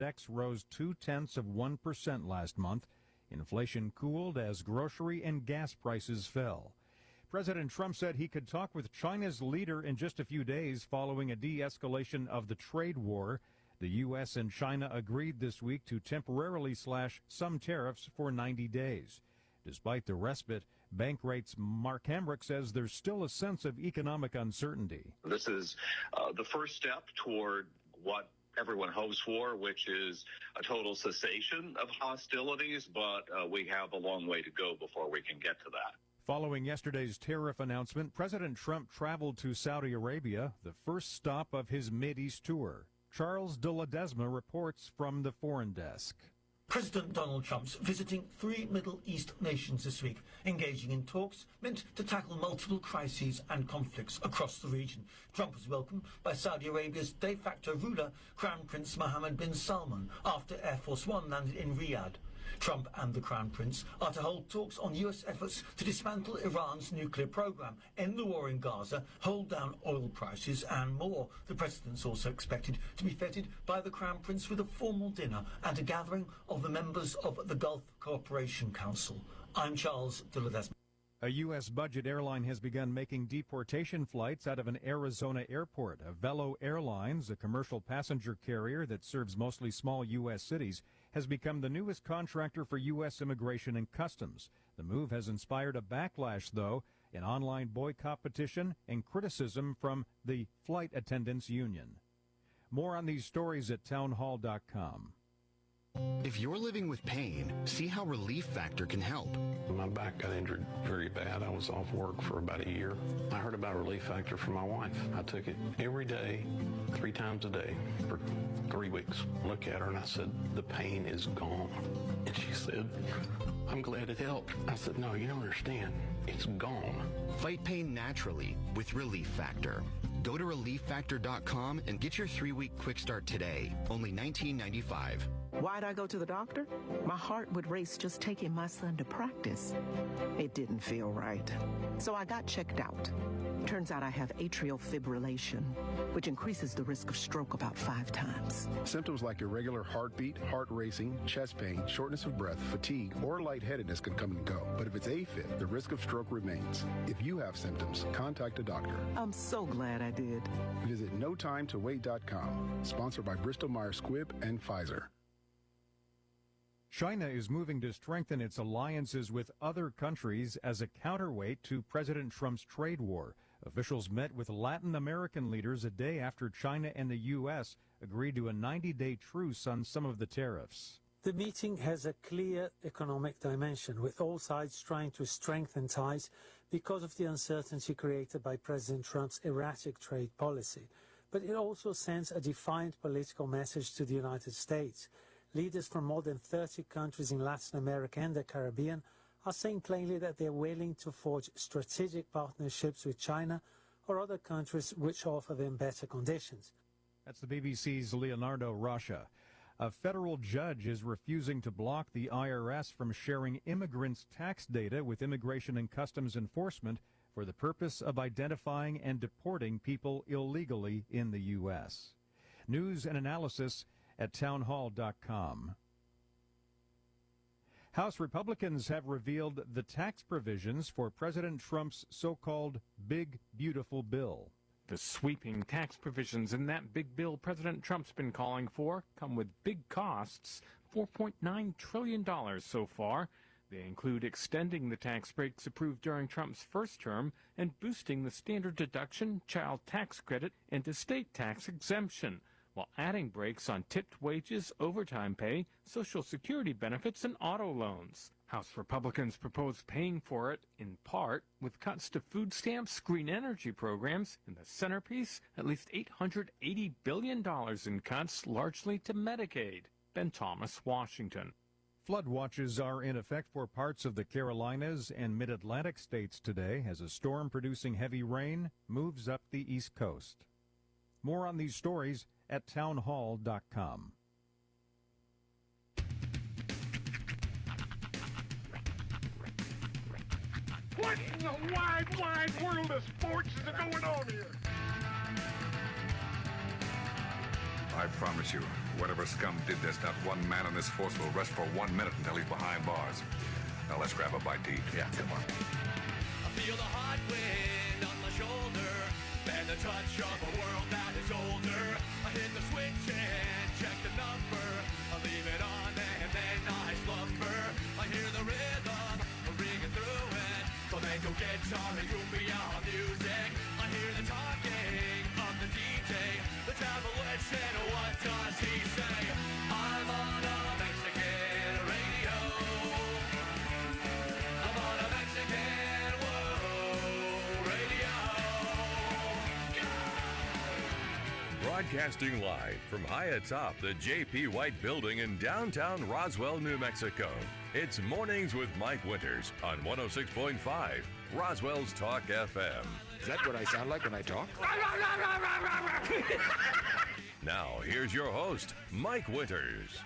index rose 0.2% last month. Inflation cooled as grocery and gas prices fell. President Trump said he could talk with China's leader in just a few days following a de-escalation of the trade war. The U.S. and China agreed this week to temporarily slash some tariffs for 90 days. Despite the respite, bank rates Mark Hamrick says there's still a sense of economic uncertainty. This is the first step toward what everyone hopes for, which is a total cessation of hostilities, but we have a long way to go before we can get to that. Following yesterday's tariff announcement, President Trump traveled to Saudi Arabia, the first stop of his Mideast tour. Charles de Ledesma reports from the Foreign Desk. President Donald Trump's visiting 3 Middle East nations this week, engaging in talks meant to tackle multiple crises and conflicts across the region. Trump was welcomed by Saudi Arabia's de facto ruler, Crown Prince Mohammed bin Salman, after Air Force One landed in Riyadh. Trump and the Crown Prince are to hold talks on U.S. efforts to dismantle Iran's nuclear program, end the war in Gaza, hold down oil prices and more. The president's also expected to be feted by the Crown Prince with a formal dinner and a gathering of the members of the Gulf Cooperation Council. I'm Charles de Ledesma. A U.S. budget airline has begun making deportation flights out of an Arizona airport. Velo Airlines, a commercial passenger carrier that serves mostly small U.S. cities, has become the newest contractor for U.S. Immigration and Customs. The move has inspired a backlash, though, an online boycott petition and criticism from the Flight Attendants Union. More on these stories at townhall.com. If you're living with pain, see how Relief Factor can help. My back got injured very bad. I was off work for about a year. I heard about Relief Factor from my wife. I took it every day, 3 times a day for 3 weeks. I looked at her and I said, the pain is gone. And she said, I'm glad it helped. I said, no, you don't understand. It's gone. Fight pain naturally with Relief Factor. Go to ReliefFactor.com and get your 3-week quick start today. Only $19.95. Why'd I go to the doctor? My heart would race just taking my son to practice. It didn't feel right. So I got checked out. Turns out I have atrial fibrillation, which increases the risk of stroke about 5 times. Symptoms like irregular heartbeat, heart racing, chest pain, shortness of breath, fatigue, or lightheadedness can come and go. But if it's AFib, the risk of stroke remains. If you have symptoms, contact a doctor. I'm so glad I did. Visit notimetowait.com. Sponsored by Bristol-Myers Squibb and Pfizer. China is moving to strengthen its alliances with other countries as a counterweight to President Trump's trade war. Officials met with Latin American leaders a day after China and the U.S. agreed to a 90-day truce on some of the tariffs. The meeting has a clear economic dimension, with all sides trying to strengthen ties because of the uncertainty created by President Trump's erratic trade policy. But it also sends a defiant political message to the United States. Leaders from more than 30 countries in Latin America and the Caribbean are saying plainly that they are willing to forge strategic partnerships with China or other countries which offer them better conditions. That's the BBC's Leonardo Rocha. A federal judge is refusing to block the IRS from sharing immigrants' tax data with Immigration and Customs Enforcement for the purpose of identifying and deporting people illegally in the U.S. News and analysis at townhall.com. House Republicans have revealed the tax provisions for President Trump's so-called Big Beautiful Bill. The sweeping tax provisions in that big bill President Trump's been calling for come with big costs, $4.9 trillion so far. They include extending the tax breaks approved during Trump's first term and boosting the standard deduction, child tax credit, and estate tax exemption, while adding breaks on tipped wages, overtime pay, Social Security benefits, and auto loans. House Republicans propose paying for it, in part, with cuts to food stamps, green energy programs, and the centerpiece, at least $880 billion in cuts, largely to Medicaid. Ben Thomas, Washington. Flood watches are in effect for parts of the Carolinas and mid-Atlantic states today as a storm producing heavy rain moves up the East Coast. More on these stories at townhall.com. What in the wide, wide world of sports is going on here? I promise you, Whatever scum did this, not one man on this force will rest for 1 minute until he's behind bars. Now let's grab a bite to eat. Yeah, come on. I feel the hot wind on my shoulder and the touch of a world that is older. I hit the switch and check the number. I leave it on and then I slumber. I hear the rhythm ringing through it. Flamenco guitar and cumbia music. I hear the talking of the DJ. The travelician, what does he say? I'm on a Mexican radio. I'm on a Mexican radio. Broadcasting live from high atop the J.P. White Building in downtown Roswell, New Mexico. It's Mornings with Mike Winters on 106.5 Roswell's Talk FM. Is that what I sound like when I talk? Now, here's your host, Mike Winters.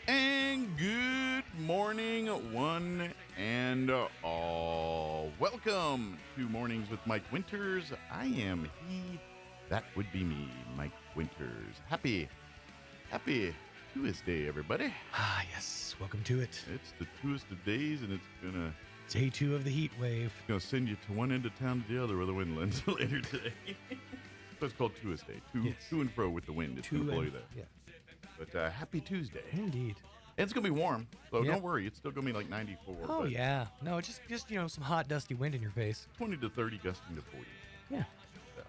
And good morning, one and all. Welcome to Mornings with Mike Winters. I am he. That would be me, Mike Winters. Happy Tuesday, everybody. Ah, yes. Welcome to it. It's the truest of days, and it's gonna... Day 2 of the heat wave. It's gonna send you to one end of town to the other where the wind lands later today. So it's called Tuesday. To and fro with the wind. It's gonna blow you there. Yeah. But happy Tuesday. Indeed. And it's gonna be warm, so don't worry. It's still gonna be like 94. Oh yeah. No, just some hot dusty wind in your face. 20 to 30, gusting to 40. Yeah. So.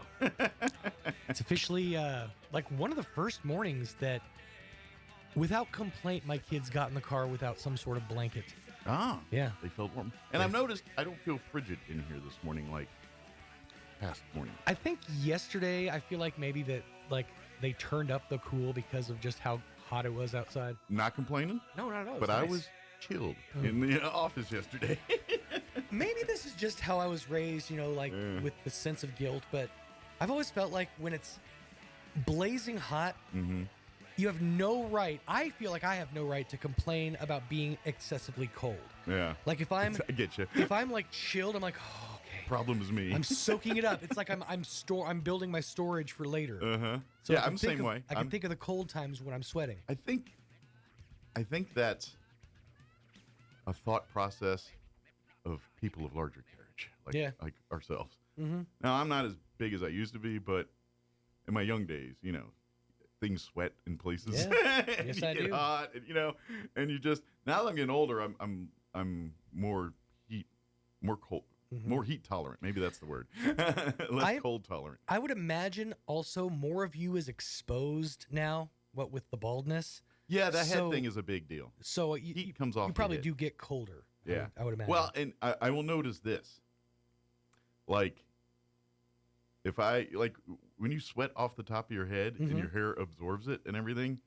It's officially like one of the first mornings that, without complaint, my kids got in the car without some sort of blanket. Ah, yeah. They felt warm. And I've noticed I don't feel frigid in here this morning like past morning. I think yesterday, I feel like maybe that like they turned up the cool because of just how hot it was outside. Not complaining? No, not at all. But I was chilled in the office yesterday. Maybe this is just how I was raised, with the sense of guilt. But I've always felt like when it's blazing hot, you have no right. I feel like I have no right to complain about being excessively cold. Yeah. Like if I'm, I get you. If I'm like chilled, I'm like, oh, okay. Problem is me. I'm soaking it up. It's like I'm building my storage for later. So yeah, I'm the same way. I can think of the cold times when I'm sweating. I think that's a thought process of people of larger carriage, like ourselves. Now, I'm not as big as I used to be, but in my young days, things sweat in places. Yeah. Yes, I get do. hot, and, and you just, now that I'm getting older, I'm more cold, more heat tolerant. Maybe that's the word. Less cold tolerant. I would imagine also more of you is exposed now, what with the baldness. Yeah, that head thing is a big deal. So heat comes off. You probably do get colder. Yeah, I would imagine. Well, and I will notice this, like, if when you sweat off the top of your head and your hair absorbs it and everything,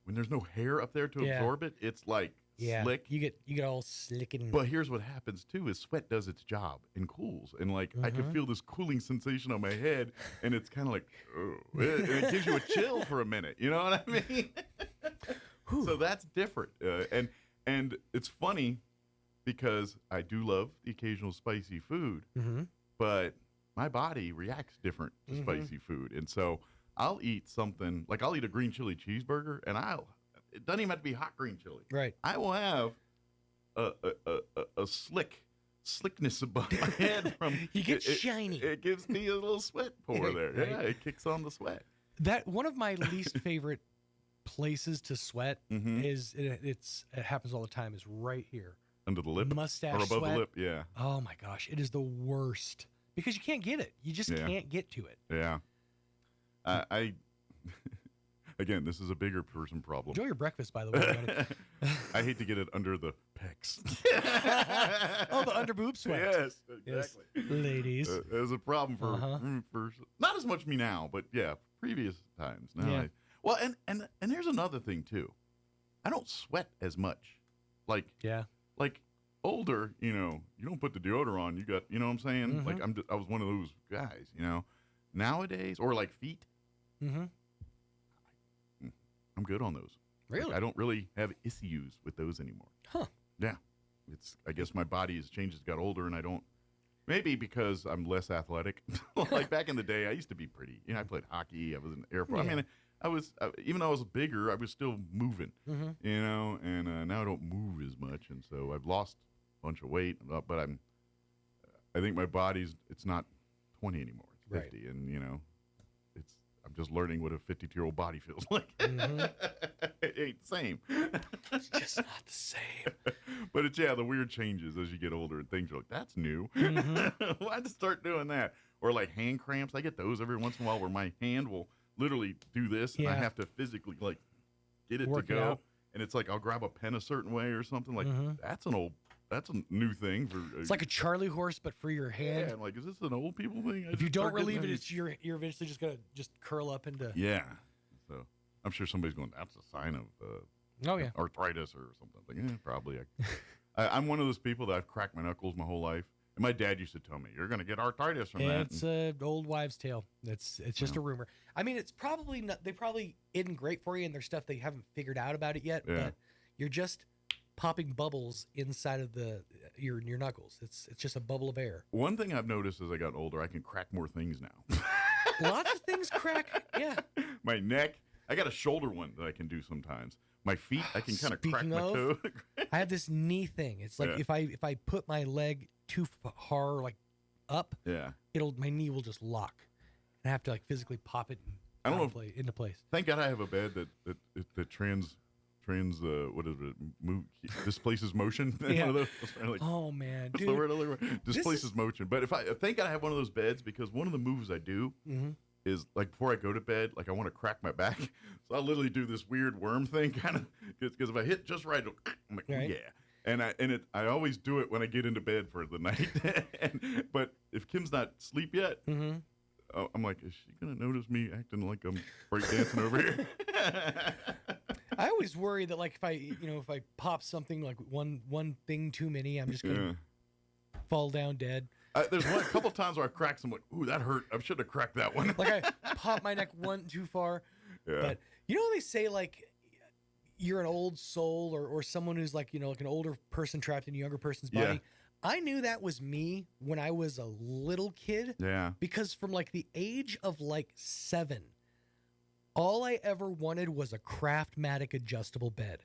when there's no hair up there to absorb it, it's like slick. You get all slick and. But here's what happens too: is sweat does its job and cools, and like I can feel this cooling sensation on my head, and it's kind of like, it gives you a chill for a minute. You know what I mean? So that's different, and it's funny because I do love the occasional spicy food, but my body reacts different to spicy food. And so I'll eat something, like I'll eat a green chili cheeseburger, and it doesn't even have to be hot green chili. Right. I will have a slickness above my head from you get shiny. It gives me a little sweat pour there. Right. Yeah, it kicks on the sweat. That one of my least favorite places to sweat is it happens all the time is right here. Under the lip? Mustache or above sweat. the lip, yeah. Oh my gosh, it is the worst. Because you can't get it. You just can't get to it. Yeah. Again, this is a bigger person problem. Enjoy your breakfast, by the way. I hate to get it under the pecs. Oh, the under boob sweat. Yes, exactly. Yes. Ladies. There's a problem for not as much me now, but yeah, previous times. Now and there's another thing too. I don't sweat as much. Like older, you don't put the deodorant on. You got, you know what I'm saying? Like I was one of those guys, Nowadays, or like feet. I'm good on those. Really? Like, I don't really have issues with those anymore. Huh. Yeah. I guess my body has changed, it's got older, and I don't Maybe because I'm less athletic. Like back in the day, I used to be pretty. I played hockey. I was in the Air Force. Yeah. I mean, I was even though I was bigger, I was still moving. Mhm. And now I don't move as much, and so I've lost a bunch of weight. But I think my body's it's not 20 anymore. It's 50, and I'm just learning what a 52-year-old body feels like. It ain't the same. It's just not the same. But it's the weird changes as you get older and things are like, that's new. Why'd I start doing that? Or like hand cramps. I get those every once in a while where my hand will literally do this and I have to physically like get it Work to it go. out. And it's like I'll grab a pen a certain way or something. Like that's a new thing for It's like a Charlie horse, but for your hand. Yeah, I'm like, is this an old people thing? If you don't relieve it, you're eventually just gonna curl up into. Yeah. So I'm sure somebody's going, that's a sign of arthritis or something. Like, probably. I'm one of those people that I've cracked my knuckles my whole life. And my dad used to tell me, you're going to get arthritis from that. It's an old wives' tale. It's just a rumor. I mean, it's probably not. They probably isn't great for you, and there's stuff they haven't figured out about it yet. Yeah. But you're just popping bubbles inside of your knuckles. It's just a bubble of air. One thing I've noticed as I got older, I can crack more things now. Lots of things crack. Yeah. My neck, I got a shoulder one that I can do sometimes. My feet, I can kind of crack my toe. I have this knee thing. It's like if I put my leg too far up, my knee will just lock. And I have to physically pop it into place. Thank God I have a bed that what is it? Displaces motion. Yeah. One of those, oh man, what's dude. the word? Displaces motion. But thank God I have one of those beds because one of the moves I do is before I go to bed, I want to crack my back. So I literally do this weird worm thing kind of because if I hit just right, I'm like, right. yeah. And I always do it when I get into bed for the night. But if Kim's not asleep yet, I'm like, is she gonna notice me acting like I'm breakdancing over here? I always worry that if I pop something one thing too many, I'm just gonna fall down dead. There's a couple times where I've cracked some ooh, that hurt. I should have cracked that one. I popped my neck one too far. Yeah. But they say you're an old soul or someone who's an older person trapped in a younger person's body. Yeah. I knew that was me when I was a little kid. Yeah. Because from the age of 7, all I ever wanted was a Craftmatic adjustable bed.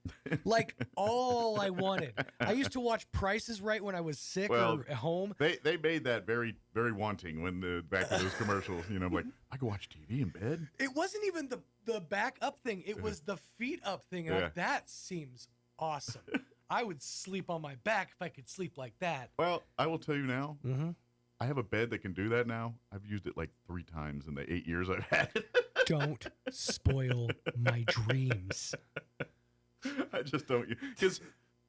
All I wanted. I used to watch Price is Right when I was sick or at home. They made that very, very wanting when back to those commercials. Like, I can watch TV in bed. It wasn't even the back up thing. It was the feet up thing. And that seems awesome. I would sleep on my back if I could sleep like that. Well, I will tell you now, I have a bed that can do that now. I've used it 3 times in the 8 years I've had it. Don't spoil my dreams. I just don't. Because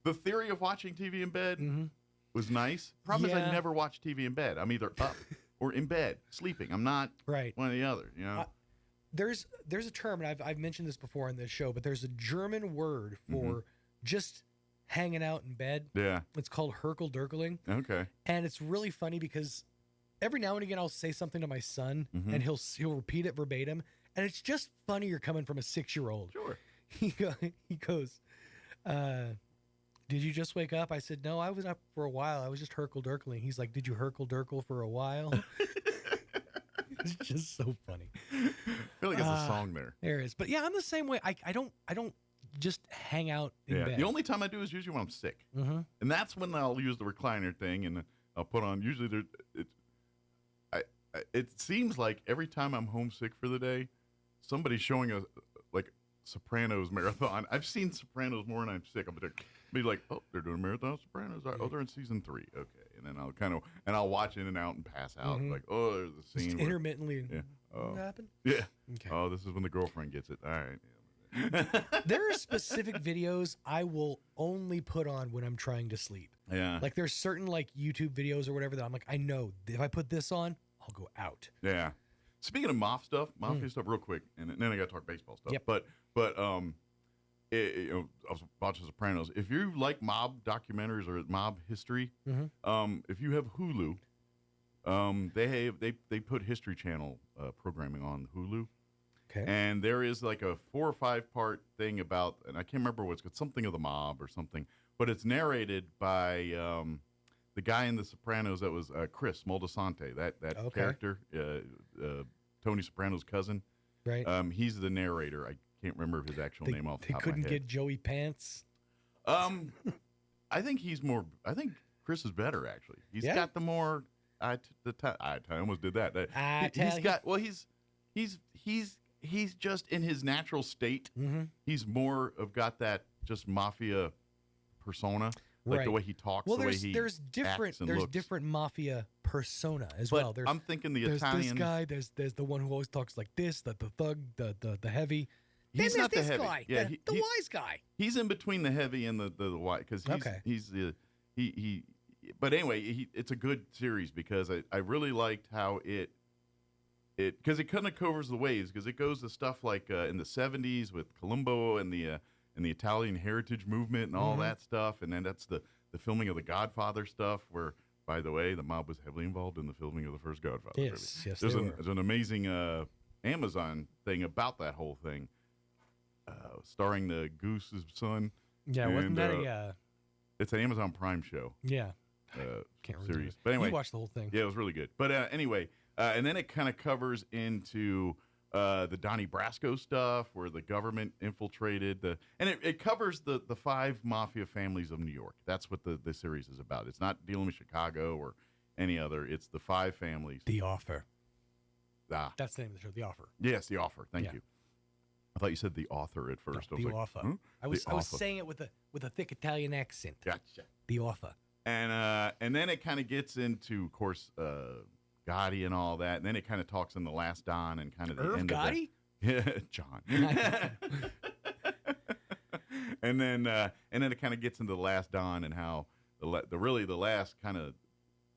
the theory of watching TV in bed was nice. Problem is I never watch TV in bed. I'm either up or in bed, sleeping. I'm not one or the other, There's a term, and I've mentioned this before on this show, but there's a German word for just hanging out in bed. Yeah. It's called Herkel-Derkeling. Okay. And it's really funny because every now and again I'll say something to my son and he'll repeat it verbatim. And it's just funnier coming from a 6-year-old. Sure. He goes, did you just wake up? I said, no, I was up for a while. I was just Herkel-Derkeling. He's like, did you Herkel-Derkel for a while? It's just so funny. I feel like there's a song there. There is. But yeah, I'm the same way. I don't just hang out in bed. The only time I do is usually when I'm sick. And that's when I'll use the recliner thing and I'll put on, usually it seems like every time I'm homesick for the day, somebody's showing a Sopranos marathon. I've seen Sopranos more when I'm sick. I'll be like, oh, they're doing a marathon of Sopranos. Oh, they're in season 3. Okay. And then I'll watch in and out and pass out. Like, oh, there's a scene. Just intermittently. What happened? Yeah. Okay. Oh, this is when the girlfriend gets it. All right. There are specific videos I will only put on when I'm trying to sleep. Yeah. There's certain YouTube videos or whatever that I'm like, I know if I put this on, I'll go out. Yeah. Speaking of mafia stuff, real quick, and then I got to talk baseball stuff. Yep. But I was watching Sopranos. If you like mob documentaries or mob history, if you have Hulu, they put History Channel programming on Hulu. Okay. And there is a 4 or 5 part thing about, and I can't remember what it's called, something of the mob or something, but it's narrated by the guy in The Sopranos that was Chris Moldesante, that character, Tony Soprano's cousin. Right. He's the narrator. I can't remember his actual name off the top of my head. They couldn't get Joey Pants. I think he's more. I think Chris is better actually. He's got the more. I almost did that. He's got. Well, he's just in his natural state. Mm-hmm. He's more of got that just mafia persona, like the way he talks, the way he acts and looks. Different mafia persona as well. I'm thinking there's Italian. This guy. There's the one who always talks like this. The thug. The heavy. He's then not there's the this heavy. guy, Yeah, the wise guy. He's in between the heavy and the wise because he's he. But anyway, it's a good series because I really liked how it because it kind of covers the waves because it goes to stuff like in the 70s with Columbo and the Italian heritage movement and all that stuff, and then that's the filming of the Godfather stuff where, by the way, the mob was heavily involved in the filming of the first Godfather movie. Yes, there's an amazing Amazon thing about that whole thing, starring the Goose's son. Yeah, wasn't that it's an Amazon Prime show. Yeah. Can't remember series. But anyway, you watched the whole thing. Yeah, it was really good. But anyway, and then it kind of covers into the Donnie Brasco stuff where the government infiltrated and it covers the 5 mafia families of New York. That's what the series is about. It's not dealing with Chicago or any other. It's the 5 families. The Offer. That's the name of the show. The Offer. Yes, The Offer. Thank you. I thought you said the author at first. No, the Offer. Huh? I was saying it with a thick Italian accent. Gotcha. The Offer. And then it kind of gets into, of course, Gotti and all that. And then it kind of talks in The Last Don and kind of the end Gotti? of that. Yeah, John. and then it kind of gets into The Last Don and how the last kind of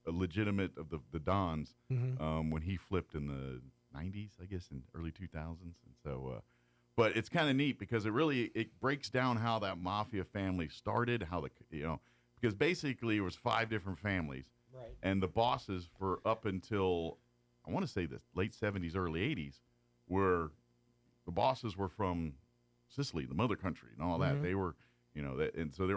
legitimate of the Dons when he flipped in the 90s, I guess, in early 2000s. And so, but it's kind of neat because it breaks down how that mafia family started, how because basically it was 5 different families, right? And the bosses for up until I want to say the late 70s, early 80s, were the bosses were from Sicily, the mother country, and all that. They were, and so they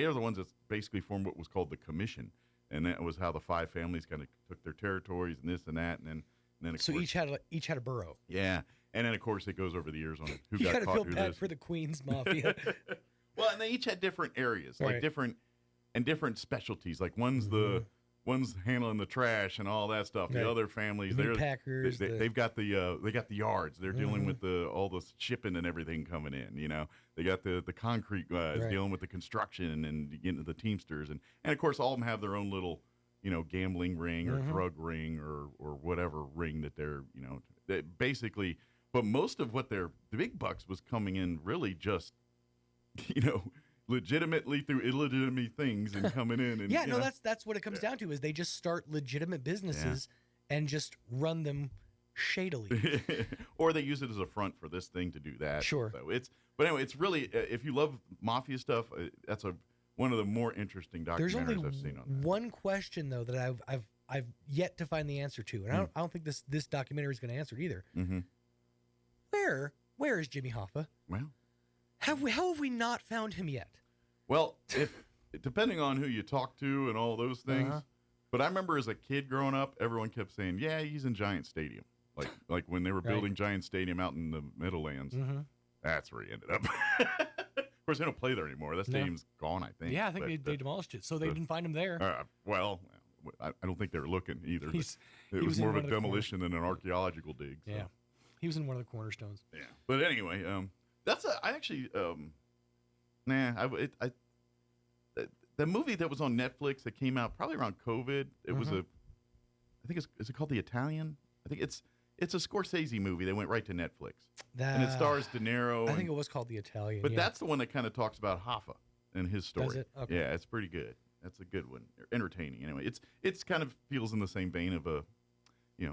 are the ones that basically formed what was called the Commission, and that was how the 5 families kind of took their territories and this and that, and then of so course, each had a borough. Yeah, and then of course it goes over the years on who you got gotta caught. feel who bad this. for the Queens Mafia. Well, and they each had different areas, Right. like different specialties. Like one's one's handling the trash and all that stuff. Right. The other families, Meat packers, they've got the yards. They're dealing with all the shipping and everything coming in. They got the concrete guys Right. dealing with the construction and the Teamsters and of course all of them have their own little gambling ring or drug ring or whatever ring that they're basically. But most of what the big bucks was coming in really just legitimately through illegitimate things and coming in and that's what it comes down to is they just start legitimate businesses and just run them shadily. or they use it as a front for this thing to do that. Sure. So but anyway, it's really if you love mafia stuff, that's one of the more interesting documentaries There's only I've seen on that. one question though that I've yet to find the answer to, and I don't think this documentary is going to answer it either. Mm-hmm. Where is Jimmy Hoffa? Well, how have we not found him yet? Well, depending on who you talk to and all those things. But I remember as a kid growing up, everyone kept saying, "Yeah, he's in Giant Stadium." Like when they were building Giant Stadium out in the Meadowlands. That's where he ended up. Of course, they don't play there anymore. That stadium's gone, I think. Yeah, I think they demolished it, so they didn't find him there. Well, I don't think they were looking either. It was more of a demolition than an archaeological dig. So. Yeah, he was in one of the cornerstones. Yeah, but anyway, the movie that was on Netflix that came out probably around COVID. It was is it called The Italian? I think it's a Scorsese movie. They went right to Netflix, and it stars De Niro. I think it was called The Italian. But that's the one that kind of talks about Hoffa and his story. Does it? Okay. Yeah, it's pretty good. That's a good one. Entertaining. Anyway, it's kind of feels in the same vein of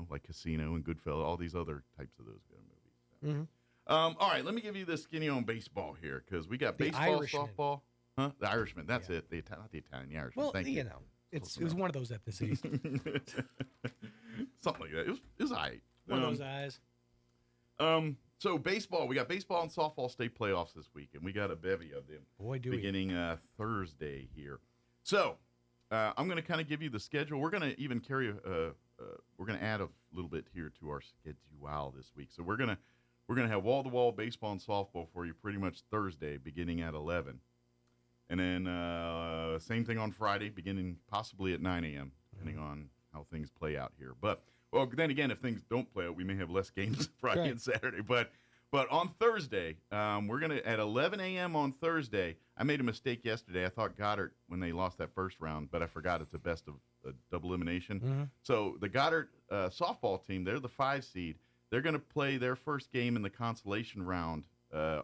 like Casino and Goodfellas, all these other types of those good movies. So. All right, let me give you the skinny on baseball here because we got baseball, Irishman. Softball. Huh? The Irishman. That's it. Not the Italian. The Irishman. Well, Thank you. It was one of those ethnicities. Something like that. It was all right. One of those eyes. So baseball, we got baseball and softball state playoffs this week, and we got a bevy of them. Boy, do we. Beginning Thursday here. So I'm going to kind of give you the schedule. We're going to even carry we're going to add a little bit here to our schedule this week. So we're going to have wall-to-wall baseball and softball for you pretty much Thursday, beginning at 11, and then same thing on Friday, beginning possibly at 9 a.m. depending on how things play out here. But well, then again, if things don't play out, we may have less games Friday and Saturday. But on Thursday, we're going to, at 11 a.m. on Thursday, I made a mistake yesterday. I thought Goddard, when they lost that first round, but I forgot it's a best of double elimination. So the Goddard softball team, they're the 5 seed. They're going to play their first game in the consolation round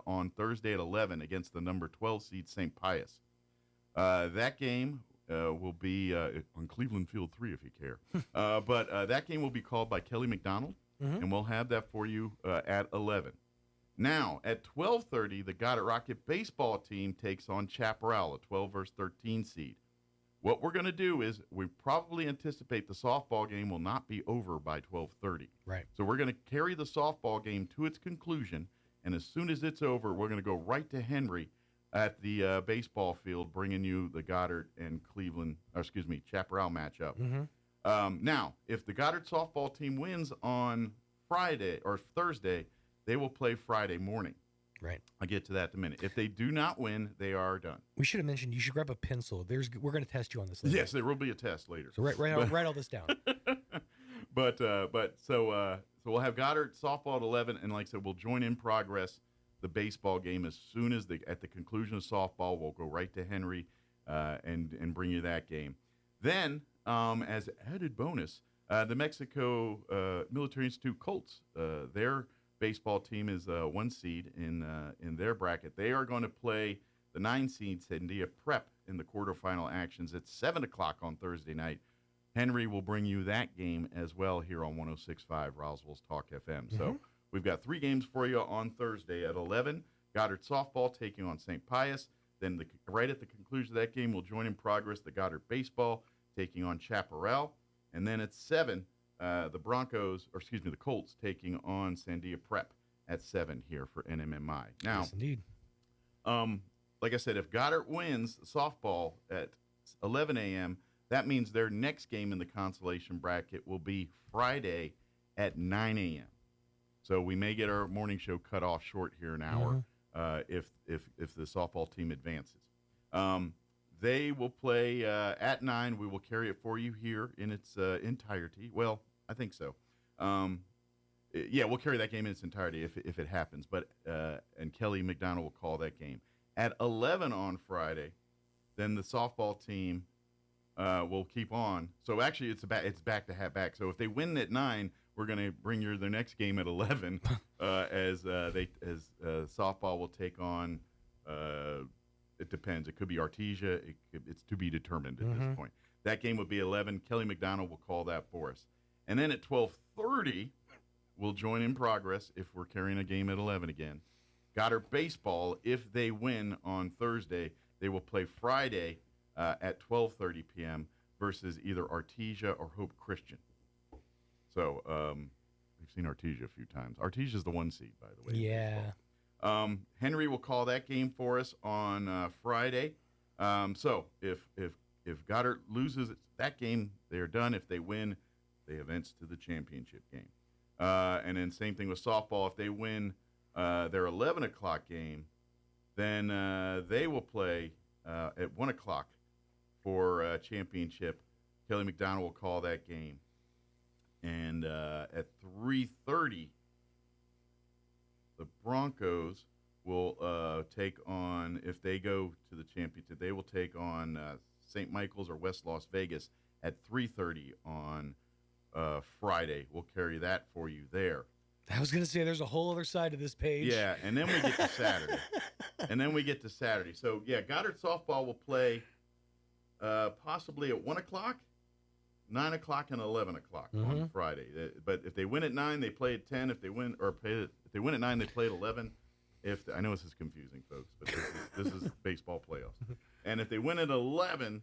on Thursday at 11 against the number 12 seed St. Pius. That game will be on Cleveland Field 3 if you care. But that game will be called by Kelly McDonald, and we'll have that for you at 11. Now, at 12:30, the Goddard Rocket baseball team takes on Chaparral, a 12 versus 13 seed. What we're going to do is we probably anticipate the softball game will not be over by 12:30. Right. So we're going to carry the softball game to its conclusion, and as soon as it's over, we're going to go right to Henry at the baseball field, bringing you the Goddard and Chaparral matchup. Now, if the Goddard softball team wins on Friday or Thursday, they will play Friday morning. Right. I'll get to that in a minute. If they do not win, they are done. We should have mentioned you should grab a pencil. We're going to test you on this later. Yes, there will be a test later. So write all this down. So we'll have Goddard softball at 11, and like I said, we'll join in progress the baseball game as soon as at the conclusion of softball. We'll go right to Henry and bring you that game. Then, as added bonus, the Mexico Military Institute Colts, their baseball team is 1 seed in their bracket. They are going to play the 9 seed Sandia Prep in the quarterfinal actions at 7 o'clock on Thursday night. Henry will bring you that game as well here on 106.5 Roswell's Talk FM. So we've got 3 games for you on Thursday at 11. Goddard softball taking on St. Pius. Then right at the conclusion of that game, we'll join in progress the Goddard baseball taking on Chaparral. And then at 7, the Colts taking on Sandia Prep at 7 here for NMMI. Now, yes, indeed. Like I said, if Goddard wins softball at 11 a.m., that means their next game in the consolation bracket will be Friday at 9 a.m. So we may get our morning show cut off short here an hour if the softball team advances. They will play at 9. We will carry it for you here in its entirety. Well, I think so. We'll carry that game in its entirety if it happens. But and Kelly McDonald will call that game at 11 on Friday. Then the softball team will keep on. So actually, it's back to back. So if they win at 9, we're going to bring you their next game at 11 as softball will take on. It depends. It could be Artesia. It's to be determined at this point. That game would be 11. Kelly McDonald will call that for us. And then at 12:30, we'll join in progress if we're carrying a game at 11 again. Goddard baseball, if they win on Thursday, they will play Friday at 12:30 p.m. versus either Artesia or Hope Christian. So we've seen Artesia a few times. Artesia's the 1 seed, by the way. Yeah. Henry will call that game for us on Friday. So if Goddard loses that game, they are done. If they win, they advance to the championship game. And then same thing with softball. If they win their 11 o'clock game, then they will play at 1 o'clock for championship. Kelly McDonald will call that game. And at 3:30, the Broncos will take on, if they go to the championship, they will take on St. Michael's or West Las Vegas at 3:30 on Friday. We'll carry that for you there. I was going to say there's a whole other side to this page. Yeah, and then we get to Saturday. So, yeah, Goddard softball will play possibly at 1 o'clock, 9 o'clock, and 11 o'clock on Friday. But if they win at 9, they play at 10. If they win at 9, they play at 11. I know this is confusing, folks, but this is baseball playoffs. And if they win at 11,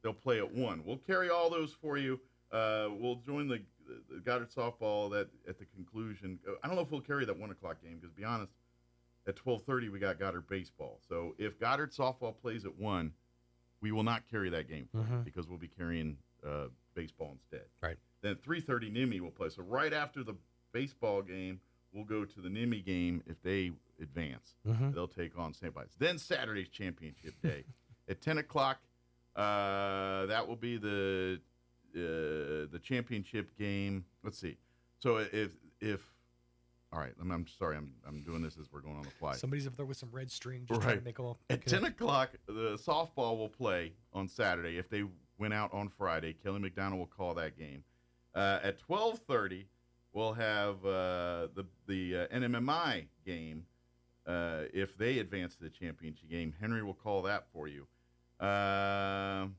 they'll play at 1. We'll carry all those for you. We'll join the Goddard softball at the conclusion. I don't know if we'll carry that 1 o'clock game because, to be honest, at 12:30 we got Goddard baseball. So if Goddard softball plays at 1, we will not carry that game for you because we'll be carrying baseball instead. Right. Then at 3:30, NIMI will play. So right after the baseball game, we'll go to the NIMI game if they advance. They'll take on St. Pius. Then Saturday's championship day. At 10 o'clock, that will be the championship game. Let's see. So if all right, I'm sorry, I'm doing this as we're going on the fly. Somebody's up there with some red string just trying to make them all. At 10 o'clock, the softball will play on Saturday. If they went out on Friday, Kelly McDonald will call that game. At 12:30, we'll have the NMMI game. If they advance to the championship game, Henry will call that for you. At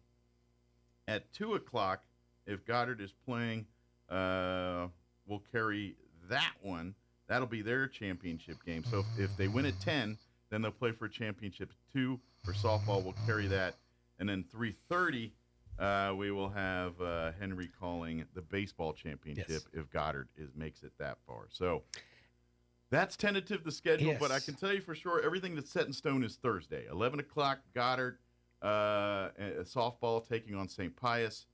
2 o'clock, if Goddard is playing, we'll carry that one. That'll be their championship game. So if they win at 10, then they'll play for a championship. 2 for softball, we'll carry that. And then 3:30, we will have Henry calling the baseball championship if Goddard makes it that far. So that's tentative, the schedule, but I can tell you for sure everything that's set in stone is Thursday. 11 o'clock, Goddard, softball taking on St. Pius.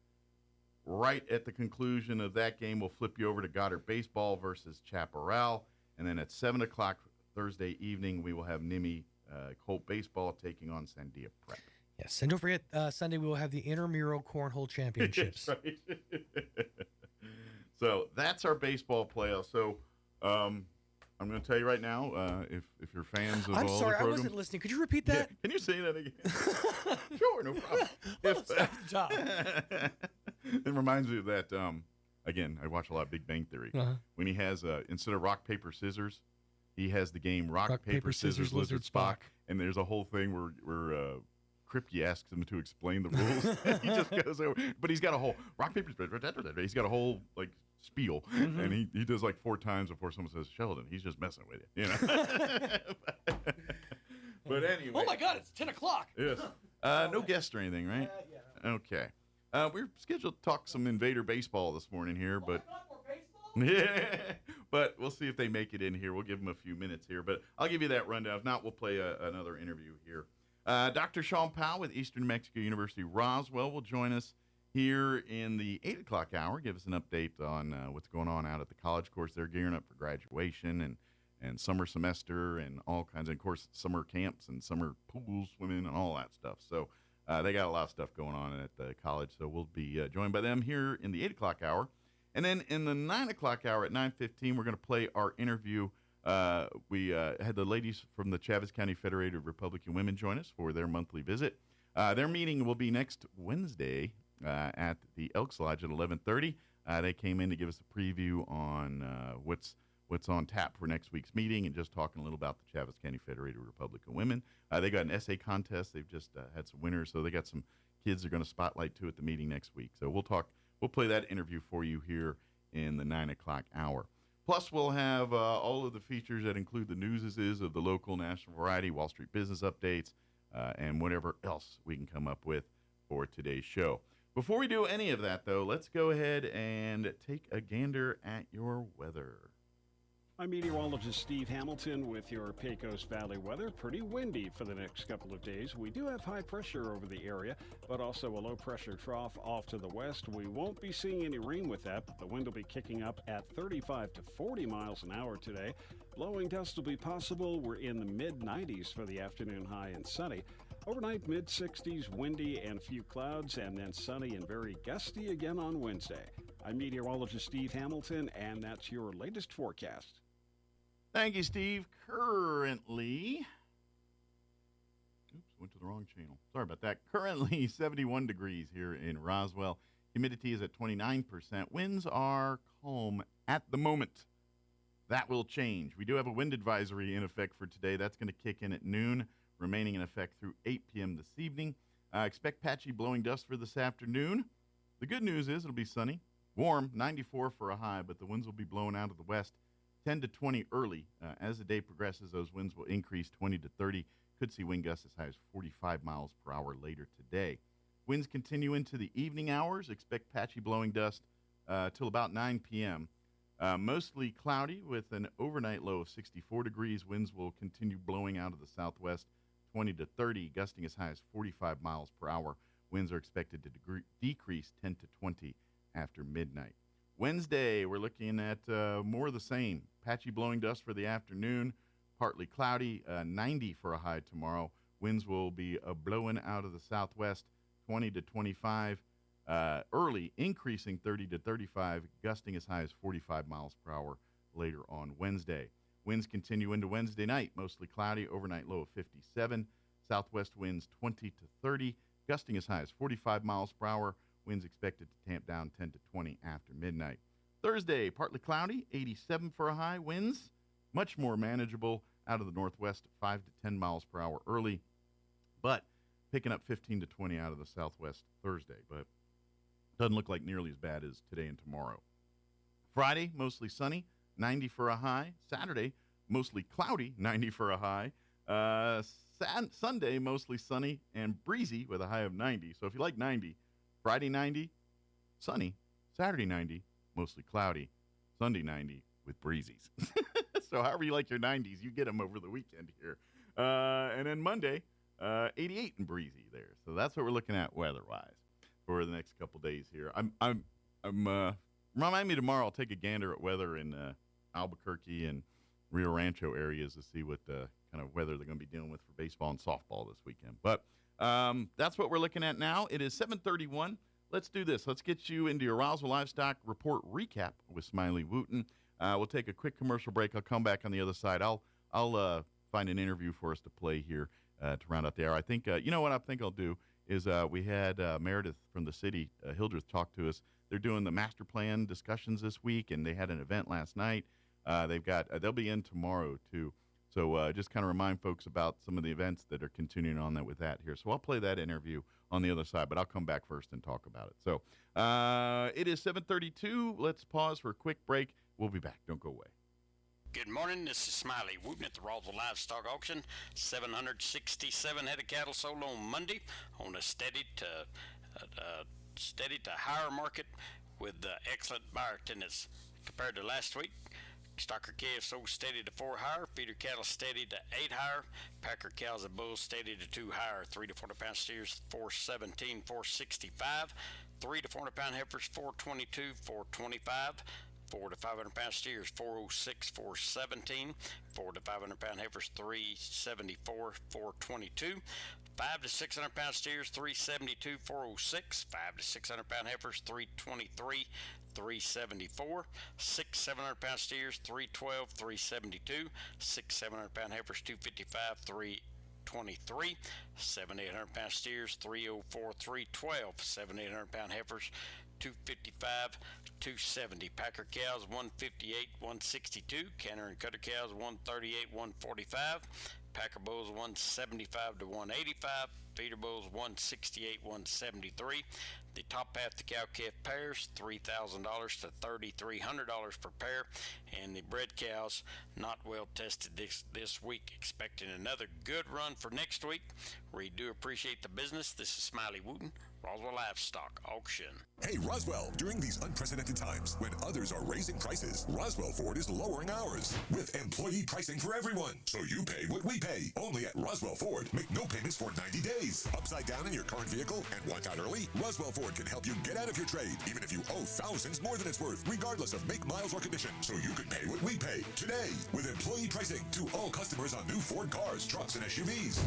Right at the conclusion of that game, we'll flip you over to Goddard baseball versus Chaparral. And then at 7 o'clock Thursday evening, we will have NIMI Colt baseball taking on Sandia Prep. Yes, and don't forget, Sunday we will have the intramural cornhole championships. Right. So that's our baseball playoff. So I'm going to tell you right now, if you're fans of all the programs. I'm sorry, I wasn't listening. Could you repeat that? Yeah. Can you say that again? Sure, no problem. It reminds me of that, again, I watch a lot of Big Bang Theory. When he has, instead of rock, paper, scissors, he has the game rock paper, scissors, lizard, Spock. And there's a whole thing where Kripke asks him to explain the rules. He just goes over. But he's got a whole rock, paper, scissors. He's got a whole, like, spiel. And he does like 4 times before someone says, Sheldon, he's just messing with you. You know? But anyway. Oh, my God, it's 10 o'clock. Yes. No guests or anything, right? Yeah. Okay. We're scheduled to talk some Invader baseball this morning here, but but we'll see if they make it in here. We'll give them a few minutes here, but I'll give you that rundown. If not, we'll play another interview here. Dr. Sean Powell with Eastern New Mexico University Roswell will join us here in the 8 o'clock hour. Give us an update on what's going on out at the college. Of course, they're gearing up for graduation and summer semester and all kinds of course, summer camps and summer pools, swimming, and all that stuff. So they got a lot of stuff going on at the college, so we'll be joined by them here in the 8 o'clock hour. And then in the 9 o'clock hour at 9:15, we're going to play our interview. We had the ladies from the Chaves County Federated Republican Women join us for their monthly visit. Their meeting will be next Wednesday at the Elks Lodge at 11:30. They came in to give us a preview on what's on tap for next week's meeting and just talking a little about the Chaves County Federated Republican Women. They got an essay contest. They've just had some winners, so they got some kids they're going to spotlight too at the meeting next week. So we'll play that interview for you here in the 9 o'clock hour. Plus, we'll have all of the features that include the newses of the local, national variety, Wall Street business updates, and whatever else we can come up with for today's show. Before we do any of that, though, let's go ahead and take a gander at your weather. I'm meteorologist Steve Hamilton with your Pecos Valley weather. Pretty windy for the next couple of days. We do have high pressure over the area, but also a low pressure trough off to the west. We won't be seeing any rain with that, but the wind will be kicking up at 35 to 40 miles an hour today. Blowing dust will be possible. We're in the mid-90s for the afternoon high and sunny. Overnight, mid-60s, windy and a few clouds, and then sunny and very gusty again on Wednesday. I'm meteorologist Steve Hamilton, and that's your latest forecast. Thank you, Steve. Currently, went to the wrong channel. Sorry about that. Currently 71 degrees here in Roswell. Humidity is at 29%. Winds are calm at the moment. That will change. We do have a wind advisory in effect for today. That's going to kick in at noon, remaining in effect through 8 p.m. this evening. Expect patchy blowing dust for this afternoon. The good news is it'll be sunny, warm, 94 for a high, but the winds will be blowing out of the west. 10 to 20 early. As the day progresses, those winds will increase 20 to 30. Could see wind gusts as high as 45 miles per hour later today. Winds continue into the evening hours. Expect patchy blowing dust till about 9 p.m. Mostly cloudy with an overnight low of 64 degrees. Winds will continue blowing out of the southwest 20 to 30, gusting as high as 45 miles per hour. Winds are expected to decrease 10 to 20 after midnight. Wednesday, we're looking at more of the same. Patchy blowing dust for the afternoon, partly cloudy, 90 for a high tomorrow. Winds will be blowing out of the southwest, 20 to 25. Early, increasing 30 to 35, gusting as high as 45 miles per hour later on Wednesday. Winds continue into Wednesday night, mostly cloudy, overnight low of 57. Southwest winds 20 to 30, gusting as high as 45 miles per hour. Winds expected to tamp down 10 to 20 after midnight. Thursday, partly cloudy, 87 for a high. Winds much more manageable out of the northwest, 5 to 10 miles per hour early, but picking up 15 to 20 out of the southwest Thursday. But doesn't look like nearly as bad as today and tomorrow. Friday, mostly sunny, 90 for a high. Saturday, mostly cloudy, 90 for a high. Sunday, mostly sunny and breezy with a high of 90. So if you like 90, Friday 90, sunny. Saturday 90, mostly cloudy. Sunday 90 with breezies. So however you like your 90s, you get them over the weekend here. And then Monday, 88 and breezy there. So that's what we're looking at weather-wise for the next couple days here. Remind me tomorrow, I'll take a gander at weather in Albuquerque and Rio Rancho areas to see what kind of weather they're going to be dealing with for baseball and softball this weekend. But that's what we're looking at now. It is 7:31. Let's do this. Let's get you into your Roswell Livestock Report recap with Smiley Wooten. We'll take a quick commercial break. I'll come back on the other side. I'll find an interview for us to play here to round out the hour. I think, you know what I think I'll do is we had Meredith from the city, Hildreth, talk to us. They're doing the master plan discussions this week, and they had an event last night. They'll be in tomorrow, too. So just kind of remind folks about some of the events that are continuing on that with that here. So I'll play that interview on the other side, but I'll come back first and talk about it. So it is 7:32. Let's pause for a quick break. We'll be back. Don't go away. Good morning, this is Smiley Wooten at the Roswell Livestock Auction. 767 head of cattle sold on Monday on a steady to higher market with excellent buyer attendance compared to last week. Stocker calves sold steady to 4 higher, feeder cattle steady to 8 higher, packer cows and bulls steady to 2 higher, 3 to 400 pound steers 417, 465, 3 to 400 pound heifers 422, 425. 4 to 500 pound steers 406, 417, 4 to 500 pound heifers 374, 422, 5 to 600 pound steers 372, 406, 5 to 600 pound heifers 323, 374, 6 700 pound steers 312, 372, 6 700 pound heifers 255, 323, 7 800 pound steers 304, 312, 7 800 pound heifers 255, 270. Packer cows 158, 162. Canner and cutter cows 138, 145. Packer bulls 175 to 185. Feeder bulls 168, 173. The top half the cow-calf pairs $3,000 to $3,300 per pair, and the bred cows not well tested this week. Expecting another good run for next week. We do appreciate the business. This is Smiley Wooten, Roswell Livestock Auction. Hey Roswell, during these unprecedented times when others are raising prices, Roswell Ford is lowering ours with employee pricing for everyone. So you pay what we pay. Only at Roswell Ford. Make no payments for 90 days. Upside down in your current vehicle and want out early? Roswell Ford can help you get out of your trade, even if you owe thousands more than it's worth, regardless of make, miles, or condition. So you can pay what we pay today with employee pricing to all customers on new Ford cars, trucks, and SUVs.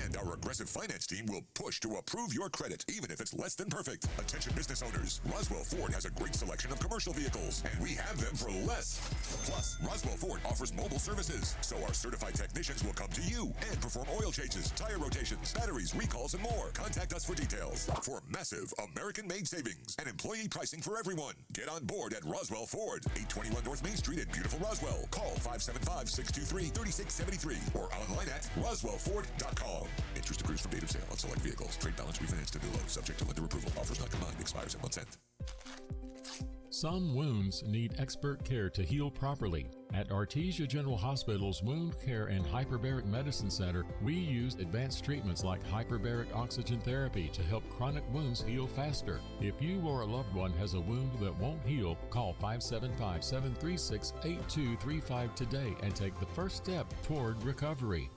And our aggressive finance team will push to approve your credit, even if it's less than perfect. Attention business owners, Roswell Ford has a great selection of commercial vehicles, and we have them for less. Plus, Roswell Ford offers mobile services, so our certified technicians will come to you and perform oil changes, tire rotations, batteries, recalls, and more. Contact us for details. For massive American-made savings and employee pricing for everyone, get on board at Roswell Ford, 821 North Main Street in beautiful Roswell. Call 575-623-3673 or online at roswellford.com. Interest accrues from date of sale on select vehicles. Trade balance refinanced to new loan subject to lender approval. Offers not combined. Expires in month's end. Some wounds need expert care to heal properly. At Artesia General Hospital's Wound Care and Hyperbaric Medicine Center, we use advanced treatments like hyperbaric oxygen therapy to help chronic wounds heal faster. If you or a loved one has a wound that won't heal, call 575-736-8235 today and take the first step toward recovery.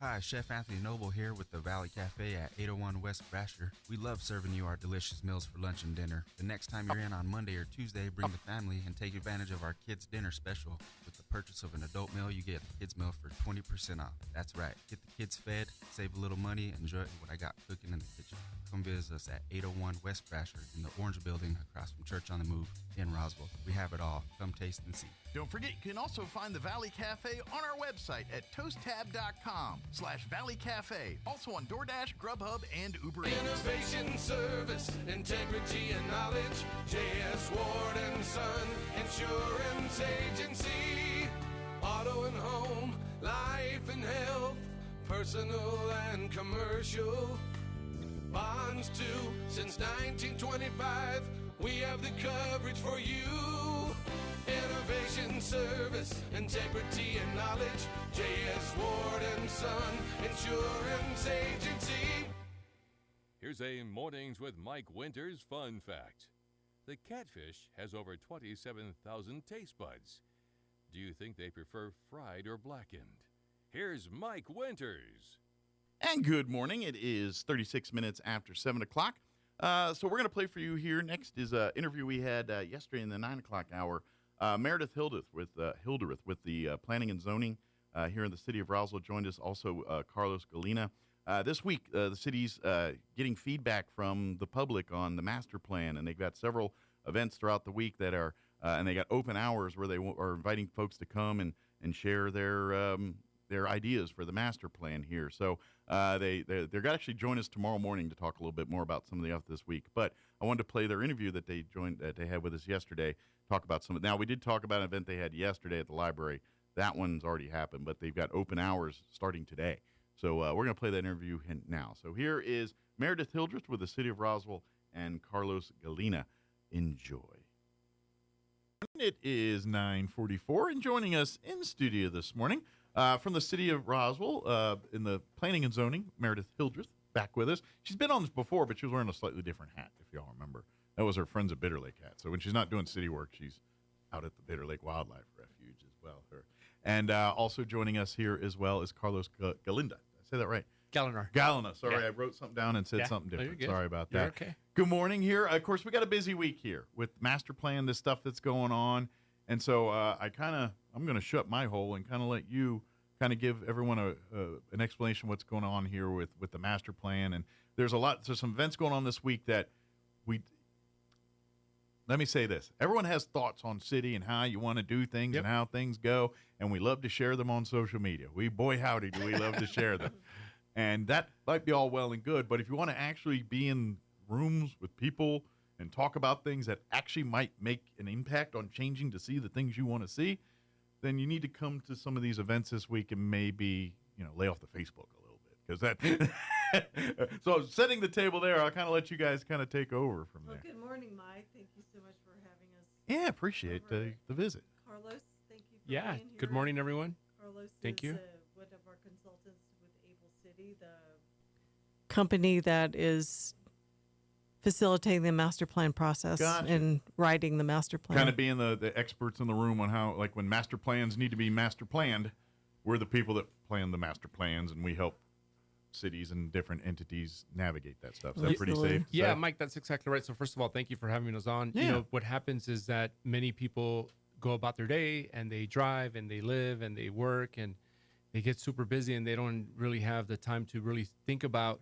Hi, Chef Anthony Noble here with the Valley Cafe at 801 West Brasher. We love serving you our delicious meals for lunch and dinner. The next time you're in on Monday or Tuesday, bring the family and take advantage of our kids' dinner special. With the purchase of an adult meal, you get a kids' meal for 20% off. That's right. Get the kids fed, save a little money, enjoy what I got cooking in the kitchen. Come visit us at 801 West Brasher in the Orange Building across from Church on the Move in Roswell. We have it all. Come taste and see. Don't forget, you can also find the Valley Cafe on our website at toasttab.com/Valley Cafe. Also on DoorDash, Grubhub, and Uber Eats. Innovation, service, integrity, and knowledge. J.S. Ward and Son Insurance Agency. Auto and home, life and health, personal and commercial. Bonds too, since 1925. We have the coverage for you. Innovation, service, integrity, and knowledge. J.S. Ward and Son Insurance Agency. Here's a Mornings with Mike Winters fun fact. The catfish has over 27,000 taste buds. Do you think they prefer fried or blackened? Here's Mike Winters. And good morning. It is 36 minutes after 7 o'clock. So we're going to play for you here. Next is an interview we had yesterday in the 9 o'clock hour. Meredith Hildreth with the Planning and Zoning here in the city of Roswell joined us. Also, Carlos Galena. This week, the city's getting feedback from the public on the master plan, and they've got several events throughout the week that are, and they got open hours where they are inviting folks to come and share their ideas for the master plan here. So they're going to actually join us tomorrow morning to talk a little bit more about some of the stuff this week. But I wanted to play their interview that they had with us yesterday. Talk about some of. Now we did talk about an event they had yesterday at the library. That one's already happened, but they've got open hours starting today. So we're going to play that interview now. So here is Meredith Hildreth with the City of Roswell and Carlos Galena. Enjoy. It is 9:44, and joining us in studio this morning from the City of Roswell in the Planning and Zoning, Meredith Hildreth, back with us. She's been on this before, but she was wearing a slightly different hat, if y'all remember. That was her Friends of Bitter Lake hat. So when she's not doing city work, she's out at the Bitter Lake Wildlife Refuge as well. And also joining us here as well is Carlos Galinda. Did I say that right? Galena. Sorry, yeah. I wrote something down and said something different. Sorry about that. You're okay. Good morning here. Of course, we got a busy week here with master plan, this stuff that's going on. And so I'm going to shut my hole and kind of let you kind of give everyone an explanation of what's going on here with the master plan. And there's some events going on this week that let me say this. Everyone has thoughts on city and how you want to do things and how things go, and we love to share them on social media. Boy, howdy, do we love to share them. And that might be all well and good, but if you want to actually be in rooms with people and talk about things that actually might make an impact on changing to see the things you want to see, then you need to come to some of these events this week and maybe, lay off the Facebook a little bit. Because that so setting the table there, I'll kind of let you guys kind of take over from there. Good morning, Mike. Thank you so much for having us. Yeah, appreciate the visit. Carlos, thank you for being here. Good morning, everyone. Carlos thank you. One of our consultants with Able City, the company that is facilitating the master plan process and writing the master plan. Kind of being the experts in the room on how, like, when master plans need to be master planned, we're the people that plan the master plans, and we help cities and different entities navigate that stuff. Is that pretty safe? Yeah, Mike, that's exactly right. So first of all, thank you for having us on. Yeah. What happens is that many people go about their day and they drive and they live and they work and they get super busy and they don't really have the time to really think about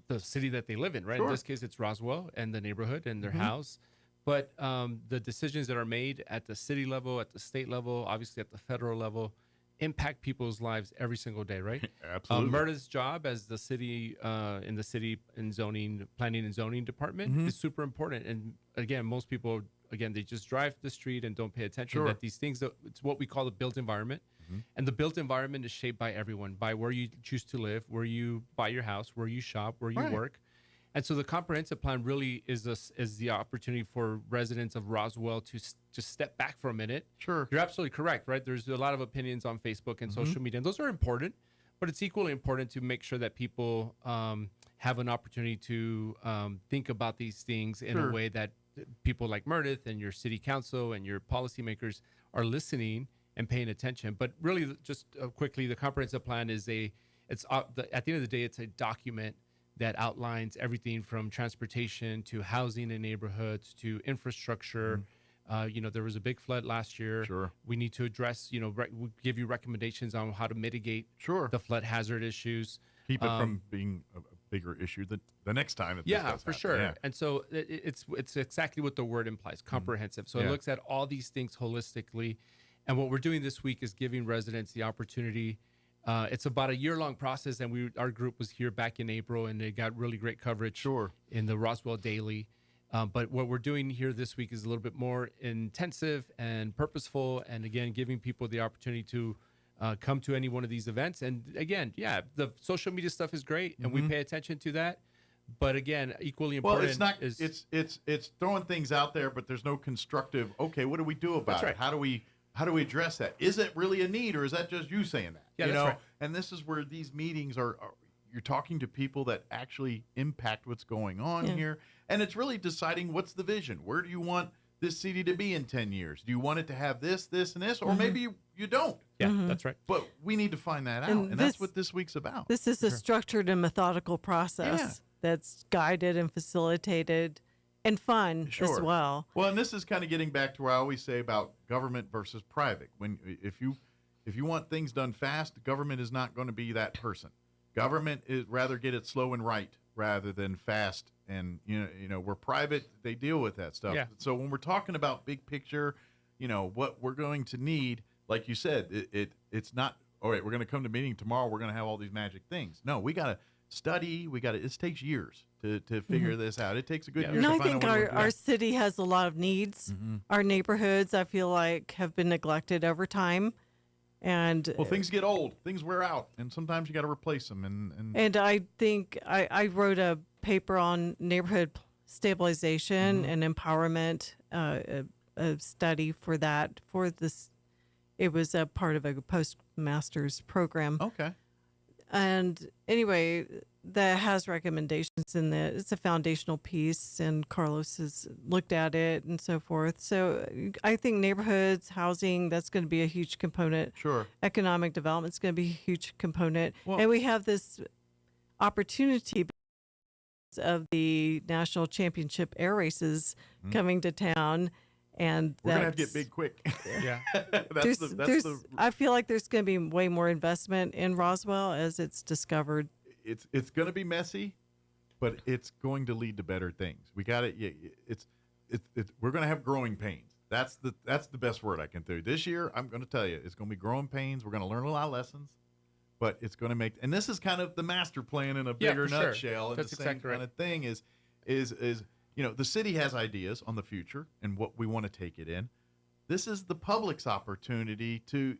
the city that they live in, right? Sure. In this case, it's Roswell and the neighborhood and their house. But the decisions that are made at the city level, at the state level, obviously at the federal level, impact people's lives every single day, right? Absolutely. Murda's job as the city in the city and zoning, planning and zoning department is super important. And again, most people, they just drive the street and don't pay attention that these things, it's what we call the built environment. And the built environment is shaped by everyone, by where you choose to live, where you buy your house, where you shop, where you work. And so the comprehensive plan really is the opportunity for residents of Roswell to just step back for a minute. Sure. You're absolutely correct, right? There's a lot of opinions on Facebook and social media, and those are important, but it's equally important to make sure that people have an opportunity to think about these things in a way that people like Meredith and your city council and your policymakers are listening and paying attention. But really, just quickly, the comprehensive plan is at the end of the day, it's a document that outlines everything from transportation to housing in neighborhoods to infrastructure. There was a big flood last year. Sure. We need to address, we give you recommendations on how to mitigate the flood hazard issues. Keep it from being a bigger issue the next time. For sure. Yeah. And so it's exactly what the word implies, comprehensive. So it looks at all these things holistically. And what we're doing this week is giving residents the opportunity. It's about a year-long process, and our group was here back in April, and they got really great coverage in the Roswell Daily. But what we're doing here this week is a little bit more intensive and purposeful, and again, giving people the opportunity to come to any one of these events. And again, the social media stuff is great, and we pay attention to that. But again, equally important it's throwing things out there, but there's no constructive. Okay, what do we do about it? How do we address that? Is it really a need, or is that just you saying that? Yeah, that's right. And this is where these meetings are you're talking to people that actually impact what's going on here. And it's really deciding what's the vision. Where do you want this city to be in 10 years? Do you want it to have this, this, and this? Or maybe you don't. Yeah, that's right. But we need to find that out. And that's what this week's about. This is a structured and methodical process that's guided and facilitated and fun as well. Well, and this is kind of getting back to where I always say about government versus private. If you want things done fast, government is not going to be that person. Government is rather get it slow and right rather than fast. And we're private; they deal with that stuff. Yeah. So when we're talking about big picture, what we're going to need, like you said, it's not all right. We're going to come to meeting tomorrow. We're going to have all these magic things. No, we got to study. It takes years to figure this out. It takes a good year. No, to I find think out our city has a lot of needs. Our neighborhoods, I feel like, have been neglected over time. And things get old, things wear out, and sometimes you got to replace them. And I think I wrote a paper on neighborhood stabilization and empowerment, a study for that. It was a part of a postmaster's program. Okay. And anyway, that has recommendations in it. It's a foundational piece, and Carlos has looked at it and so forth. So I think neighborhoods, housing, that's going to be a huge component. Sure. Economic development is going to be a huge component. And we have this opportunity of the national championship air races coming to town. And we're going to have to get big quick. Yeah. I feel like there's going to be way more investment in Roswell as it's discovered. It's going to be messy, but it's going to lead to better things. We got it. We're going to have growing pains. That's the best word I can tell you. This year, I'm going to tell you, it's going to be growing pains. We're going to learn a lot of lessons, but it's going to make. And this is kind of the master plan in a bigger nutshell. Sure. And that's the same kind of thing is the city has ideas on the future and what we want to take it in. This is the public's opportunity to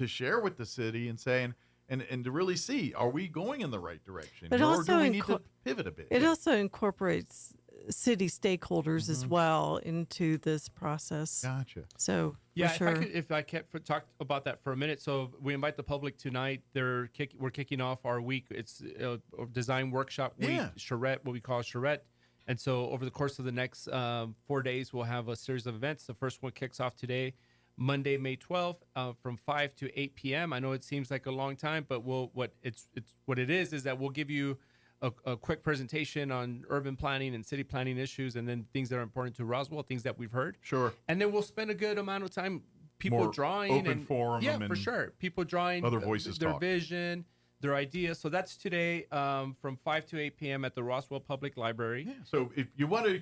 share with the city and saying. And to really see, are we going in the right direction? But or do we need to pivot a bit? It also incorporates city stakeholders as well into this process. Gotcha. So, yeah, for sure. if I can talk about that for a minute. So we invite the public tonight. We're kicking off our week. It's a design workshop week, charrette, what we call charrette. And so over the course of the next 4 days, we'll have a series of events. The first one kicks off today, Monday, May 12th, from 5 to 8 p.m. I know it seems like a long time, but what it is that we'll give you a quick presentation on urban planning and city planning issues, and then things that are important to Roswell, things that we've heard. Sure. And then we'll spend a good amount of time more drawing open and forum. Yeah, for sure. People drawing other voices their vision, their ideas. So that's today from 5 to 8 p.m. at the Roswell Public Library. Yeah. So if you want to.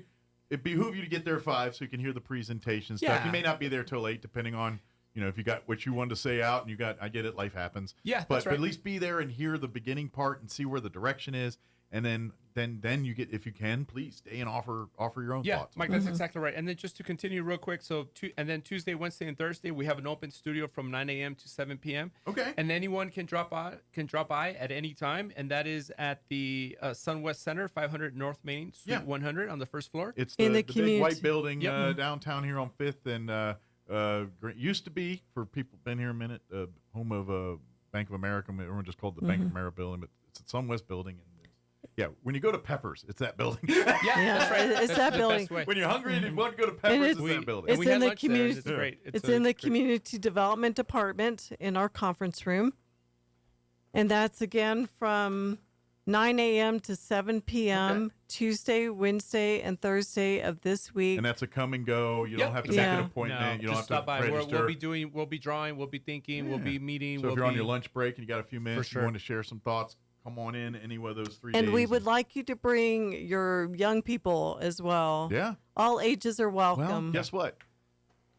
It behooves you to get there 5 so you can hear the presentation stuff. Yeah. You may not be there till 8, depending on, if you got what you wanted to say out and I get it, life happens. Yeah, but that's right. at least be there and hear the beginning part and see where the direction is. And then you get, if you can, please stay and offer your own thoughts. Yeah, Mike, that's exactly right. And then just to continue real quick, and then Tuesday, Wednesday, and Thursday, we have an open studio from 9 a.m. to 7 p.m. Okay. And anyone can drop by at any time, and that is at the SunWest Center, 500 North Main, Suite 100 on the first floor. It's the big white building downtown here on 5th, and used to be, for people been here a minute, home of Bank of America. Everyone just called the Bank of America building, but it's a SunWest building. Yeah, when you go to Peppers, it's that building. Yeah, that's right. It's that building. When you're hungry and you want to go to Peppers, it's that building. It's in the community. It's great. It's in the community development department in our conference room, and that's again from 9 a.m. to 7 p.m. Tuesday, Wednesday, and Thursday of this week. And that's a come and go. You don't have to make an appointment. No, you don't just have to stop by. register. We'll be drawing, we'll be thinking, we'll be meeting. So if you're on your lunch break and you got a few minutes, sure. you want to share some thoughts, come on in any one of those 3 And days. we would like you to bring your young people as well. Yeah. All ages are welcome. Well, guess what?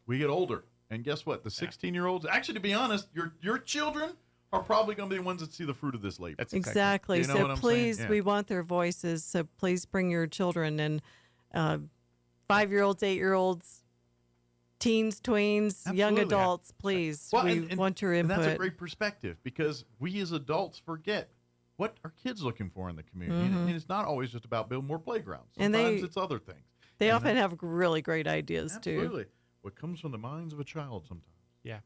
We get older. And guess what? The 16-year-olds, actually, to be honest, your children are probably going to be the ones that see the fruit of this labor. That's exactly. You know So what I'm please, saying? we want their voices. So please bring your children and 5-year-olds, 8-year-olds, teens, tweens, young Absolutely. adults. Please, Well, we want your input. And that's a great perspective because we as adults forget what are kids looking for in the community. Mhm. And it's not always just about building more playgrounds. And Sometimes it's other things. They And often have really great ideas Absolutely. too. What comes from the minds of a child sometimes. Yeah.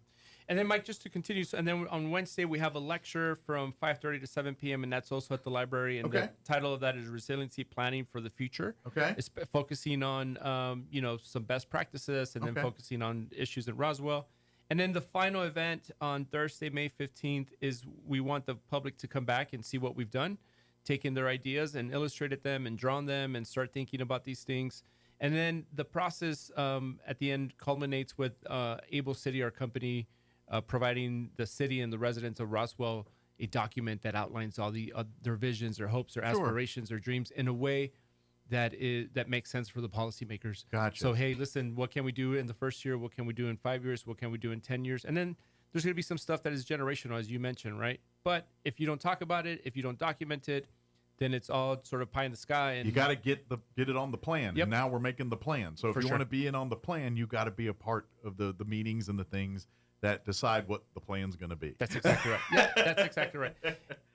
And then, Mike, just to continue, and then on Wednesday, we have a lecture from 5:30 to 7 p.m., and that's also at the library. And the title of that is Resiliency Planning for the Future. Okay. It's focusing on, some best practices and then focusing on issues at Roswell. And then the final event on Thursday, May 15th, is we want the public to come back and see what we've done, taken their ideas and illustrated them and drawn them and start thinking about these things. And then the process at the end culminates with Able City, our company, providing the city and the residents of Roswell a document that outlines all their visions, their hopes, their aspirations, their dreams in a way that makes sense for the policymakers. Gotcha. So, hey, listen, what can we do in the first year? What can we do in 5 years? What can we do in 10 years? And then there's going to be some stuff that is generational, as you mentioned, right? But if you don't talk about it, if you don't document it, then it's all sort of pie in the sky. And You got to get it on the plan. Yep. And now we're making the plan. So if For you sure. want to be in on the plan, you got to be a part of the meetings and the things that decide what the plan's going to be. That's exactly right. Yeah, that's exactly right.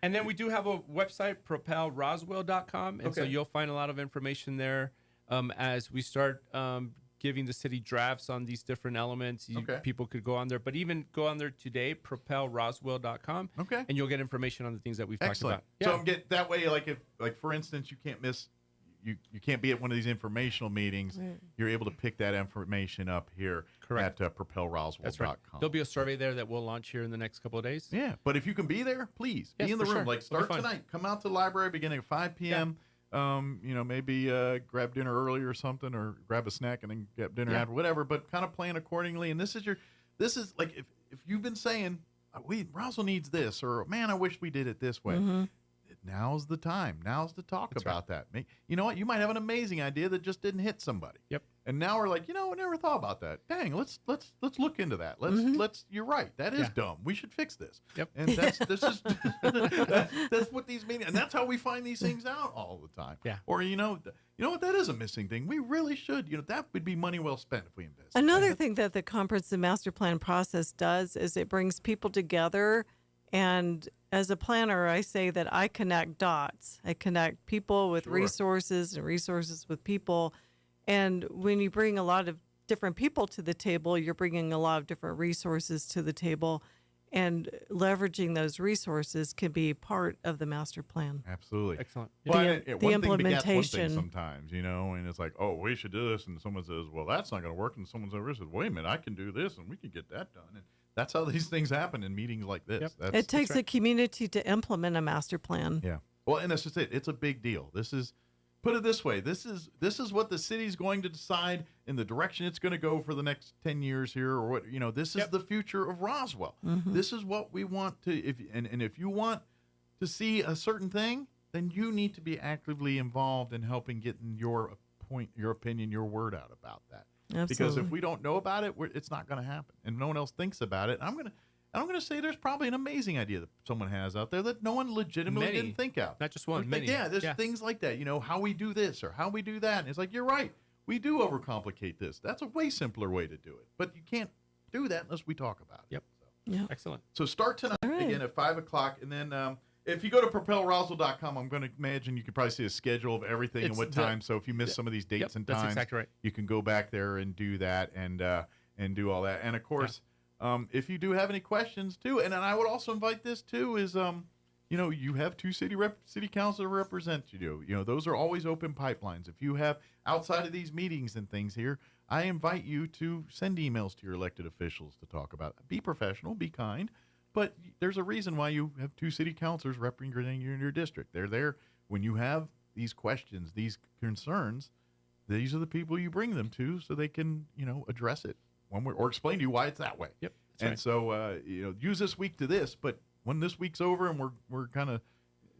And then we do have a website, propelroswell.com. And so you'll find a lot of information there as we start giving the city drafts on these different elements. People could go on there. But even go on there today, propelroswell.com. Okay. And you'll get information on the things that we've Excellent. talked about. So I'm get that way, like for instance, you can't miss. You can't be at one of these informational meetings. Right. You're able to pick that information up here at propelroswell.com. That's right. There'll be a survey there that we'll launch here in the next couple of days. Yeah, but if you can be there, please Yes, be in the for room. sure. Like It'll be start fun. tonight. Come out to the library beginning at 5 p.m. Maybe grab dinner early or something, or grab a snack and then get dinner after, whatever. But kind of plan accordingly. And this is like if you've been saying Roswell needs this, or man, I wish we did it this way. Mm-hmm. Now's the time. Now's to talk about that. You know what? You might have an amazing idea that just didn't hit somebody. Yep. And now we're like, I never thought about that. Dang, let's look into that. Let's. You're right. That is dumb. We should fix this. Yep. And that's that's what these mean, and that's how we find these things out all the time. Yeah. Or you know what? That is a missing thing. We really should. That would be money well spent if we invest. Another thing that the comprehensive master plan process does is it brings people together. And as a planner, I say that I connect dots. I connect people with resources and resources with people. And when you bring a lot of different people to the table, you're bringing a lot of different resources to the table. And leveraging those resources can be part of the master plan. Absolutely. Excellent. Well, The one thing begets one thing implementation. sometimes, and it's like, oh, we should do this, and someone says, well, that's not going to work, and someone's over here says, wait a minute, I can do this, and we can get that done. And that's how these things happen in meetings like this. Yep. It takes a community to implement a master plan. Yeah. Well, and that's just it. It's a big deal. This is, put it this way, this is what the city's going to decide in the direction it's going to go for the next 10 years here, or what, this is the future of Roswell. Mm-hmm. This is what we want to, if you want to see a certain thing, then you need to be actively involved in helping getting your opinion, your word out about that. Absolutely. Because if we don't know about it, it's not going to happen, and no one else thinks about it. I'm going to say there's probably an amazing idea that someone has out there that no one legitimately didn't think out. Not just one, many. Yeah, there's things like that. How we do this or how we do that. And it's like, you're right. We do overcomplicate this. That's a way simpler way to do it. But you can't do that unless we talk about it. Yep. Yeah. Excellent. So start tonight again at 5 o'clock, and then if you go to propelroswell.com, I'm going to imagine you can probably see a schedule of everything and what time. So if you miss some of these dates and times, that's exactly right. you can go back there and do that and do all that. And of course, if you do have any questions too, and then I would also invite this too is you have two city council represent you. Those are always open pipelines. If you have outside of these meetings and things here, I invite you to send emails to your elected officials to talk about it. Be professional, be kind, but there's a reason why you have two city councilors representing you in your district. They're there when you have these questions, these concerns. These are the people you bring them to so they can, address it one way or explain to you why it's that way. Yep. And right. so, use this week to this, but when this week's over and we're kind of,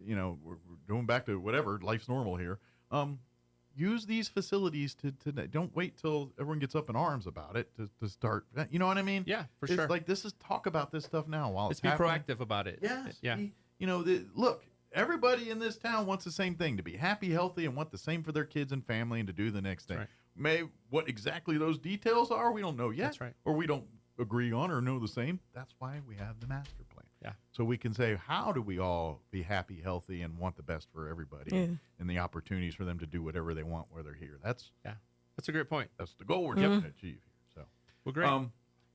we're going back to whatever, life's normal here, use these facilities to don't wait till everyone gets up in arms about it to start. You know what I mean? Yeah, for it's sure. Like, talk about this stuff now while it's be happening. proactive about it. Yes. Yeah. Look, everybody in this town wants the same thing, to be happy, healthy, and want the same for their kids and family and to do the next thing. Right. What exactly those details are, we don't know yet. That's right. Or we don't agree on or know the same. That's why we have the master plan. Yeah. So we can say, how do we all be happy, healthy, and want the best for everybody and the opportunities for them to do whatever they want while they're here. That's a great point. That's the goal we're trying to achieve here. So, well, great.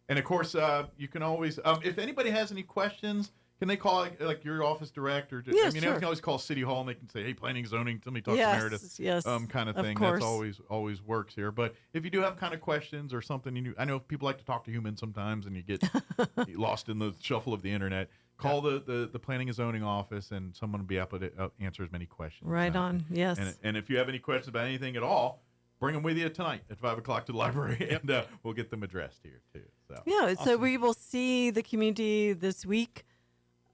And of course, you can always, if anybody has any questions, can they call like your office direct or? Yeah, they sure. can always call City Hall and they can say, "Hey, planning and zoning, somebody talk to Yes, Meredith." yes, kind of of thing. course. That's always works here. But if you do have kind of questions or something, I know people like to talk to humans sometimes, and you get lost in the shuffle of the internet. Call the planning and zoning office, and someone will be able to answer as many questions. Right on. Yes. And if you have any questions about anything at all, bring them with you tonight at 5:00 to the library, and we'll get them addressed here too. So yeah. So we will see the community this week.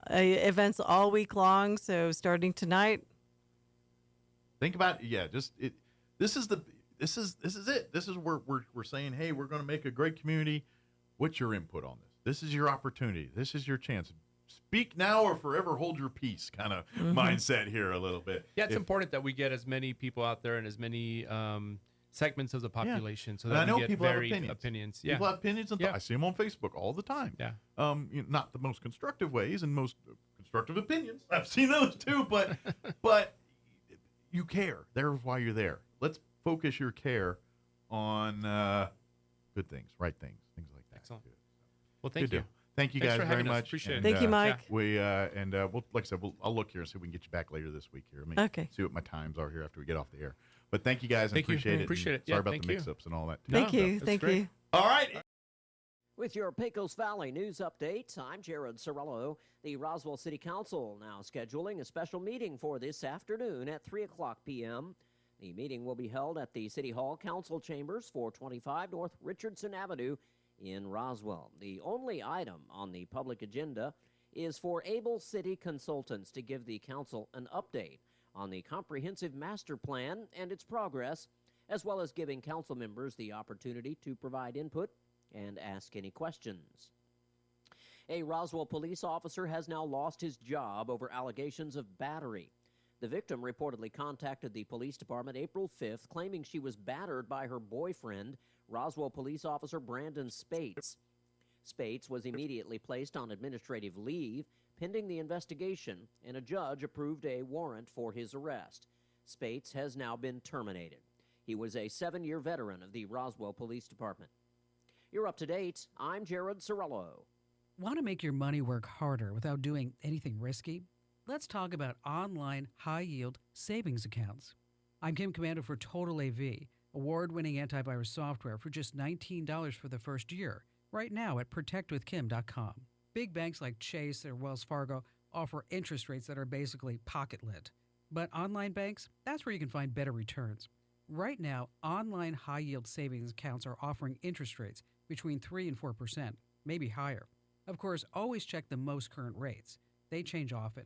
Events all week long. So starting tonight. Think about This is it. This is where we're saying, hey, we're going to make a great community. What's your input on this? This is your opportunity. This is your chance. Speak now or forever hold your peace kind of mindset here a little bit. Yeah, it's important that we get as many people out there and as many segments of the population so that I know we get people varied have opinions. Yeah. People have opinions, and I see them on Facebook all the time. Yeah. Not the most constructive ways and most constructive opinions. I've seen those too, but you care. There's why you're there. Let's focus your care on good things, right things, things like that. Excellent. Well, thank Good you. deal. Thank you Thanks guys for very having us. much. Appreciate And, it. Thank you, Mike. We'll, like I said, I'll look here and see if we can get you back later this week here. Let me see what my times are here after we get off the air. But thank you guys. Thank you. Appreciate it. Appreciate it. Sorry Yeah, about thank the you. mix-ups and all that. Thank you. Thank you. All right. With your Pecos Valley News Update, I'm Jared Sorello. The Roswell City Council now scheduling a special meeting for this afternoon at 3:00 p.m. The meeting will be held at the City Hall Council Chambers, 425 North Richardson Avenue in Roswell. The only item on the public agenda is for able city consultants to give the council an update on the comprehensive master plan and its progress, as well as giving council members the opportunity to provide input and ask any questions. A Roswell police officer has now lost his job over allegations of battery. The victim reportedly contacted the police department April 5th, claiming she was battered by her boyfriend, Roswell police officer Brandon Spates. Spates was immediately placed on administrative leave pending the investigation, and a judge approved a warrant for his arrest. Spates has now been terminated. He was a 7-year veteran of the Roswell Police Department. You're up to date. I'm Jared Sorello. Want to make your money work harder without doing anything risky? Let's talk about online high-yield savings accounts. I'm Kim Commando for Total AV, award-winning antivirus software for just $19 for the first year, right now at protectwithkim.com. Big banks like Chase or Wells Fargo offer interest rates that are basically pocket-lit. But online banks, that's where you can find better returns. Right now, online high-yield savings accounts are offering interest rates between 3 and 4%, maybe higher. Of course, always check the most current rates. They change often.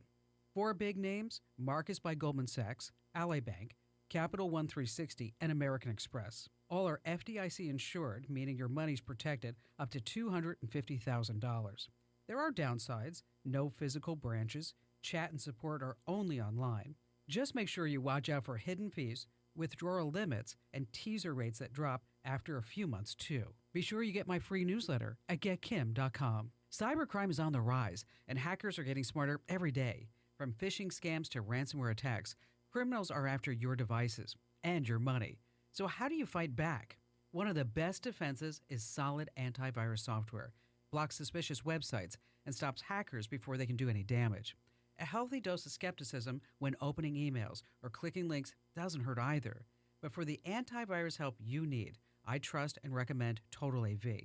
4 big names: Marcus by Goldman Sachs, Ally Bank, Capital One 360, and American Express. All are FDIC insured, meaning your money's protected up to $250,000. There are downsides: no physical branches, chat and support are only online. Just make sure you watch out for hidden fees, withdrawal limits, and teaser rates that drop after a few months, too. Be sure you get my free newsletter at getkim.com. Cybercrime is on the rise, and hackers are getting smarter every day. From phishing scams to ransomware attacks, criminals are after your devices and your money. So how do you fight back? One of the best defenses is solid antivirus software. Blocks suspicious websites and stops hackers before they can do any damage. A healthy dose of skepticism when opening emails or clicking links doesn't hurt either. But for the antivirus help you need, I trust and recommend Total AV.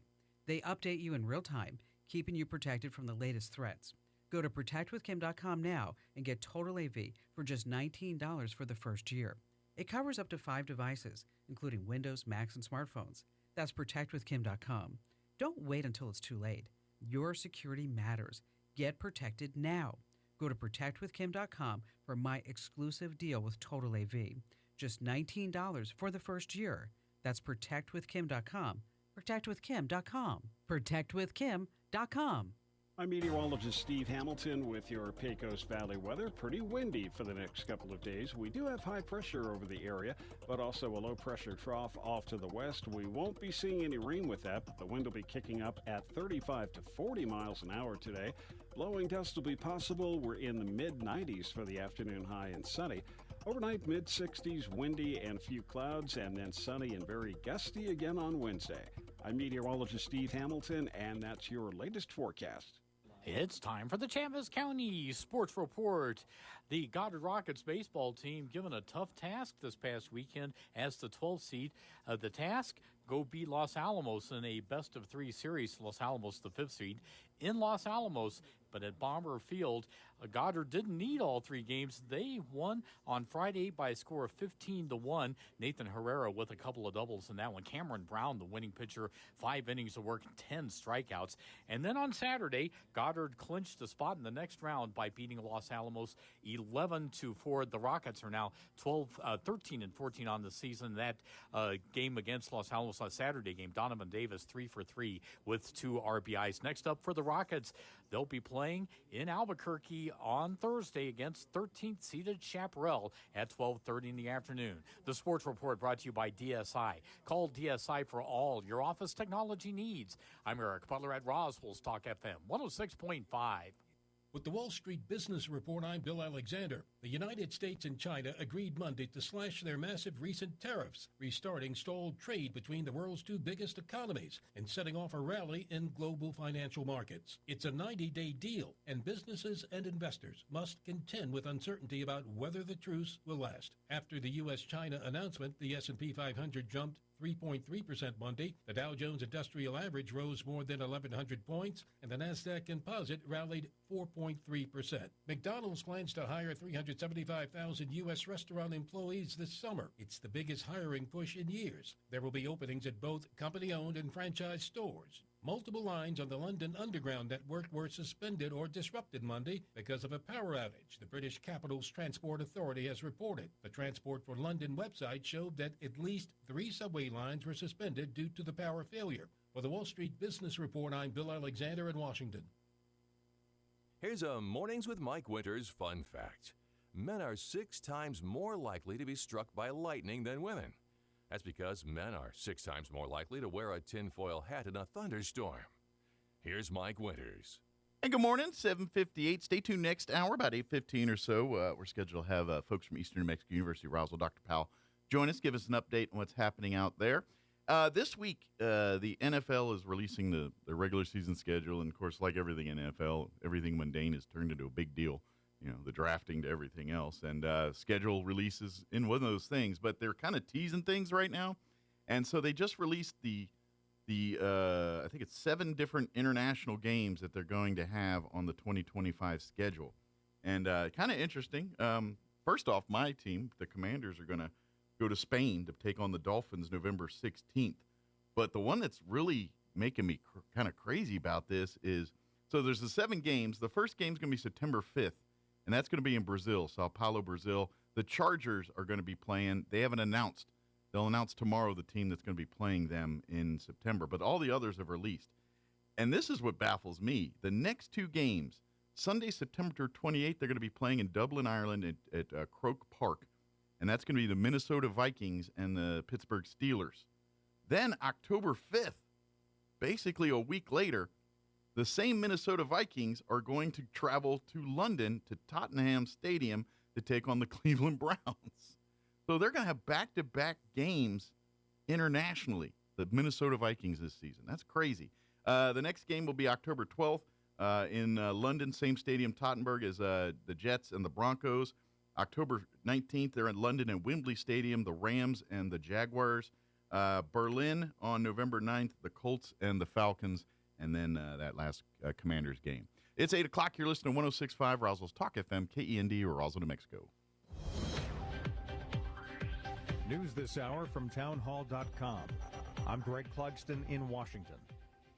They update you in real time, keeping you protected from the latest threats. Go to protectwithkim.com now and get Total AV for just $19 for the first year. It covers up to 5 devices, including Windows, Macs, and smartphones. That's protectwithkim.com. Don't wait until it's too late. Your security matters. Get protected now. Go to protectwithkim.com for my exclusive deal with Total AV. Just $19 for the first year. That's protectwithkim.com. Protectwithkim.com. Protectwithkim.com. I'm meteorologist Steve Hamilton with your Pecos Valley weather. Pretty windy for the next couple of days. We do have high pressure over the area, but also a low pressure trough off to the west. We won't be seeing any rain with that, but the wind will be kicking up at 35 to 40 miles an hour today. Blowing gusts will be possible. We're in the mid-90s for the afternoon high and sunny. Overnight, mid-60s, windy and few clouds, and then sunny and very gusty again on Wednesday. I'm meteorologist Steve Hamilton, and that's your latest forecast. It's time for the Chaffetz County Sports Report. The Goddard Rockets baseball team given a tough task this past weekend as the 12th seed. The task, go beat Los Alamos in a best-of-3 series. Los Alamos, the 5th seed, in Los Alamos. But at Bomber Field, Goddard didn't need all 3 games. They won on Friday by a score of 15-1. Nathan Herrera with a couple of doubles in that one. Cameron Brown, the winning pitcher, 5 innings of work, 10 strikeouts. And then on Saturday, Goddard clinched the spot in the next round by beating Los Alamos 11-4. The Rockets are now 13-14 on the season. That game against Los Alamos on Saturday game, Donovan Davis 3 for 3 with 2 RBIs. Next up for the Rockets, they'll be playing in Albuquerque on Thursday against 13th seeded Chaparral at 12:30 in the afternoon. The Sports Report brought to you by DSI. Call DSI for all your office technology needs. I'm Eric Butler at Roswell Talk FM 106.5. With the Wall Street Business Report, I'm Bill Alexander. The United States and China agreed Monday to slash their massive recent tariffs, restarting stalled trade between the world's 2 biggest economies and setting off a rally in global financial markets. It's a 90-day deal, and businesses and investors must contend with uncertainty about whether the truce will last. After the U.S.-China announcement, the S&P 500 jumped 3.3% Monday. The Dow Jones Industrial Average rose more than 1,100 points, and the Nasdaq Composite rallied 4.3%. McDonald's plans to hire 375,000 U.S. restaurant employees this summer. It's the biggest hiring push in years. There will be openings at both company-owned and franchise stores. Multiple lines on the London Underground network were suspended or disrupted Monday because of a power outage, the British capital's Transport Authority has reported. The Transport for London website showed that at least 3 subway lines were suspended due to the power failure. For the Wall Street Business Report, I'm Bill Alexander in Washington. Here's a Mornings with Mike Winters fun fact. Men are 6 times more likely to be struck by lightning than women. That's because men are 6 times more likely to wear a tinfoil hat in a thunderstorm. Here's Mike Winters. And good morning, 7:58. Stay tuned next hour, about 8:15 or so. We're scheduled to have folks from Eastern New Mexico University, Roswell, Dr. Powell, join us, give us an update on what's happening out there. This week, the NFL is releasing the regular season schedule, and of course, like everything in NFL, everything mundane is turned into a big deal. You know, the drafting to everything else, and schedule releases in one of those things, but they're kind of teasing things right now. And so they just released the I think it's 7 different international games that they're going to have on the 2025 schedule. And kind of interesting. First off, my team, the Commanders, are going to go to Spain to take on the Dolphins November 16th. But the one that's really making me kind of crazy about this is, so there's the 7 games. The first game's going to be September 5th. And that's going to be in Brazil, Sao Paulo, Brazil. The Chargers are going to be playing. They haven't announced. They'll announce tomorrow the team that's going to be playing them in September. But all the others have released. And this is what baffles me. The next 2 games, Sunday, September 28th, they're going to be playing in Dublin, Ireland at Croke Park. And that's going to be the Minnesota Vikings and the Pittsburgh Steelers. Then October 5th, basically a week later, the same Minnesota Vikings are going to travel to London to Tottenham Stadium to take on the Cleveland Browns. So they're going to have back-to-back games internationally, the Minnesota Vikings this season. That's crazy. The next game will be October 12th. In London, same stadium, Tottenberg, is the Jets and the Broncos. October 19th, they're in London and Wembley Stadium, the Rams and the Jaguars. Berlin on November 9th, the Colts and the Falcons, and then that last Commanders game. It's 8 o'clock. You're listening to 106.5 Roswell's Talk FM, KEND, Roswell, New Mexico. News this hour from townhall.com. I'm Greg Clugston in Washington.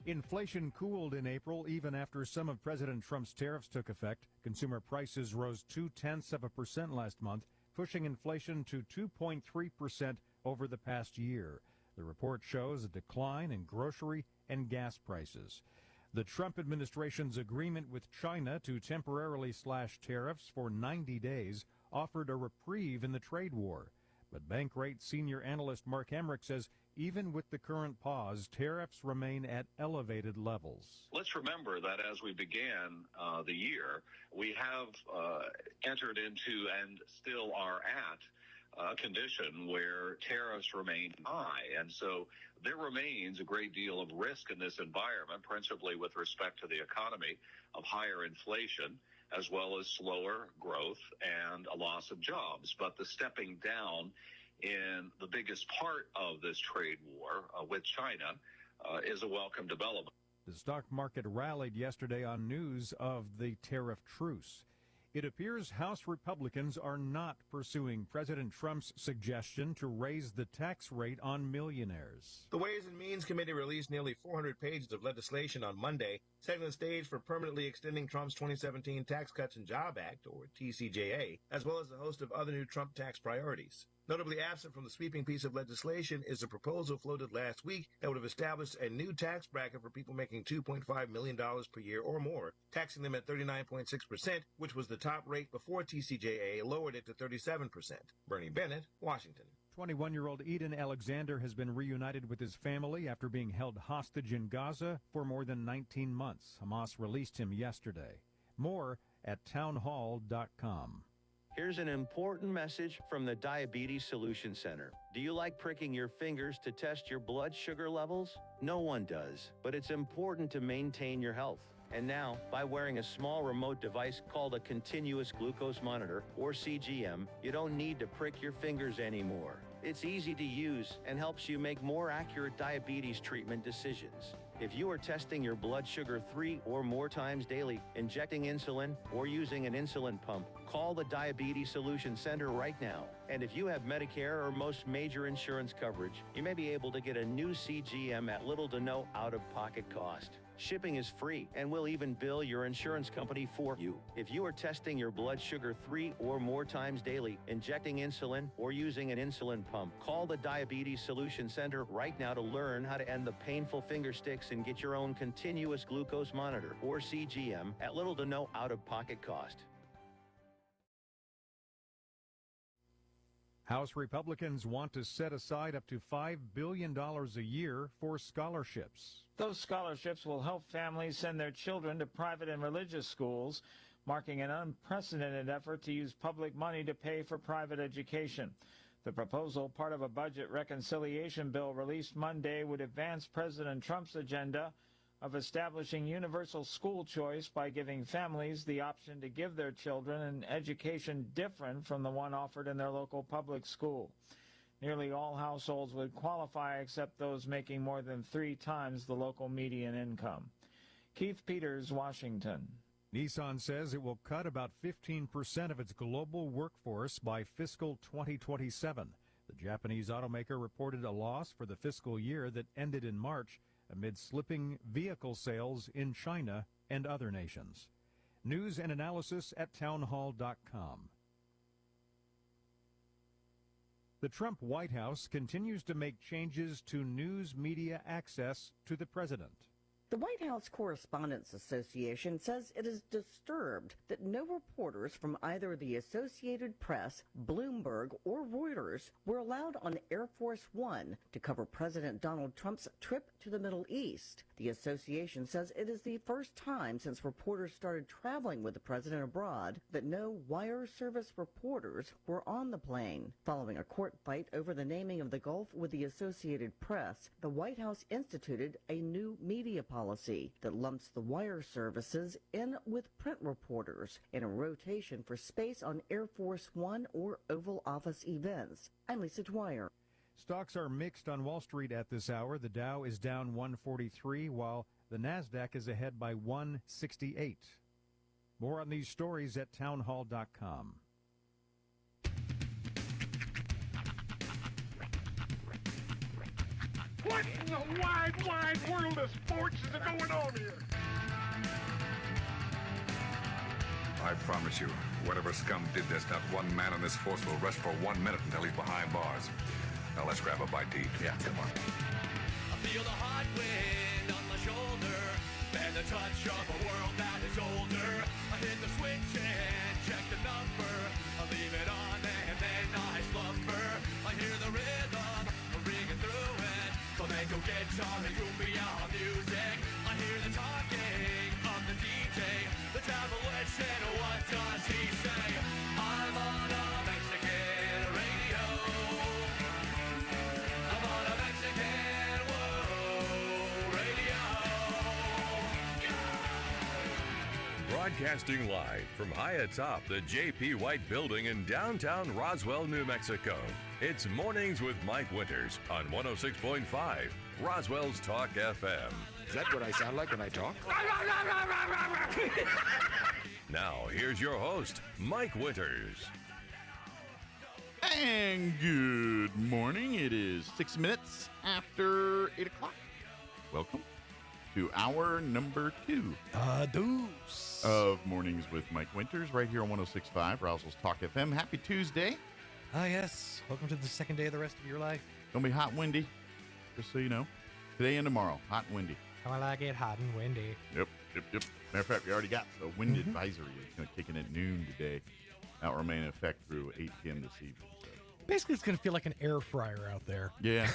Inflation cooled in April even after some of President Trump's tariffs took effect. Consumer prices rose 0.2% last month, pushing inflation to 2.3% over the past year. The report shows a decline in grocery and gas prices. The Trump administration's agreement with China to temporarily slash tariffs for 90 days offered a reprieve in the trade war. But Bankrate senior analyst Mark Emmerich says even with the current pause, tariffs remain at elevated levels. Let's remember that as we began the year, we have entered into and still are at a condition where tariffs remain high. And so there remains a great deal of risk in this environment, principally with respect to the economy, of higher inflation, as well as slower growth and a loss of jobs. But the stepping down in the biggest part of this trade war with China is a welcome development. The stock market rallied yesterday on news of the tariff truce. It appears House Republicans are not pursuing President Trump's suggestion to raise the tax rate on millionaires. The Ways and Means Committee released nearly 400 pages of legislation on Monday, setting the stage for permanently extending Trump's 2017 Tax Cuts and Job Act, or TCJA, as well as a host of other new Trump tax priorities. Notably absent from the sweeping piece of legislation is a proposal floated last week that would have established a new tax bracket for people making $2.5 million per year or more, taxing them at 39.6%, which was the top rate before TCJA lowered it to 37%. Bernie Bennett, Washington. 21-year-old Eden Alexander has been reunited with his family after being held hostage in Gaza for more than 19 months. Hamas released him yesterday. More at townhall.com. Here's an important message from the Diabetes Solution Center. Do you like pricking your fingers to test your blood sugar levels? No one does, but it's important to maintain your health. And now, by wearing a small remote device called a continuous glucose monitor, or CGM, you don't need to prick your fingers anymore. It's easy to use and helps you make more accurate diabetes treatment decisions. If you are testing your blood sugar 3 or more times daily, injecting insulin, or using an insulin pump, call the Diabetes Solution Center right now. And if you have Medicare or most major insurance coverage, you may be able to get a new CGM at little to no out-of-pocket cost. Shipping is free, and we'll even bill your insurance company for you. If you are testing your blood sugar 3 or more times daily, injecting insulin, or using an insulin pump, call the Diabetes Solution Center right now to learn how to end the painful finger sticks and get your own continuous glucose monitor, or CGM, at little to no out-of-pocket cost. House Republicans want to set aside up to $5 billion a year for scholarships. Those scholarships will help families send their children to private and religious schools, marking an unprecedented effort to use public money to pay for private education. The proposal, part of a budget reconciliation bill released Monday, would advance President Trump's agenda of establishing universal school choice by giving families the option to give their children an education different from the one offered in their local public school. Nearly all households would qualify except those making more than 3 times the local median income. Keith Peters, Washington. Nissan says it will cut about 15% of its global workforce by fiscal 2027. The Japanese automaker reported a loss for the fiscal year that ended in March amid slipping vehicle sales in China and other nations. News and analysis at townhall.com. The Trump White House continues to make changes to news media access to the president. The White House Correspondents Association says it is disturbed that no reporters from either the Associated Press, Bloomberg, or Reuters were allowed on Air Force One to cover President Donald Trump's trip to the Middle East. The association says it is the first time since reporters started traveling with the president abroad that no wire service reporters were on the plane. Following a court fight over the naming of the Gulf with the Associated Press, the White House instituted a new media policy policy that lumps the wire services in with print reporters in a rotation for space on Air Force One or Oval Office events. I'm Lisa Dwyer. Stocks are mixed on Wall Street at this hour. The Dow is down 143, while the Nasdaq is ahead by 168. More on these stories at townhall.com. What in the wide world of sports is going on here? I promise you, whatever scum did this, not one man on this force will rest for 1 minute until he's behind bars. Now let's grab a bite to eat. Yeah, come on. I feel the hot wind on my shoulder and the touch of a world that is older. I hit the switch and check the number. I leave it on and then I slumber. I hear the rhythm ringing through it. Flamenco guitar and cumbia music. I hear the talking of the DJ. The tabloid said, what does he say? I'm on a Mexican radio. I'm on a Mexican radio. Broadcasting live from high atop the J.P. White Building in downtown Roswell, New Mexico. It's Mornings with Mike Winters on 106.5 Roswell's Talk FM. Is that what I sound like when I talk? Now, here's your host, Mike Winters. And good morning. It is 6 minutes after 8 o'clock. Welcome to hour number 2 of Mornings with Mike Winters right here on 106.5 Roswell's Talk FM. Happy Tuesday. Yes. Welcome to the second day of the rest of your life. Gonna be hot and windy, just so you know. Today and tomorrow, hot and windy. I like it hot and windy. Yep. Matter of fact, we already got a wind advisory. It's going to kick in at noon today. That will remain in effect through 8 p.m. this evening. So. Basically, it's going to feel like an air fryer out there. Yeah.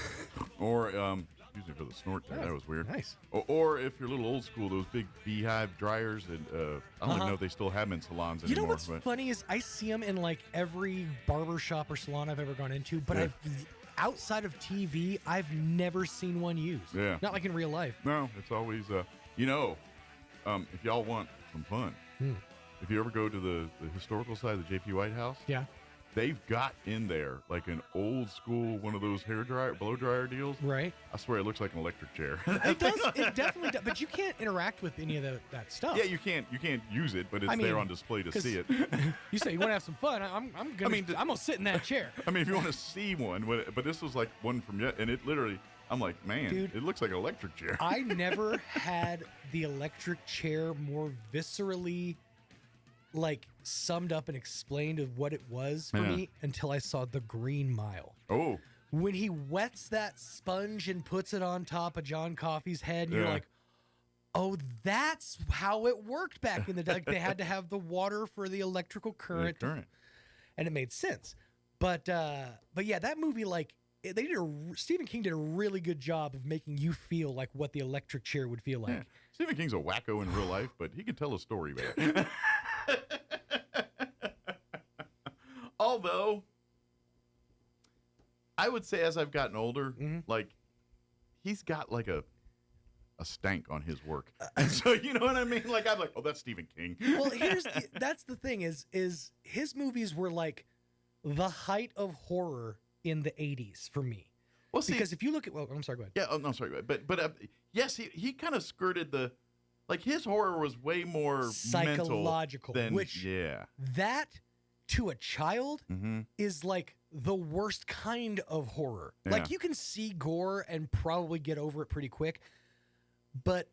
Or, excuse me for the snort there. That was weird. Nice. Or if you're a little old school, those big beehive dryers. And I don't even know if they still have them in salons anymore. You know what's funny is I see them in like every barber shop or salon I've ever gone into, but outside of TV, I've never seen one used. Yeah. Not like in real life. No, it's always, if y'all want some fun, if you ever go to the historical side of the J.P. White House, they've got in there like an old school one of those blow dryer deals. Right. I swear it looks like an electric chair. It does. It definitely does. But you can't interact with any of that stuff. Yeah, you can't use it, but it's there on display to see it. You say you want to have some fun. I'm gonna sit in that chair. I mean, if you want to see one, but this was like one from yet, and it literally. I'm like, man, dude, it looks like an electric chair. I never had the electric chair more viscerally, like, summed up and explained of what it was for me until I saw The Green Mile. Oh. When he wets that sponge and puts it on top of John Coffey's head, and you're like, oh, that's how it worked back in the day. Like, they had to have the water for the electrical current. And it made sense. But yeah, that movie, like, Stephen King did a really good job of making you feel like what the electric chair would feel like. Yeah. Stephen King's a wacko in real life, but he can tell a story, man. Although, I would say as I've gotten older, like, he's got like a stank on his work. And so, you know what I mean? Like, I'm like, oh, that's Stephen King. Well, that's the thing is his movies were like the height of horror in the 80s for me. Well, see, because if you look at, I'm sorry, go ahead. Yeah, I'm sorry, but yes, he kind of skirted like his horror was way more psychological, mental which that to a child is like the worst kind of horror. Yeah. Like you can see gore and probably get over it pretty quick, but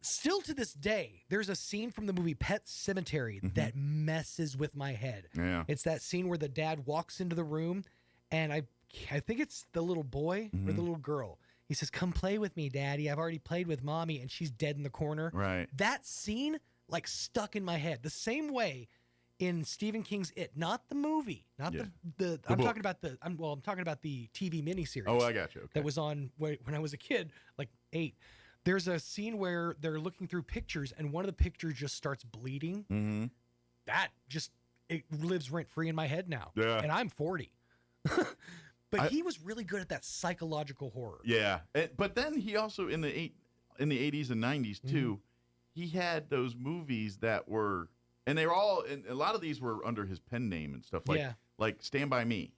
still to this day, there's a scene from the movie Pet Sematary that messes with my head. Yeah. It's that scene where the dad walks into the room. And I think it's the little boy or the little girl. He says, "Come play with me, Daddy. I've already played with Mommy," and she's dead in the corner. Right. That scene, like, stuck in my head. The same way in Stephen King's It, not the movie, not the I'm talking about I'm talking about the TV miniseries. Oh, I got you. Okay. That was on when I was a kid, like 8. There's a scene where they're looking through pictures, and one of the pictures just starts bleeding. That it lives rent free in my head now. Yeah. And I'm 40. But he was really good at that psychological horror. Yeah, but then he also in the in the 80s and 90s too, he had those movies that were, and they were all, and a lot of these were under his pen name and stuff, like Stand By Me.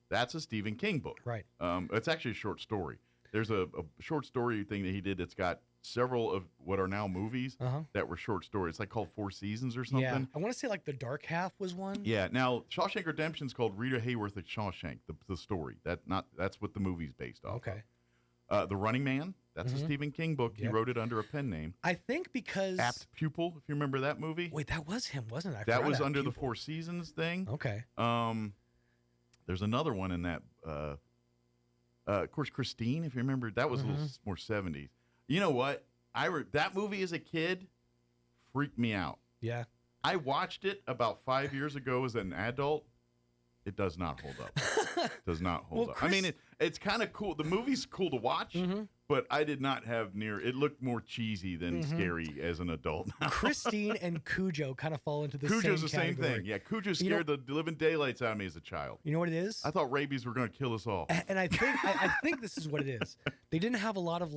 That's a Stephen King book. Right. It's actually a short story. There's a short story thing that he did that's got several of what are now movies that were short stories. It's like called Four Seasons or something. Yeah, I want to say like The Dark Half was one. Yeah. Now Shawshank Redemption's called Rita Hayworth of Shawshank, the story. That's what the movie's based off. Okay. The Running Man. That's a Stephen King book. He wrote it under a pen name. I think because Apt Pupil, if you remember that movie. Wait, that was him, wasn't it? That was under the Four Seasons thing. Okay. There's another one in that. Of course, Christine, if you remember, that was a little more 70s. You know what? That movie as a kid freaked me out. Yeah. I watched it about 5 years ago as an adult. It does not hold up. Does not hold up. I mean, it's kind of cool. The movie's cool to watch, but I did not have it looked more cheesy than scary as an adult. Christine and Cujo kind of fall into the same Cujo's the category. same thing. Yeah, Cujo scared the living daylights out of me as a child. You know what it is? I thought rabies were going to kill us all. And I think I think this is what it is. They didn't have a lot of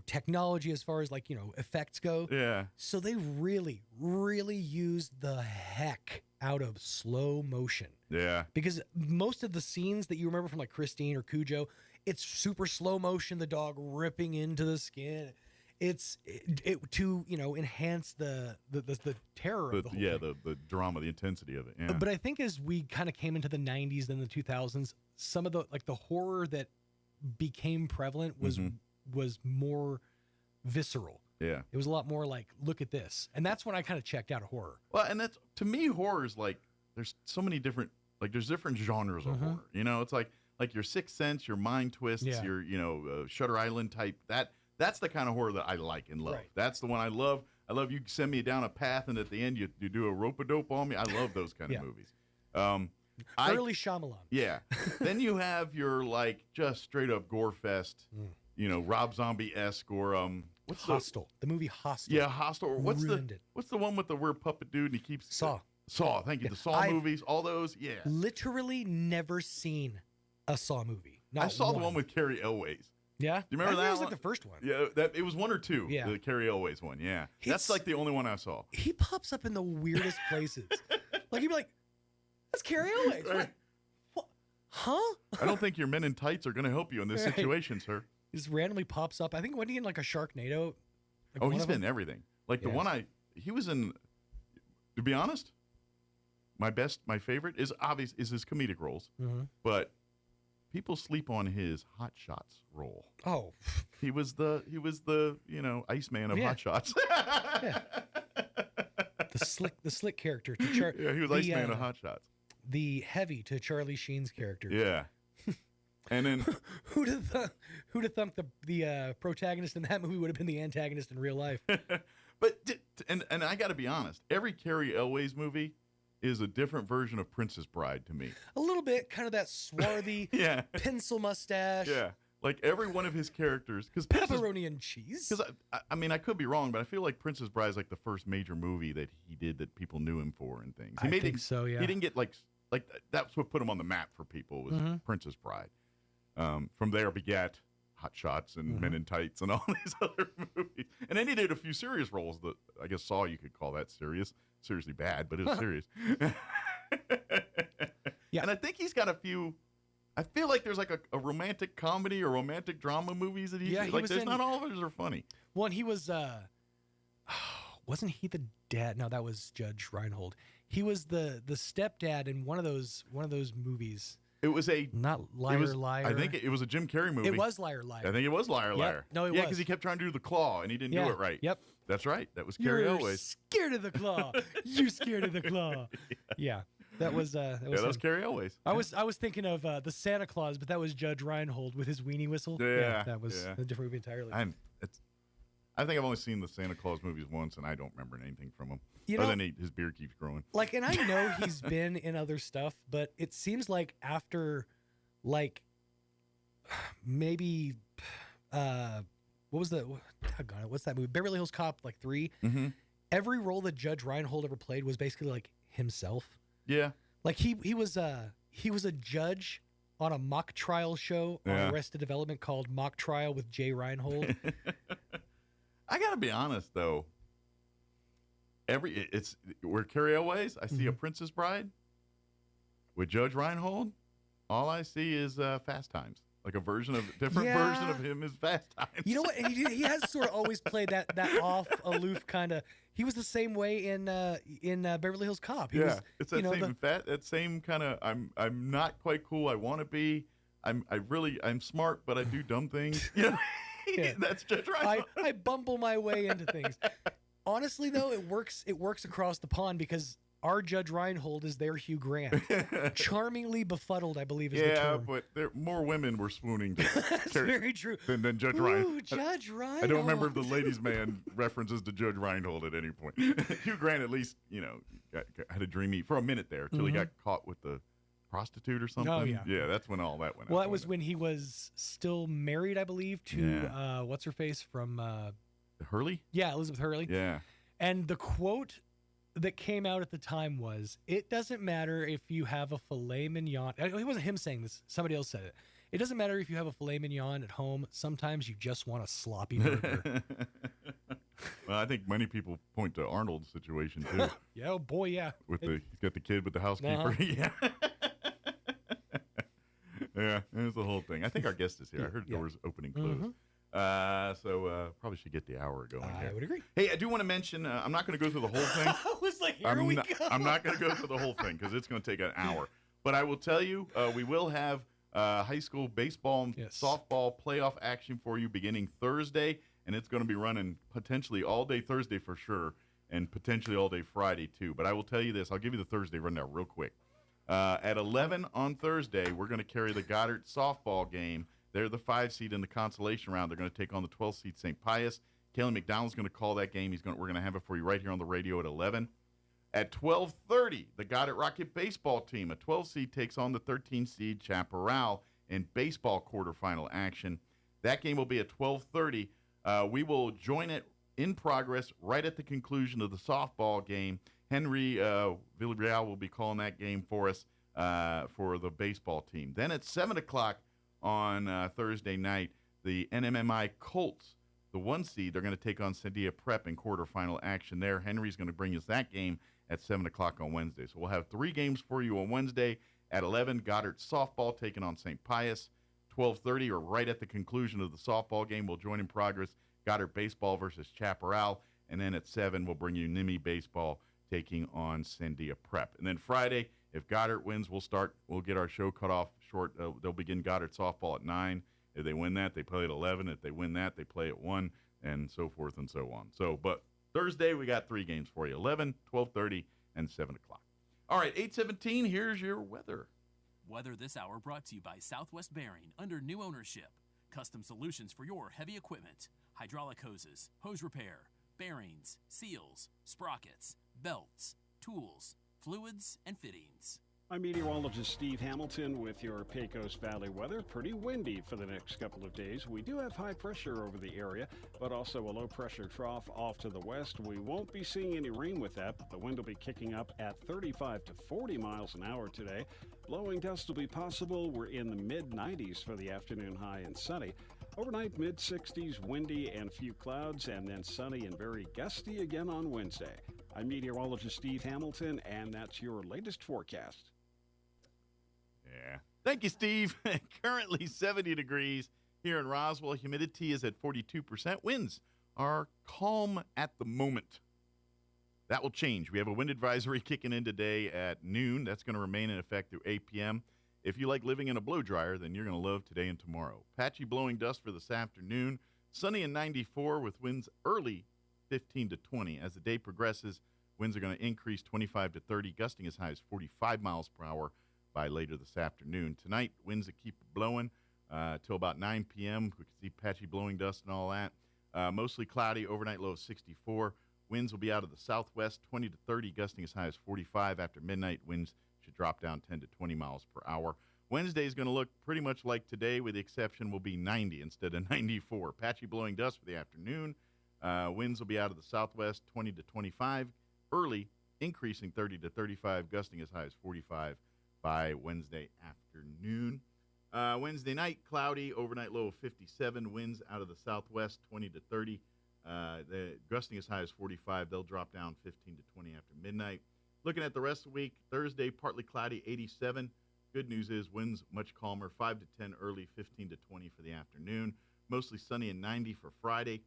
technology as far as effects go. Yeah. So they really, really used the heck out of slow motion. Yeah. Because most of the scenes that you remember from like Christine or Cujo, it's super slow motion, the dog ripping into the skin. It's to enhance the terror of the whole thing. the drama, the intensity of it. Yeah. But I think as we kind of came into the 90s and the 2000s, some of the horror that became prevalent was more visceral. Yeah. It was a lot more like, look at this. And that's when I kind of checked out of horror. Well, and that's, to me, horror is like, there's so many different, there's different genres of horror. It's like your Sixth Sense, your Mind Twists, your, Shutter Island type. That's the kind of horror that I like and love. Right. That's the one I love. I love you send me down a path and at the end you do a rope-a-dope on me. I love those kind of movies. Early Shyamalan. Yeah. Then you have your just straight up gore fest, Rob Zombie-esque or what's Hostel. The movie Hostel. Yeah, Hostel. Or what's ruined the one with the weird puppet dude and he keeps Saw. Saw. Thank you. The Saw movies, all those. Yeah. Literally never seen a Saw movie. I saw the one with Carrie Elways. Yeah. Do you remember that? That was one? like the first one. Yeah, it was one or two. Yeah. The Carrie Elways one. Yeah. That's like the only one I saw. He pops up in the weirdest places. Like you'd be like, "That's Carrie Elways." Right. What? Huh? I don't think your men in tights are going to help you in this situation, sir. He just randomly pops up. I think wasn't he in like a Sharknado? Like he's been in everything. Like the one he was in. To be honest, my favorite is his comedic roles, but people sleep on his Hot Shots role. Oh, he was the Iceman of Hot Shots. Yeah. The slick character to yeah, he was Iceman of Hot Shots. The heavy to Charlie Sheen's character. Yeah. And then who'd have thunk the protagonist in that movie would have been the antagonist in real life. But and I got to be honest, every Carrie Elways movie is a different version of Princess Bride to me. A little bit, kind of that swarthy pencil mustache. Yeah, like every one of his characters, because pepperoni and cheese. Because I mean, I could be wrong, but I feel like Princess Bride is like the first major movie that he did that people knew him for and things. I think so. Yeah, he didn't get like that's what put him on the map for people was Princess Bride. From there begat Hot Shots and Men in Tights and all these other movies. And then he did a few serious roles that I guess Saw you could call that serious. Seriously bad, but it was serious. Yeah. And I think he's got a few. I feel like there's like a romantic comedy or romantic drama movies that not all of those are funny. Well, and he was wasn't he the dad? No, that was Judge Reinhold. He was the stepdad in one of those movies. It was not Liar Liar. I think it was a Jim Carrey movie. It was Liar Liar. I think it was Liar Liar. No, it was. Yeah, because he kept trying to do the claw and he didn't do it right. Yep. That's right. That was Carrie Elways. Scared of the claw. You scared of the claw. Yeah. That was that was Carrie Elways. I was thinking of the Santa Claus, but that was Judge Reinhold with his weenie whistle. Yeah. That was a different movie entirely. I think I've only seen the Santa Claus movies once, and I don't remember anything from them. Other than his beard keeps growing. Like, and I know he's been in other stuff, but it seems like after, like, maybe, what's that movie? Beverly Hills Cop, 3. Mm-hmm. Every role that Judge Reinhold ever played was basically like himself. Yeah. Like he was a judge on a mock trial show on Arrested Development called Mock Trial with Jay Reinhold. I got to be honest, though. Where Carrie Elways, I see a Princess Bride. With Judge Reinhold, all I see is Fast Times. Like a version of version of him is Fast Times. You know what? And he has sort of always played that off, aloof kind of. He was the same way in Beverly Hills Cop. It's that same kind of. I'm not quite cool. I want to be. I'm smart, but I do dumb things. That's Judge Reinhold. I bumble my way into things. Honestly, though, it works across the pond because our Judge Reinhold is their Hugh Grant. Charmingly befuddled, I believe is the term. Yeah, but more women were swooning to That's very true. than Judge Reinhold. Judge Reinhold. I don't remember if the ladies' man references to Judge Reinhold at any point. Hugh Grant at least, had a dreamy for a minute there until he got caught with the prostitute or something. Oh, yeah. Yeah, that's when all that went out. Well, that was when he was still married, I believe, to what's her face from Hurley? Yeah, Elizabeth Hurley. Yeah. And the quote that came out at the time was, "It doesn't matter if you have a filet mignon." It wasn't him saying this. Somebody else said it. "It doesn't matter if you have a filet mignon at home. Sometimes you just want a sloppy burger." Well, I think many people point to Arnold's situation, too. Yeah, oh boy, yeah. He's got the kid with the housekeeper. Yeah. Yeah, it's the whole thing. I think our guest is here. I heard doors opening close. So probably should get the hour going here. I would agree. Hey, I do want to mention, I'm not going to go through the whole thing. I was like, here we go. I'm not going to go through the whole thing because it's going to take an hour. But I will tell you, we will have high school baseball and softball playoff action for you beginning Thursday, and it's going to be running potentially all day Thursday for sure, and potentially all day Friday too. But I will tell you this. I'll give you the Thursday rundown real quick. At 11 on Thursday, we're going to carry the Goddard softball game. They're the 5 seed in the consolation round. They're going to take on the 12 seed St. Pius. Kaylee McDonald's going to call that game. We're going to have it for you right here on the radio at 11. At 12:30, the Goddard Rocket baseball team, a 12 seed, takes on the 13 seed Chaparral in baseball quarterfinal action. That game will be at 12:30. We will join it in progress right at the conclusion of the softball game. Henry Villarreal will be calling that game for us for the baseball team. Then at 7 o'clock on Thursday night, the NMMI Colts, the 1 seed, they're going to take on Sandia Prep in quarterfinal action there. Henry's going to bring us that game at 7 o'clock on Wednesday. So we'll have 3 games for you on Wednesday. At 11, Goddard softball taking on St. Pius. 12:30, or right at the conclusion of the softball game, we'll join in progress Goddard baseball versus Chaparral. And then at 7, we'll bring you Nimi baseball taking on Sandia Prep. And then Friday, if Goddard wins, we'll get our show cut off short. They'll begin Goddard softball at 9. If they win that, they play at 11. If they win that, they play at 1, and so forth and so on. But Thursday, we got 3 games for you, 11, 12:30, and 7 o'clock. All right, 8:17, here's your weather. Weather this hour brought to you by Southwest Bearing under new ownership. Custom solutions for your heavy equipment. Hydraulic hoses, hose repair, bearings, seals, sprockets, belts, tools, fluids, and fittings. I'm meteorologist Steve Hamilton with your Pecos Valley weather. Pretty windy for the next couple of days. We do have high pressure over the area, but also a low pressure trough off to the west. We won't be seeing any rain with that, but the wind will be kicking up at 35 to 40 miles an hour today. Blowing gusts will be possible. We're in the mid-90s for the afternoon high and sunny. Overnight, mid-60s, windy and few clouds, and then sunny and very gusty again on Wednesday. I'm meteorologist Steve Hamilton, and that's your latest forecast. Yeah. Thank you, Steve. Currently 70 degrees here in Roswell. Humidity is at 42%. Winds are calm at the moment. That will change. We have a wind advisory kicking in today at noon. That's going to remain in effect through 8 p.m. If you like living in a blow dryer, then you're going to love today and tomorrow. Patchy blowing dust for this afternoon. Sunny and 94 with winds early 15 to 20. As the day progresses, winds are going to increase 25 to 30, gusting as high as 45 miles per hour by later this afternoon. Tonight, winds that keep blowing till about 9 p.m. We can see patchy blowing dust and all that. Mostly cloudy, overnight low of 64. Winds will be out of the southwest, 20 to 30, gusting as high as 45. After midnight, winds should drop down 10 to 20 miles per hour. Wednesday is going to look pretty much like today, with the exception will be 90 instead of 94. Patchy blowing dust for the afternoon. Winds will be out of the southwest, 20 to 25. Early, increasing 30 to 35, gusting as high as 45 by Wednesday afternoon. Wednesday night, cloudy, overnight low of 57, winds out of the southwest 20 to 30. The gusting as high as 45. They'll drop down 15 to 20 after midnight. Looking at the rest of the week, Thursday, partly cloudy, 87. Good news is winds much calmer, 5 to 10 early, 15 to 20 for the afternoon. Mostly sunny and 90 for Friday.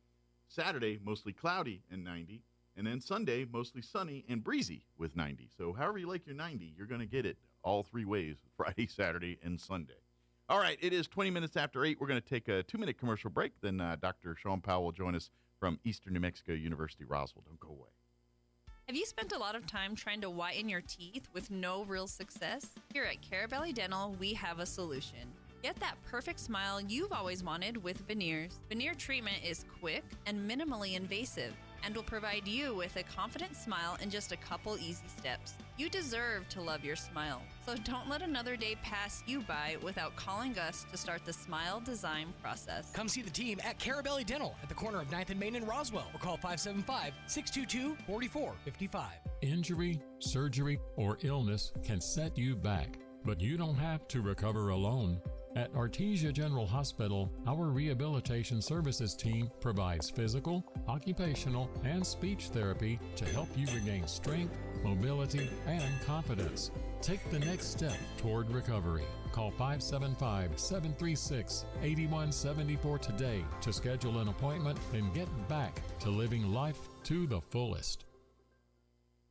Saturday, mostly cloudy and 90. And then Sunday, mostly sunny and breezy with 90. So however you like your 90, you're going to get it all three ways, Friday, Saturday, and Sunday. All right, it is 20 minutes after 8. We're going to take a 2-minute commercial break. Then Dr. Sean Powell will join us from Eastern New Mexico University, Roswell. Don't go away. Have you spent a lot of time trying to whiten your teeth with no real success? Here at Carabelli Dental, we have a solution. Get that perfect smile you've always wanted with veneers. Veneer treatment is quick and minimally invasive and will provide you with a confident smile in just a couple easy steps. You deserve to love your smile, so don't let another day pass you by without calling us to start the smile design process. Come see the team at Carabelli Dental at the corner of 9th and Main in Roswell, or call 575-622-4455. Injury, surgery, or illness can set you back, but you don't have to recover alone. At Artesia General Hospital, our rehabilitation services team provides physical, occupational, and speech therapy to help you regain strength, mobility, and confidence. Take the next step toward recovery. Call 575-736-8174 today to schedule an appointment and get back to living life to the fullest.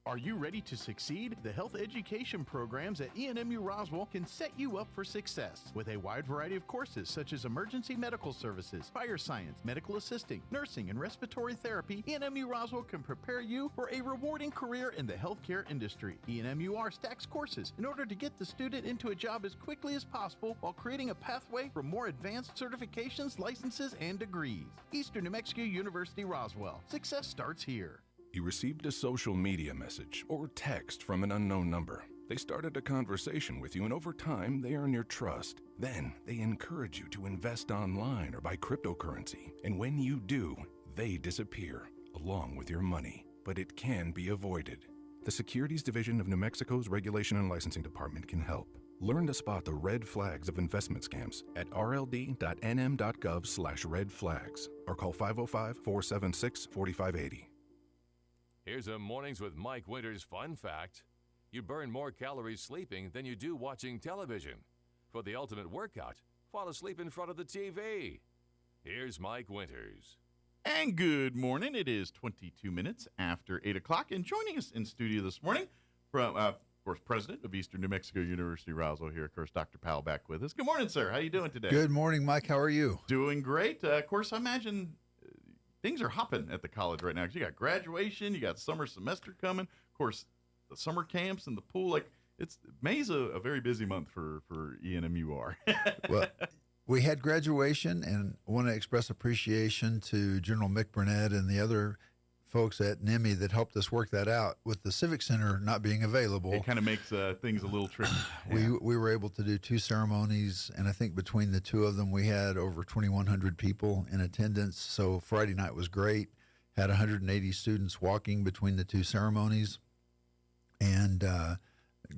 Are you ready to succeed? The health education programs at ENMU Roswell can set you up for success with a wide variety of courses such as emergency medical services, fire science, medical assisting, nursing, and respiratory therapy. ENMU Roswell can prepare you for a rewarding career in the healthcare industry. ENMUR stacks courses in order to get the student into a job as quickly as possible while creating a pathway for more advanced certifications, licenses, and degrees. Eastern New Mexico University, Roswell. Success starts here. You received a social media message or text from an unknown number. They started a conversation with you, and over time, they earn your trust. Then, they encourage you to invest online or buy cryptocurrency. And when you do, they disappear, along with your money. But it can be avoided. The Securities Division of New Mexico's Regulation and Licensing Department can help. Learn to spot the red flags of investment scams at rld.nm.gov/red flags or call 505-476-4580. Here's a Mornings with Mike Winters fun fact. You burn more calories sleeping than you do watching television. For the ultimate workout, fall asleep in front of the TV. Here's Mike Winters. And good morning. It is 22 minutes after 8 o'clock. And joining us in studio this morning from, of course, President of Eastern New Mexico University, Roswell here, of course, Dr. Powell back with us. Good morning, sir. How you doing today? Good morning, Mike. How are you? Doing great. Of course, I imagine things are hopping at the college right now because you got graduation, you got summer semester coming, of course, the summer camps and the pool. Like May's a very busy month for ENMUR. Well, we had graduation, and I want to express appreciation to General Mick Burnett and the other folks at NIMI that helped us work that out. With the Civic Center not being available, it kind of makes things a little tricky. We were able to do two ceremonies, and I think between the two of them, we had over 2,100 people in attendance. So Friday night was great. Had 180 students walking between the two ceremonies, and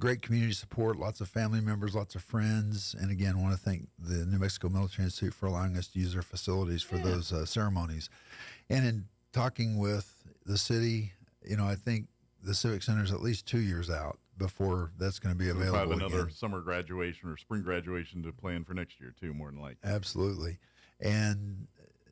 great community support, lots of family members, lots of friends. And again, I want to thank the New Mexico Military Institute for allowing us to use their facilities for those ceremonies. And in talking with the city, I think the Civic Center is at least 2 years out before that's going to be available. We'll have another summer graduation or spring graduation to plan for next year too, more than likely. Absolutely. And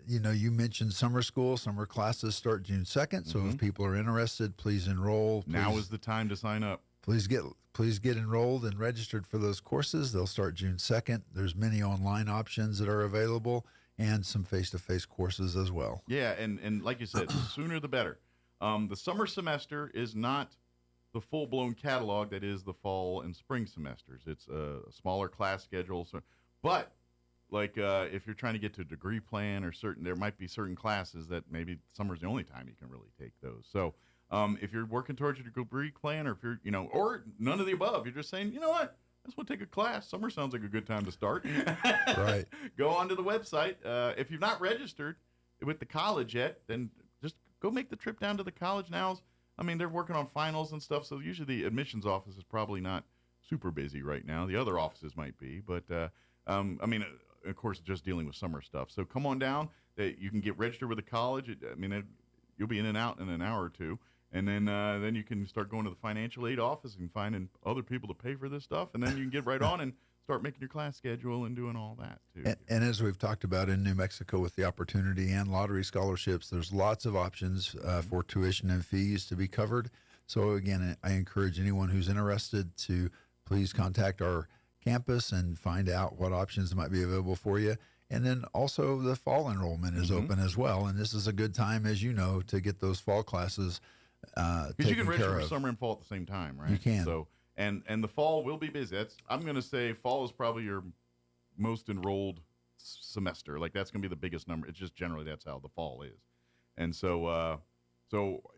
you mentioned summer school. Summer classes start June 2nd. So if people are interested, please enroll. Now is the time to sign up. Please get enrolled and registered for those courses. They'll start June 2nd. There's many online options that are available, and some face-to-face courses as well. Yeah, and like you said, the sooner the better. The summer semester is not the full-blown catalog that is the fall and spring semesters. It's a smaller class schedule. But if you're trying to get to a degree plan or there might be certain classes that maybe summer's the only time you can really take those. So if you're working towards your degree plan, or if you're, or none of the above, you're just saying, you know what? I just want to take a class. Summer sounds like a good time to start. Right. Go onto the website. If you've not registered with the college yet, then just go make the trip down to the college now. They're working on finals and stuff, so usually the admissions office is probably not super busy right now. The other offices might be, but I mean, of course, just dealing with summer stuff. So come on down. You can get registered with the college. You'll be in and out in an hour or two. And then you can start going to the financial aid office and finding other people to pay for this stuff. And then you can get right on and start making your class schedule and doing all that, too. And as we've talked about in New Mexico with the opportunity and lottery scholarships, there's lots of options for tuition and fees to be covered. So, again, I encourage anyone who's interested to please contact our campus and find out what options might be available for you. And then also the fall enrollment is open as well. And this is a good time, as you know, to get those fall classes because you can register for summer and fall at the same time, right? You can. So, and the fall will be busy. I'm going to say fall is probably your most enrolled semester. Like, that's going to be the biggest number. It's just generally that's how the fall is. And so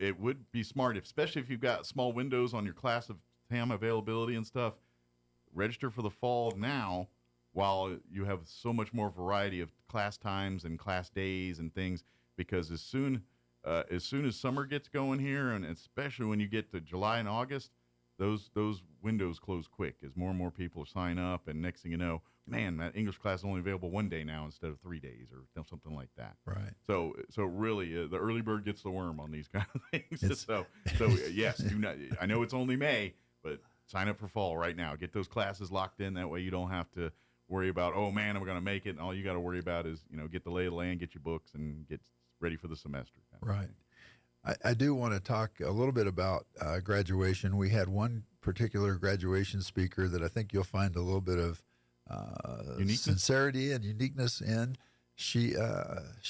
it would be smart, especially if you've got small windows on your class of TAM availability and stuff, register for the fall now while you have so much more variety of class times and class days and things, because as soon as summer gets going here, and especially when you get to July and August, those windows close quick as more and more people sign up, and next thing you know, man, that English class is only available one day now instead of 3 days or something like that. Right. So really, the early bird gets the worm on these kind of things. So yes, I know it's only May, but sign up for fall right now. Get those classes locked in. That way you don't have to worry about, oh man, I'm going to make it. And all you got to worry about is, get the lay of the land, get your books, and get ready for the semester. Right. I do want to talk a little bit about graduation. We had one particular graduation speaker that I think you'll find a little bit of sincerity and uniqueness in. She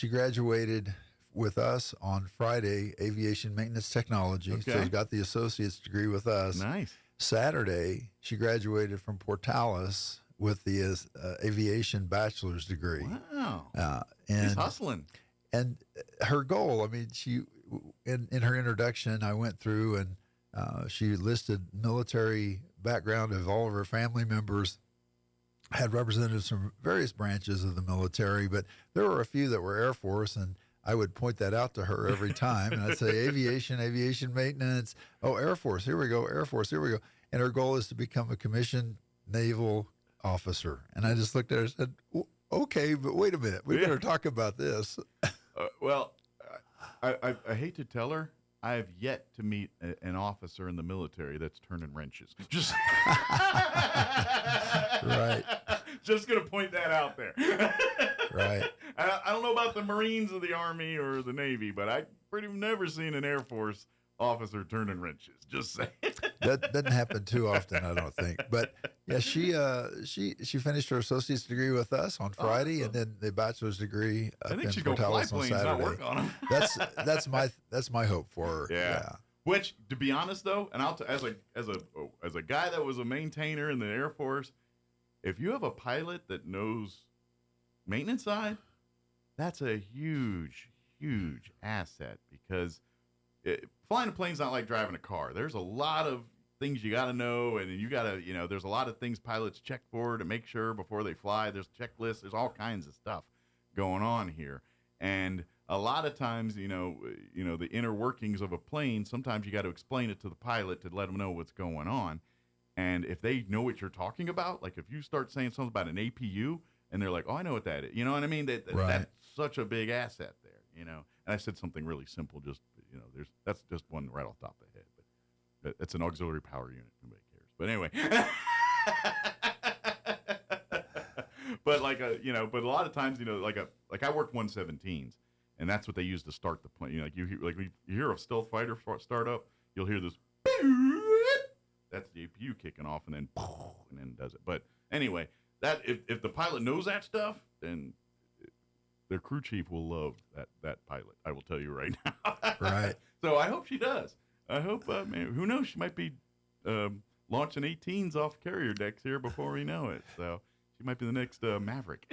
graduated with us on Friday, aviation maintenance technology. Okay. So she got the associate's degree with us. Nice. Saturday, she graduated from Portales with the aviation bachelor's degree. Wow. And she's hustling. And her goal, I mean, she in her introduction, I went through and she listed military background of all of her family members, had representatives from various branches of the military, but there were a few that were Air Force, and I would point that out to her every time. And I'd say aviation maintenance. Oh, Air Force, here we go. Air Force, here we go. And her goal is to become a commissioned naval officer. And I just looked at her and said, okay, but wait a minute. We better talk about this. Well, I hate to tell her, I have yet to meet an officer in the military that's turning wrenches. Just right. Just going to point that out there. Right. I don't know about the Marines or the Army or the Navy, but I pretty never seen an Air Force officer turning wrenches. Just saying. That doesn't happen too often, I don't think. But yeah, she finished her associate's degree with us on Friday, and then the bachelor's degree up I think in she's going to fly Portales on planes, Saturday. not work on them. That's my hope for her. Yeah. Which, to be honest, though, and as a guy that was a maintainer in the Air Force, if you have a pilot that knows maintenance side, that's a huge, huge asset, because flying a plane's not like driving a car. There's a lot of things you got to know, and you got to, there's a lot of things pilots check for to make sure before they fly. There's checklists. There's all kinds of stuff going on here. And a lot of times, the inner workings of a plane, sometimes you got to explain it to the pilot to let them know what's going on. And if they know what you're talking about, like if you start saying something about an APU and they're like, oh, I know what that is. You know what I mean? That's such a big asset there, And I said something really simple, just, that's just one right off the top of the head. But it's an auxiliary power unit. Nobody cares. But anyway. But but a lot of times, like I worked 117s, and that's what they use to start the plane. You hear a stealth fighter start up, you'll hear this. That's the APU kicking off, and then does it. But anyway, that if the pilot knows that stuff, then their crew chief will love that pilot. I will tell you right now. Right. So I hope she does. I hope, man, who knows? She might be launching 18s off carrier decks here before we know it. So she might be the next Maverick.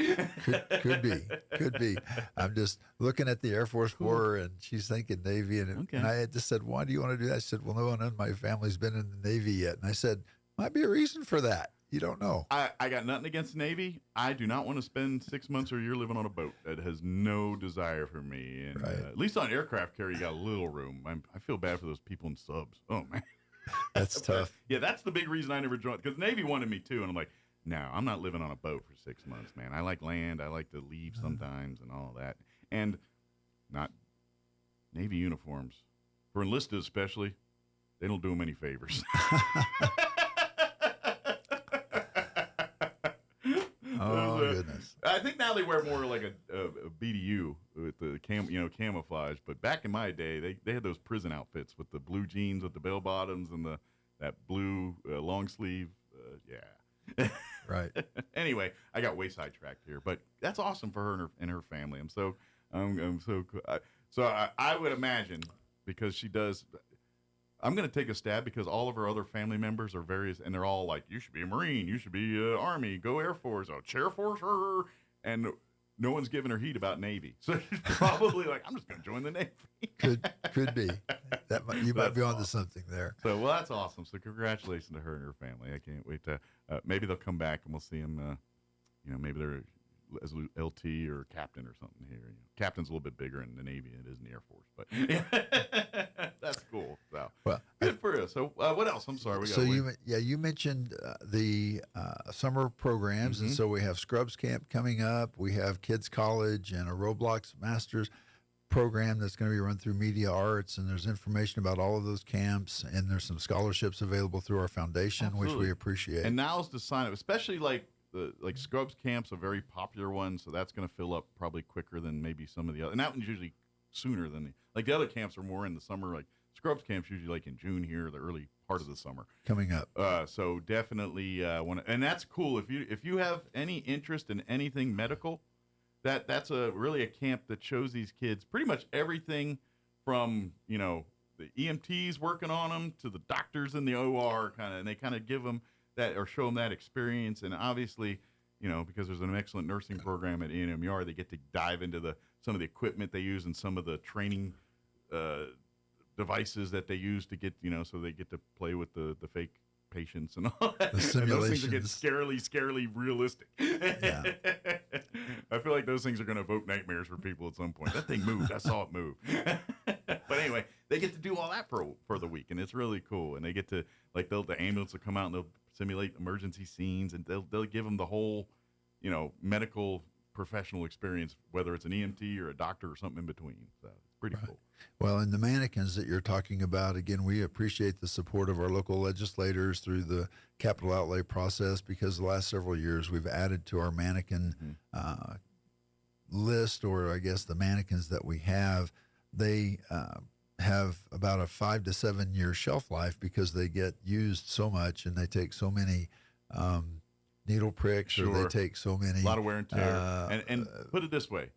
Could be. I'm just looking at the Air Force Corps, and she's thinking Navy. And I had just said, why do you want to do that? She said, well, no one in my family's been in the Navy yet. And I said, might be a reason for that. You don't know. I got nothing against the Navy. I do not want to spend 6 months or a year living on a boat. That has no desire for me. And at least on aircraft carrier, you got a little room. I feel bad for those people in subs. Oh, man. That's tough. Yeah, that's the big reason I never joined. Because the Navy wanted me too. And I'm like, No, I'm not living on a boat for 6 months, man. I like land. I like to leave sometimes and all that. And not Navy uniforms. For enlisted especially, they don't do them any favors. Oh, goodness. I think now they wear more like a BDU with the camouflage. But back in my day, they had those prison outfits with the blue jeans with the bell bottoms and that blue long sleeve. Yeah. Right. Anyway, I got way sidetracked here, but that's awesome for her and her family. I'm so I would imagine, because she does. I'm going to take a stab because all of her other family members are various, and they're all like, you should be a Marine, you should be Army, go Air Force, Air Force, her. And no one's giving her heat about Navy. So she's probably like, I'm just going to join the Navy. Could be. You might be onto something there. So, well, that's awesome. So congratulations to her and her family. I can't wait to, maybe they'll come back and we'll see them, maybe they're as LT or captain or something here. Captain's a little bit bigger in the Navy than it is in the Air Force, but that's cool. So good for you. So what else? I'm sorry. You mentioned the summer programs, and so we have Scrubs Camp coming up. We have Kids College and a Roblox Masters program that's going to be run through Media Arts, and there's information about all of those camps, and there's some scholarships available through our foundation, Absolutely. Which we appreciate. And now's the sign up, especially like Scrubs Camp's a very popular one, so that's going to fill up probably quicker than maybe some of the other. And that one's usually sooner than the other camps are more in the summer. Like Scrubs Camp's usually like in June here, the early part of the summer coming up. So definitely and that's cool if you have any interest in anything medical. That's really a camp that shows these kids pretty much everything from the EMTs working on them to the doctors in the OR and they kind of give them that or show them that experience. And obviously, because there's an excellent nursing program at ENMUR, they get to dive into some of the equipment they use and some of the training devices that they use to get, so they get to play with the fake patients and all that. The simulations. And those things are getting scarily realistic. Yeah. I feel like those things are going to evoke nightmares for people at some point. That thing moved. I saw it move. But anyway, they get to do all that for the week, and it's really cool. And they get to, the ambulance will come out and they'll simulate emergency scenes, and they'll give them the whole, medical professional experience, whether it's an EMT or a doctor or something in between. So it's pretty cool. Well, and the mannequins that you're talking about, again, we appreciate the support of our local legislators through the capital outlay process, because the last several years we've added to our mannequin list, or I guess the mannequins that we have. They have about a 5 to 7 year shelf life because they get used so much and they take so many needle pricks, or they take so many. A lot of wear and tear. And put it this way.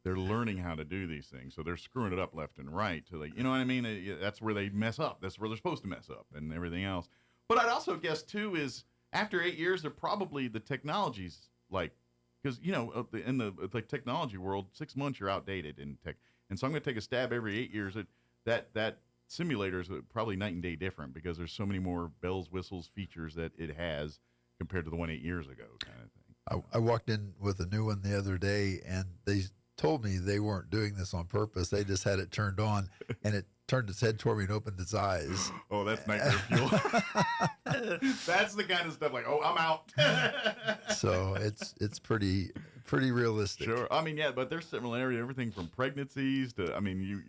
They're learning how to do these things, so they're screwing it up left and right. To you know what I mean? That's where they mess up. That's where they're supposed to mess up, and everything else. But I'd also guess too is after 8 years, they're probably the technology's because in the technology world, 6 months you're outdated in tech, and so I'm going to take a stab every 8 years. That simulator is probably night and day different because there's so many more bells, whistles, features that it has compared to the one 8 years ago, kind of thing. I walked in with a new one the other day, and they told me they weren't doing this on purpose. They just had it turned on, and it turned its head toward me and opened its eyes. Oh, that's nightmare fuel. That's the kind of stuff I'm out. So it's pretty realistic. Sure. I mean, yeah, but there's similarity, everything from pregnancies to,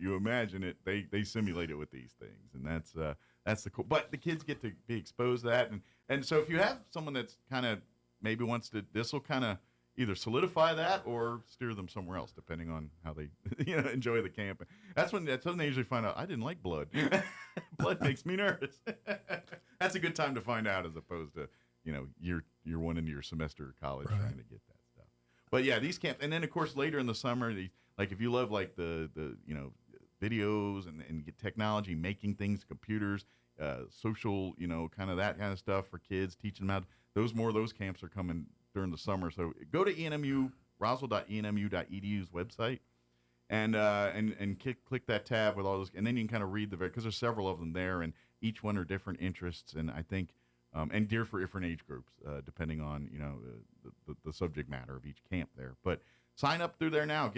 you imagine it, they simulate it with these things, and that's the cool. But the kids get to be exposed to that, and so if you have someone that's kind of maybe wants to, this will kind of either solidify that or steer them somewhere else, depending on how they enjoy the camp. That's when they usually find out, I didn't like blood. Blood makes me nervous. That's a good time to find out, as opposed to year one into your semester of college trying to get that stuff. But yeah, these camps, and then of course later in the summer, if you love the videos and get technology, making things, computers, social, kind of that kind of stuff for kids, teaching them how. Those camps are coming during the summer. So go to Roswell.enmu.edu's website and click that tab with all those, and then you can kind of read because there's several of them there, and each one are different interests, and I think and geared for different age groups depending on the subject matter of each camp there. But sign up through there now.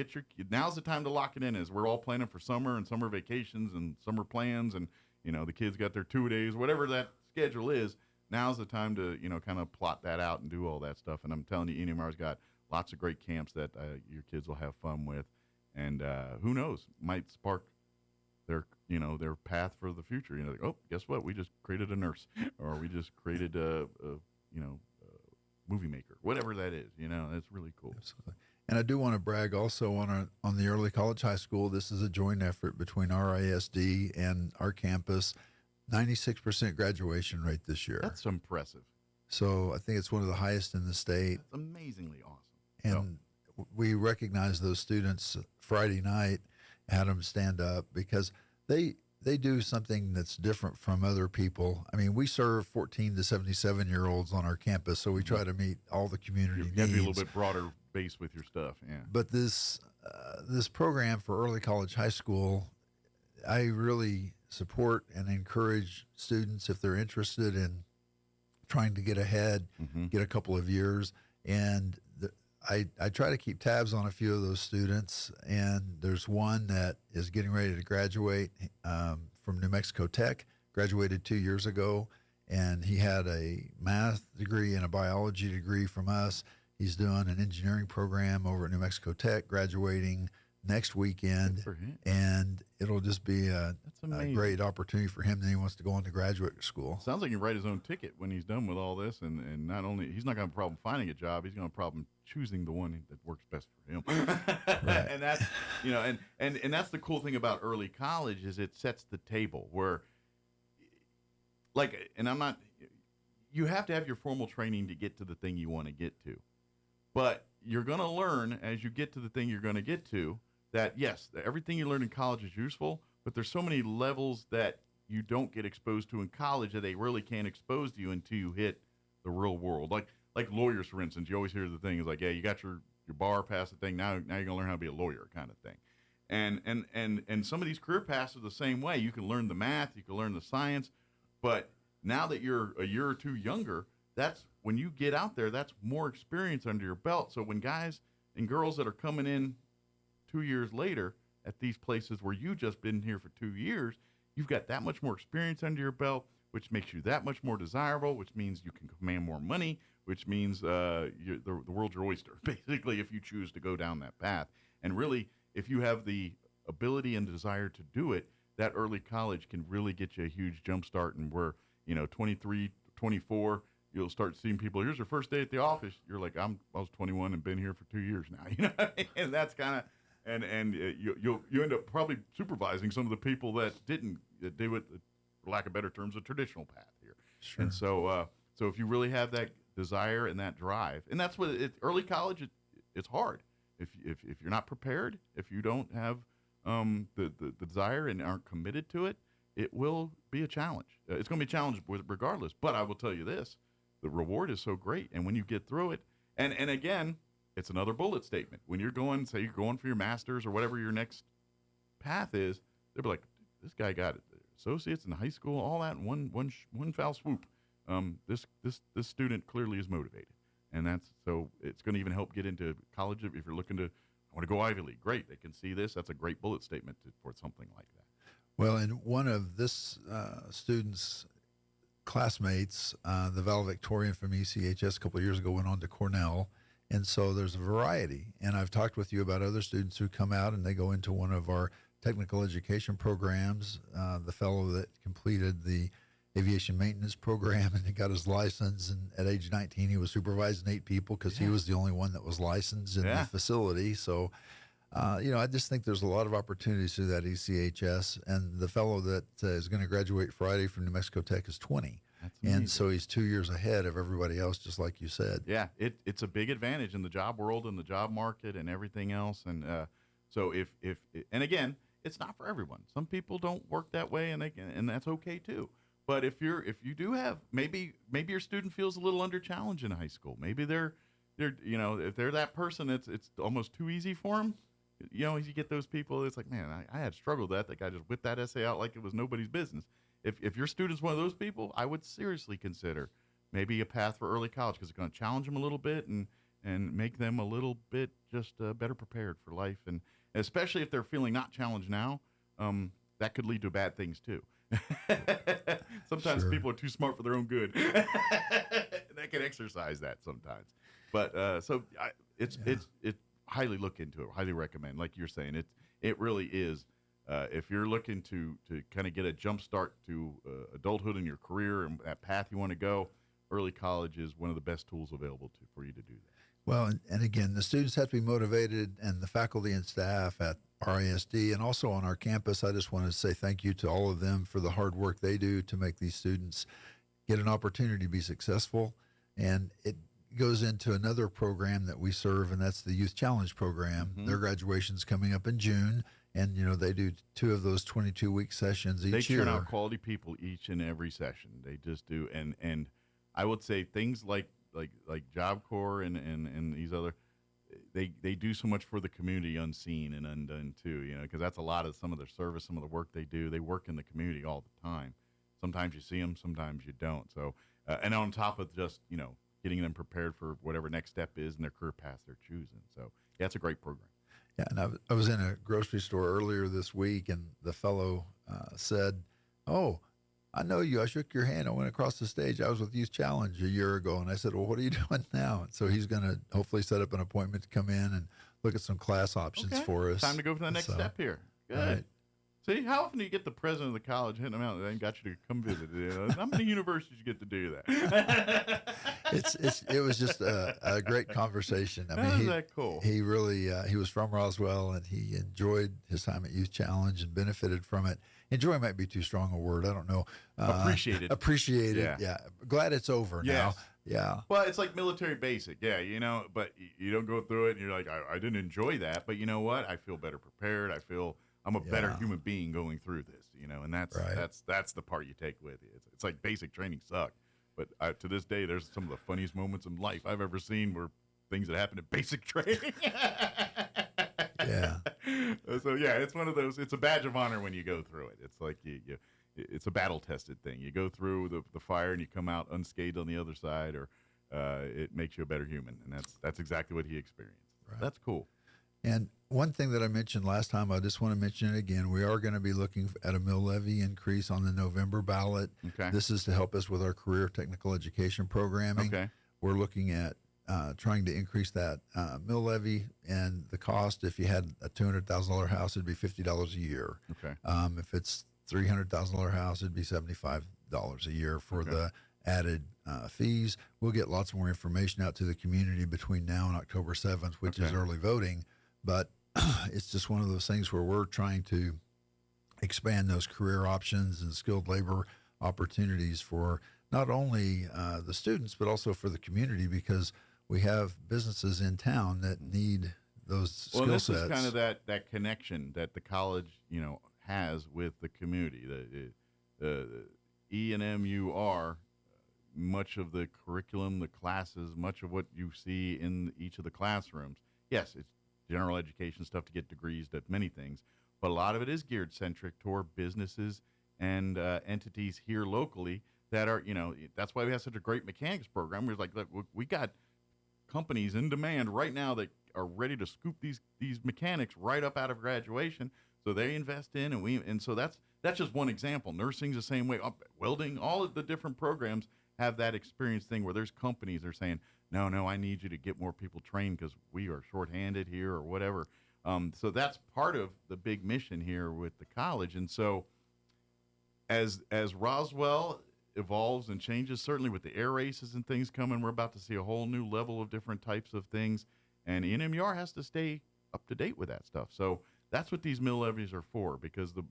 Now's the time to lock it in, as we're all planning for summer and summer vacations and summer plans, and the kids got their 2 days, whatever that schedule is. now's the time to, kind of plot that out and do all that stuff. And I'm telling you, ENMR's got lots of great camps that your kids will have fun with. And who knows, might spark their path for the future. Like, oh, guess what? We just created a nurse, or we just created a movie maker, whatever that is. That's really cool. Absolutely. And I do want to brag also on the early college high school. This is a joint effort between our ISD and our campus. 96% graduation rate this year. That's impressive. So I think it's one of the highest in the state. That's amazingly awesome. And we recognize those students Friday night, had them stand up because they do something that's different from other people. I mean, we serve 14 to 77-year-olds on our campus, so we try to meet all the community needs. You got to be a little bit broader base with your stuff, yeah. But this program for early college high school, I really support and encourage students if they're interested in trying to get ahead, get a couple of years. And I try to keep tabs on a few of those students. And there's one that is getting ready to graduate from New Mexico Tech, graduated 2 years ago. And he had a math degree and a biology degree from us. He's doing an engineering program over at New Mexico Tech, graduating next weekend, and it'll just be a great opportunity for him. Then he wants to go on to graduate school. Sounds like he can write his own ticket when he's done with all this, and not only he's not going to have a problem finding a job, he's going to have a problem choosing the one that works best for him. Right. And that's and that's the cool thing about early college is it sets the table where, you have to have your formal training to get to the thing you want to get to, but you're going to learn as you get to the thing you're going to get to. That, yes, everything you learn in college is useful, but there's so many levels that you don't get exposed to in college that they really can't expose to you until you hit the real world. Like lawyers, for instance, you always hear the thing is like, yeah, you got your bar pass the thing, now you're going to learn how to be a lawyer kind of thing. And some of these career paths are the same way. You can learn the math, you can learn the science, but now that you're a year or two younger, that's when you get out there, that's more experience under your belt. So when guys and girls that are coming in 2 years later at these places where you just been here for 2 years, you've got that much more experience under your belt, which makes you that much more desirable, which means you can command more money, which means the world's your oyster, basically, if you choose to go down that path. And really, if you have the ability and desire to do it, that early college can really get you a huge jump start. And where, 23, 24, you'll start seeing people, here's your first day at the office. You're like, I was 21 and been here for 2 years now. And that's kind of, and you end up probably supervising some of the people that didn't do it, for lack of better terms, a traditional path here. Sure. And so if you really have that desire and that drive, and that's what early college, it's hard. If you're not prepared, if you don't have the desire and aren't committed to it, it will be a challenge. It's going to be a challenge regardless. But I will tell you this, the reward is so great. And when you get through it, and again, it's another bullet statement. When you're going, say you're going for your master's or whatever your next path is, they'll be like, this guy got associates in high school, all that in one foul swoop. This student clearly is motivated. And that's, so it's going to even help get into college. If you're looking to, I want to go Ivy League, great. They can see this. That's a great bullet statement for something like that. Well, and one of this student's classmates, the valedictorian from ECHS a couple of years ago, went on to Cornell. And so there's a variety. And I've talked with you about other students who come out and they go into one of our technical education programs. The fellow that completed the aviation maintenance program and he got his license, and at age 19 he was supervising 8 people because he was the only one that was licensed in the facility. So I just think there's a lot of opportunities through that ECHS. And the fellow that is going to graduate Friday from New Mexico Tech is 20. And so he's 2 years ahead of everybody else, just like you said. Yeah, it's a big advantage in the job world and the job market and everything else. And so if and again, it's not for everyone. Some people don't work that way, and that's okay too. But if you do have, maybe your student feels a little under challenged in high school. Maybe they're if they're that person, it's almost too easy for them. You get those people. It's like, man, I had struggled with that. That guy just whipped that essay out like it was nobody's business. If your student's one of those people, I would seriously consider maybe a path for early college because it's going to challenge them a little bit and make them a little bit just better prepared for life. And especially if they're feeling not challenged now, that could lead to bad things too. Sometimes Sure. people are too smart for their own good. They can exercise that sometimes. But it's highly look into it. Highly recommend. Like you're saying, it really is. If you're looking to kind of get a jump start to adulthood in your career and that path you want to go, early college is one of the best tools available for you to do that. Well, and again, the students have to be motivated, and the faculty and staff at RISD and also on our campus. I just want to say thank you to all of them for the hard work they do to make these students get an opportunity to be successful. And it goes into another program that we serve, and that's the Youth Challenge program. Mm-hmm. Their graduation's coming up in June, and they do 2 of those 22-week sessions each year. They turn out quality people each and every session. They just do, and I would say things like Job Corps and these other, they do so much for the community unseen and undone too, because that's a lot of some of their service, some of the work they do. They work in the community all the time. Sometimes you see them, sometimes you don't. So, and on top of just, getting them prepared for whatever next step is in their career path they're choosing. So, yeah, it's a great program. Yeah, and I was in a grocery store earlier this week, and the fellow said, "Oh, I know you. I shook your hand. I went across the stage. I was with Youth Challenge a year ago." And I said, "Well, what are you doing now?" And so he's going to hopefully set up an appointment to come in and look at some class options for us. Time to go for the next step here. Good. Right. See, how often do you get the president of the college hitting them out and got you to come visit? How many universities you get to do that? It was just a great conversation. I mean, How is that cool? He really he was from Roswell, and he enjoyed his time at Youth Challenge and benefited from it. Enjoy might be too strong a word. I don't know. Appreciated. Appreciated. Yeah. Glad it's over now. Yes. Yeah. Well, it's like military basic. Yeah, but you don't go through it and you're like, I didn't enjoy that. But you know what? I feel better prepared. I feel I'm a better human being going through this, and that's the part you take with you. It's like basic training sucked. But to this day, there's some of the funniest moments in life I've ever seen were things that happened in basic training. Yeah. So yeah, it's one of those. It's a badge of honor when you go through it. It's like it's a battle tested thing. You go through the fire and you come out unscathed on the other side, or it makes you a better human, and that's exactly what he experienced. Right. That's cool. And one thing that I mentioned last time, I just want to mention it again. We are going to be looking at a mill levy increase on the November ballot. Okay. This is to help us with our career technical education programming. Okay. We're looking at trying to increase that mill levy, and the cost, if you had a $200,000 house, it'd be $50 a year. Okay. If it's $300,000 house, it'd be $75 a year for the added fees. We'll get lots more information out to the community between now and October 7th, which is early voting. But it's just one of those things where we're trying to expand those career options and skilled labor opportunities for not only the students, but also for the community, because we have businesses in town that need those skill sets. Well, this is kind of that connection that the college, has with the community. The ENMUR, much of the curriculum, the classes, much of what you see in each of the classrooms, yes, it's general education stuff to get degrees, that many things, but a lot of it is geared centric toward businesses and entities here locally that are, that's why we have such a great mechanics program. We're like, look, we got companies in demand right now that are ready to scoop these mechanics right up out of graduation. So they invest in, and so that's just one example. Nursing's the same way. Welding, all of the different programs have that experience thing where there's companies that are saying, no, I need you to get more people trained because we are shorthanded here or whatever. So that's part of the big mission here with the college. And so as Roswell evolves and changes, certainly with the air races and things coming, we're about to see a whole new level of different types of things. And NMUR has to stay up to date with that stuff. So that's what these mill levies are for, because the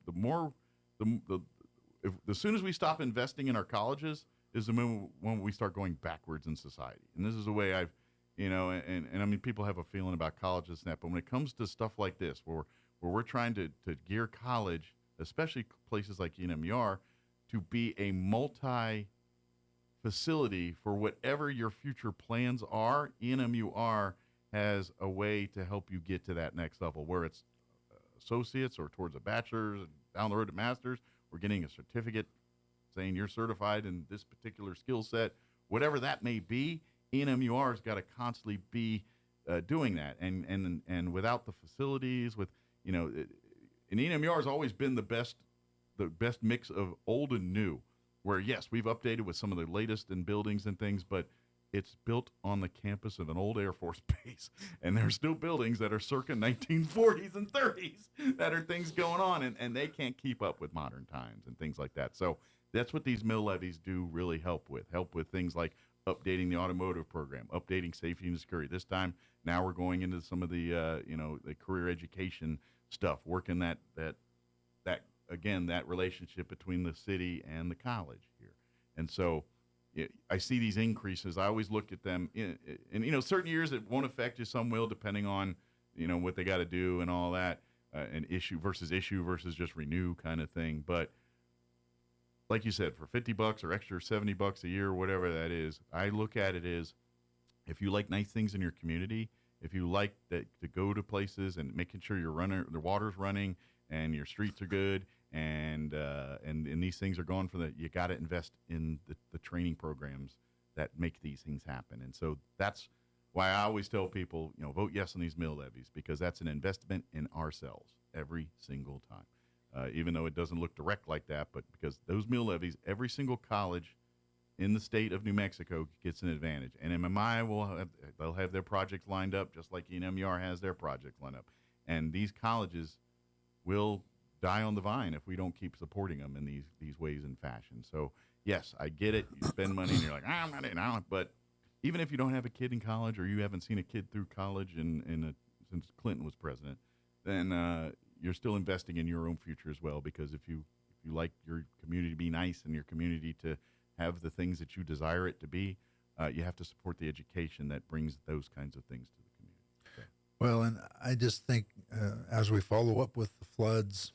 soon as we stop investing in our colleges is the moment when we start going backwards in society. And this is the way I've, and I mean, people have a feeling about colleges and that, but when it comes to stuff like this, where we're trying to gear college, especially places like NMUR, to be a multi-facility for whatever your future plans are, NMUR has a way to help you get to that next level, where it's associates or towards a bachelor's, and down the road to master's, we're getting a certificate saying you're certified in this particular skill set, whatever that may be. NMUR has got to constantly be doing that, and without the facilities, with and NMUR has always been the best the best mix of old and new, where, yes, we've updated with some of the latest in buildings and things, but it's built on the campus of an old Air Force base. And there's still buildings that are circa 1940s and 30s that are things going on, and they can't keep up with modern times and things like that. So that's what these mill levies do really help with things like updating the automotive program, updating safety and security. This time, now we're going into some of the, the career education stuff, working that relationship between the city and the college here. And so I see these increases. I always look at them, and certain years it won't affect you, some will, depending on, what they got to do and all that, and issue versus just renew kind of thing. But like you said, for $50 or extra $70 a year, whatever that is, I look at it as, if you like nice things in your community, if you like to go to places and making sure the water's running and your streets are good, and these things are going for you got to invest in the training programs that make these things happen. And so that's why I always tell people, vote yes on these mill levies, because that's an investment in ourselves every single time. Even though it doesn't look direct like that, but because those mill levies, every single college in the state of New Mexico gets an advantage. And MMI they'll have their projects lined up just like UNMER has their projects lined up. And these colleges will die on the vine if we don't keep supporting them in these ways and fashion. So yes, I get it. You spend money and you're like, I'm not in on it. But even if you don't have a kid in college, or you haven't seen a kid through college since Clinton was president, then you're still investing in your own future as well. Because if you like your community to be nice and your community to have the things that you desire it to be, you have to support the education that brings those kinds of things to the community. So. Well, and I just think as we follow up with the floods,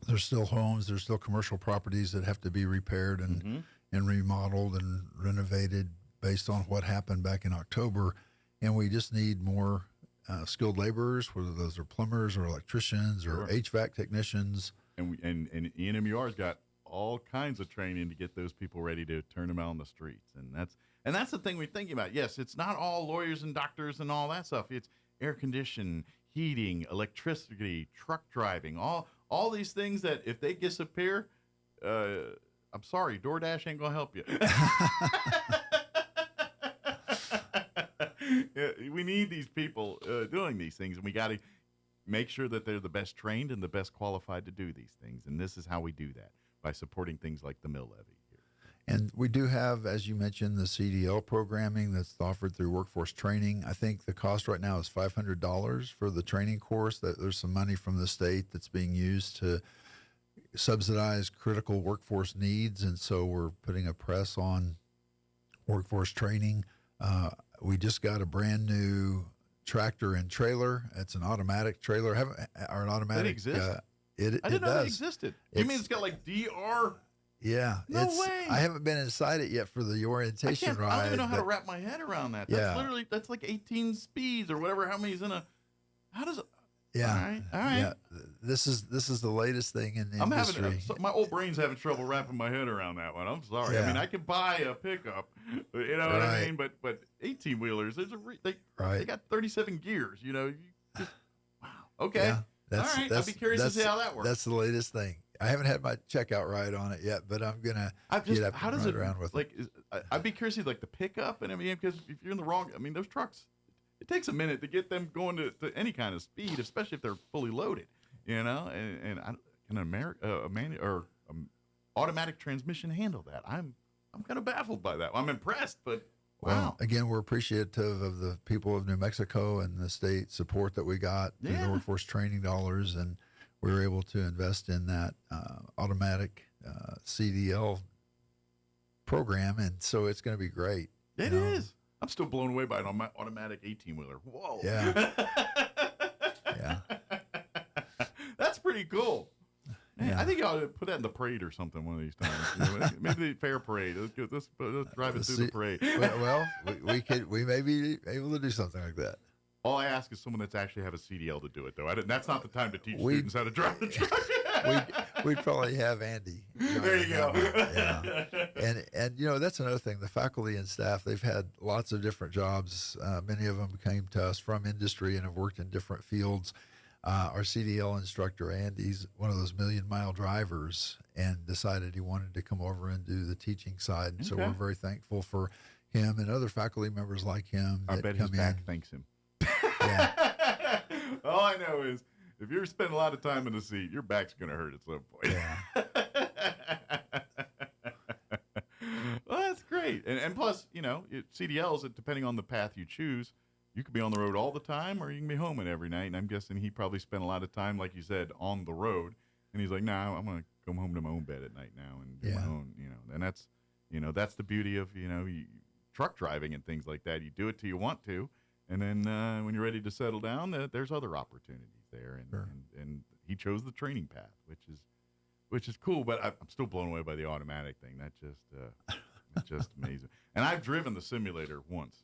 there's still homes, there's still commercial properties that have to be repaired and remodeled and renovated based on what happened back in October. And we just need more skilled laborers, whether those are plumbers or electricians or HVAC technicians. And ENMUR's got all kinds of training to get those people ready to turn them out on the streets. And that's the thing we're thinking about. Yes, it's not all lawyers and doctors and all that stuff. It's air conditioning, heating, electricity, truck driving, all these things that if they disappear, I'm sorry, DoorDash ain't gonna help you. We need these people doing these things, and we got to make sure that they're the best trained and the best qualified to do these things. And this is how we do that, by supporting things like the mill levy here. And we do have, as you mentioned, the CDL programming that's offered through workforce training. I think the cost right now is $500 for the training course. That there's some money from the state that's being used to subsidize critical workforce needs, and so we're putting a press on workforce training. We just got a brand new tractor and trailer. It's an automatic trailer. Or an automatic. It exists? It I didn't know does. that existed. You mean it's got like DR? Yeah. No way. I haven't been inside it yet for the orientation ride. I don't even know how to wrap my head around that. That's like 18 speeds or whatever. How many's in a? How does it? Yeah. All right. Yeah. This is the latest thing in the industry. My old brain's having trouble wrapping my head around that one. I'm sorry. Yeah. I mean, I can buy a pickup, you know what I mean? But 18 wheelers, they got 37 gears. Wow. Okay. Yeah, all right. I'd be curious to see how that works. That's the latest thing. I haven't had my checkout ride on it yet, but I'm gonna get up and ride around with it. I'd be curious to see like the pickup, and I mean, because if you're in the wrong, I mean, those trucks. It takes a minute to get them going to any kind of speed, especially if they're fully loaded, and can automatic transmission handle that? I'm kind of baffled by that. I'm impressed, but wow. Well, again, we're appreciative of the people of New Mexico and the state support that we got through the workforce training dollars, and we were able to invest in that automatic CDL program, and so it's going to be great. It is. I'm still blown away by an automatic 18-wheeler. Whoa. Yeah. Yeah. That's pretty cool. Man, Yeah. I think I ought to put that in the parade or something one of these times. Maybe the fair parade. Let's drive it through the parade. Well, we may be able to do something like that. All I ask is someone that's actually have a CDL to do it, though. That's not the time to teach students how to drive the truck. We'd probably have Andy. There you go. Yeah. And that's another thing. The faculty and staff, they've had lots of different jobs. Many of them came to us from industry and have worked in different fields. Our CDL instructor, Andy's one of those million-mile drivers and decided he wanted to come over and do the teaching side. And so we're very thankful for him and other faculty members like him. I bet his back thanks him. Yeah. All I know is if you're spending a lot of time in the seat, your back's going to hurt at some point. Yeah. Well, that's great. And plus, CDLs, depending on the path you choose, you could be on the road all the time or you can be home every night. And I'm guessing he probably spent a lot of time, like you said, on the road. And he's like, nah, I'm going to come home to my own bed at night now and do my own, And that's the beauty of, truck driving and things like that. You do it till you want to. And then when you're ready to settle down, there's other opportunities there. And he chose the training path, which is cool. But I'm still blown away by the automatic thing. That's just amazing. And I've driven the simulator once.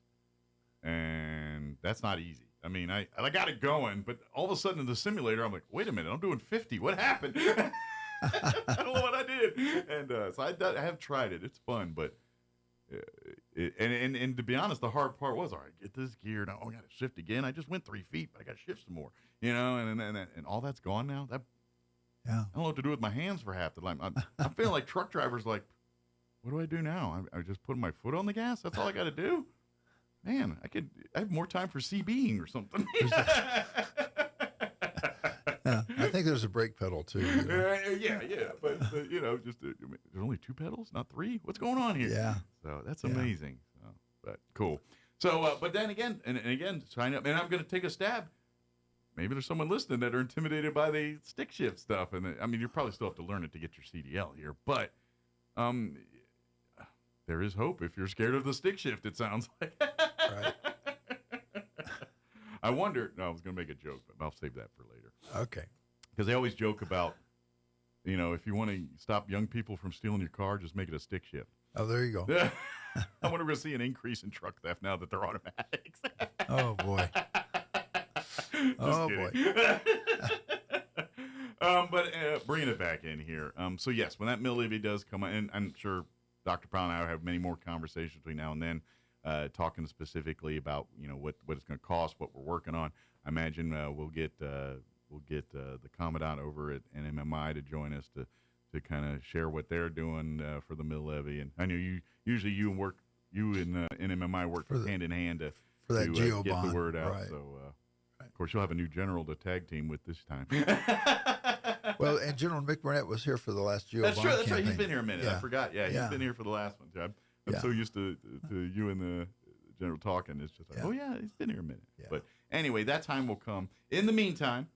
And that's not easy. I mean, I got it going, but all of a sudden in the simulator, I'm like, wait a minute, I'm doing 50. What happened? I don't know what I did. And so I have tried it. It's fun, but and to be honest, the hard part was, all right, get this gear. Now I got to shift again. I just went 3 feet, but I got to shift some more. And all that's gone now. I don't know what to do with my hands for half the time. I'm feeling like truck drivers. Like, what do I do now? I just put my foot on the gas. That's all I got to do. Man, I have more time for CBing or something. I think there's a brake pedal too. Yeah. But just there's only 2 pedals, not 3. What's going on here? Yeah. So that's amazing. So, but cool. So, but then again, and again, sign up. And I'm going to take a stab. Maybe there's someone listening that are intimidated by the stick shift stuff. And I mean, you probably still have to learn it to get your CDL here, but there is hope if you're scared of the stick shift. It sounds like. Right. I wonder. No, I was going to make a joke, but I'll save that for later. Okay. Because they always joke about, if you want to stop young people from stealing your car, just make it a stick shift. Oh, there you go. I wonder if we'll see an increase in truck theft now that they're automatics. Oh boy. Boy. But bringing it back in here. So yes, when that mill levy does come on, and I'm sure Dr. Brown and I will have many more conversations between now and then, talking specifically about what it's going to cost, what we're working on. I imagine we'll get the commandant over at NMMI to join us to kind of share what they're doing for the mill levy. And I know you and NMMI work hand in hand to get the word out. Right. So of course you'll have a new general to tag team with this time. Well, and General Mick Burnett was here for the last GEO That's bond true. That's campaign. right. He's been here a minute. I forgot. Yeah, he's been here for the last one. I'm so used to you and the general talking. It's just like, oh yeah, he's been here a minute. Yeah. But anyway, that time will come. In the meantime,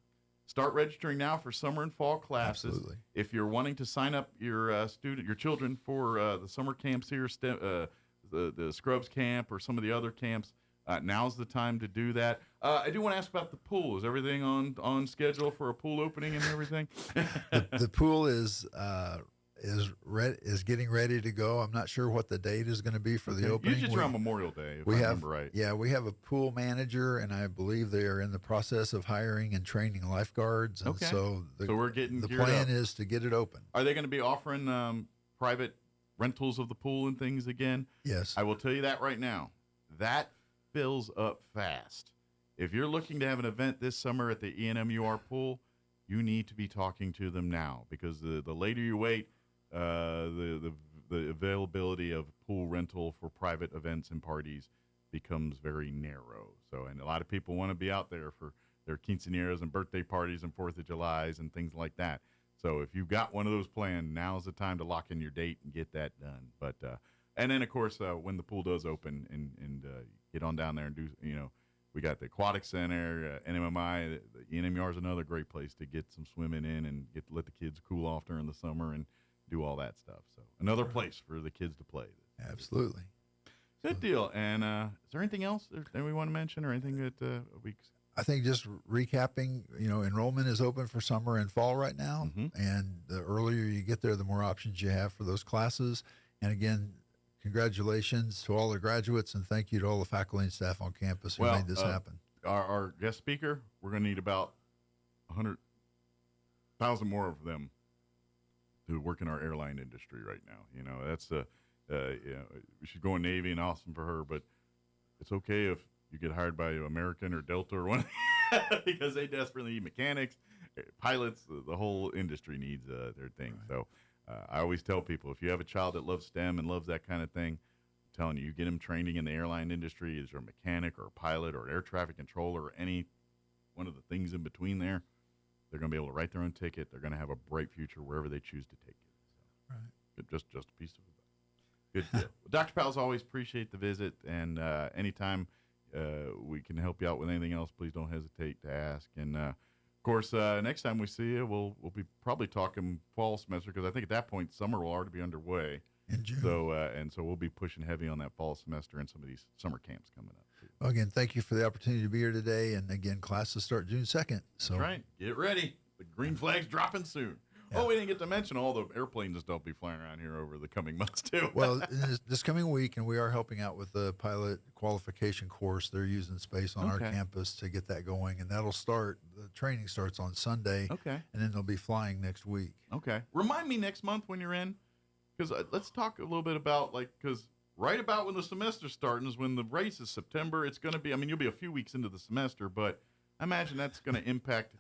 start registering now for summer and fall classes. Absolutely. If you're wanting to sign up your children for the summer camps here, the Scrubs camp or some of the other camps, now's the time to do that. I do want to ask about the pool. Is everything on schedule for a pool opening and everything? The pool is getting ready to go. I'm not sure what the date is going to be for the opening. Usually around Memorial Day, if I remember right. Yeah, we have a pool manager, and I believe they are in the process of hiring and training lifeguards. And so we're getting the geared plan up. is to get it open. Are they going to be offering private rentals of the pool and things again? Yes. I will tell you that right now. That fills up fast. If you're looking to have an event this summer at the ENMUR pool, you need to be talking to them now, because the later you wait, the availability of pool rental for private events and parties becomes very narrow. So, and a lot of people want to be out there for their quinceañeras and birthday parties and 4th of Julys and things like that. So if you've got one of those planned, now's the time to lock in your date and get that done. But and then of course when the pool does open and get on down there and do, we got the aquatic center, NMMI, the NMR is another great place to get some swimming in and let the kids cool off during the summer and do all that stuff. So another place for the kids to play. Absolutely. Good deal. And is there anything else that we want to mention, or anything that we? I think just recapping, enrollment is open for summer and fall right now. Mm-hmm. And the earlier you get there, the more options you have for those classes. And again, congratulations to all the graduates, and thank you to all the faculty and staff on campus who made this happen. Our guest speaker, we're going to need about 100,000 more of them who work in our airline industry right now. That's she's going Navy and awesome for her, but it's okay if you get hired by American or Delta or one. because they desperately need mechanics, pilots. The whole industry needs their thing. Right. So I always tell people, if you have a child that loves STEM and loves that kind of thing, I'm telling you, you get them training in the airline industry, as a mechanic or a pilot or an air traffic controller or any one of the things in between there, they're going to be able to write their own ticket. They're going to have a bright future wherever they choose to take it. So, right. Just a piece of advice. Good deal. Well, Dr. Powell's always appreciate the visit, and anytime we can help you out with anything else, please don't hesitate to ask. And of course, next time we see you, we'll be probably talking fall semester, because I think at that point summer will already be underway in June. So we'll be pushing heavy on that fall semester and some of these summer camps coming up too. Well, again, thank you for the opportunity to be here today. And again, classes start June 2nd. So that's right. Get ready. The green flag's dropping soon. Yeah. Oh, we didn't get to mention all the airplanes and stuff will be flying around here over the coming months, too. Well, this coming week, and we are helping out with the pilot qualification course. They're using space on our campus to get that going, and that'll start. The training starts on Sunday, and then they'll be flying next week. Okay. Remind me next month when you're in, because let's talk a little bit about, because right about when the semester's starting is when the race is September. It's going to be, you'll be a few weeks into the semester, but I imagine that's going to impact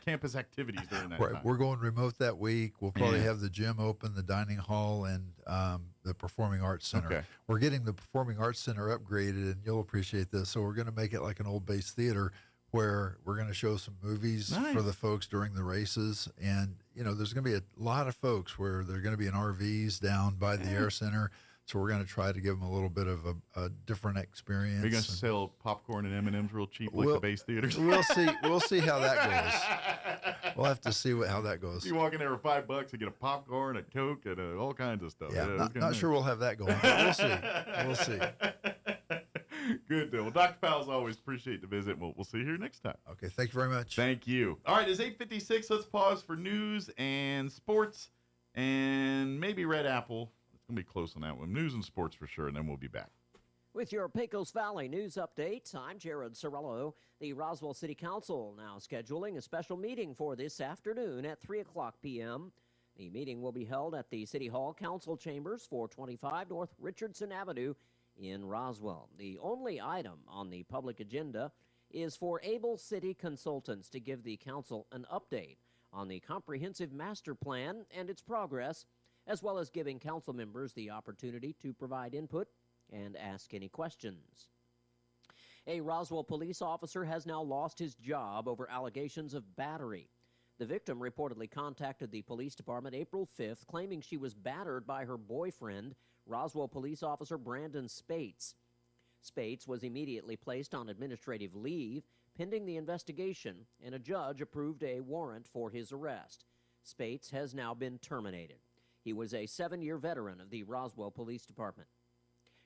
campus activities during that time. We're going remote that week. We'll probably have the gym open, the dining hall, and the Performing Arts Center. Okay. We're getting the Performing Arts Center upgraded, and you'll appreciate this. So we're going to make it like an old base theater where we're going to show some movies for the folks during the races. And, there's going to be a lot of folks where they're going to be in RVs down by the Air Center. So we're going to try to give them a little bit of a different experience. Are you going to sell popcorn and M&Ms real cheap like the base theaters? We'll see. We'll see how that goes. We'll have to see how that goes. You walk in there for $5 and get a popcorn, a Coke, and all kinds of stuff. Yeah, not sure we'll have that going, but we'll see. We'll see. Good deal. Well, Dr. Powell's always appreciate the visit. We'll see you here next time. Okay, thank you very much. Thank you. All right, it's 8:56. Let's pause for news and sports and maybe Red Apple. Going to be close on that one. News and sports for sure, and then we'll be back. With your Pecos Valley news update, I'm Jared Sorello. The Roswell City Council now scheduling a special meeting for this afternoon at 3 o'clock p.m. The meeting will be held at the City Hall Council Chambers, 425 North Richardson Avenue in Roswell. The only item on the public agenda is for Able City Consultants to give the council an update on the comprehensive master plan and its progress, as well as giving council members the opportunity to provide input and ask any questions. A Roswell police officer has now lost his job over allegations of battery. The victim reportedly contacted the police department April 5th, claiming she was battered by her boyfriend, Roswell police officer Brandon Spates. Spates was immediately placed on administrative leave pending the investigation, and a judge approved a warrant for his arrest. Spates has now been terminated. He was a 7-year veteran of the Roswell Police Department.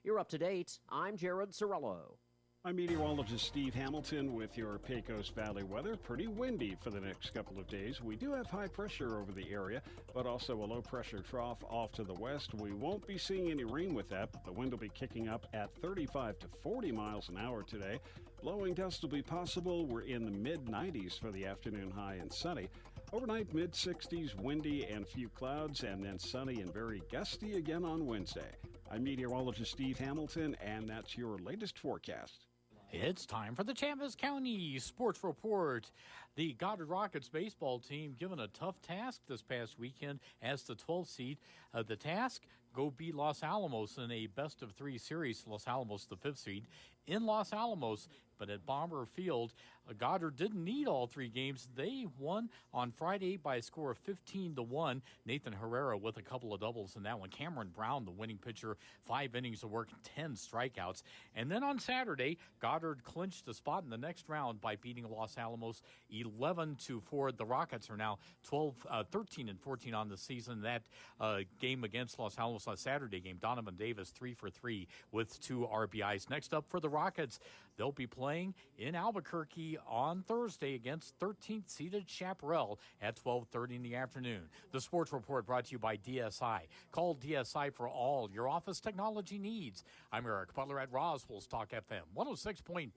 You're up to date. I'm Jared Sorello. I'm meteorologist Steve Hamilton with your Pecos Valley weather. Pretty windy for the next couple of days. We do have high pressure over the area, but also a low pressure trough off to the west. We won't be seeing any rain with that, but the wind will be kicking up at 35 to 40 miles an hour today. Blowing gusts will be possible. We're in the mid-90s for the afternoon high and sunny. Overnight, mid-60s, windy and few clouds, and then sunny and very gusty again on Wednesday. I'm meteorologist Steve Hamilton, and that's your latest forecast. It's time for the Chaffetz County Sports Report. The Goddard Rockets baseball team given a tough task this past weekend as the 12th seed. The task, go beat Los Alamos in a best-of-3 series. Los Alamos, the 5th seed, in Los Alamos. But at Bomber Field, Goddard didn't need all 3 games. They won on Friday by a score of 15-1. Nathan Herrera with a couple of doubles in that one. Cameron Brown, the winning pitcher, 5 innings of work, 10 strikeouts. And then on Saturday, Goddard clinched the spot in the next round by beating Los Alamos 11-4. The Rockets are now 13-14 on the season. That game against Los Alamos on Saturday game, Donovan Davis 3 for 3 with 2 RBIs. Next up for the Rockets, they'll be playing in Albuquerque on Thursday against 13th seeded Chaparral at 12:30 in the afternoon. The Sports Report brought to you by DSI. Call DSI for all your office technology needs. I'm Eric Butler at Roswell's Talk FM 106.5.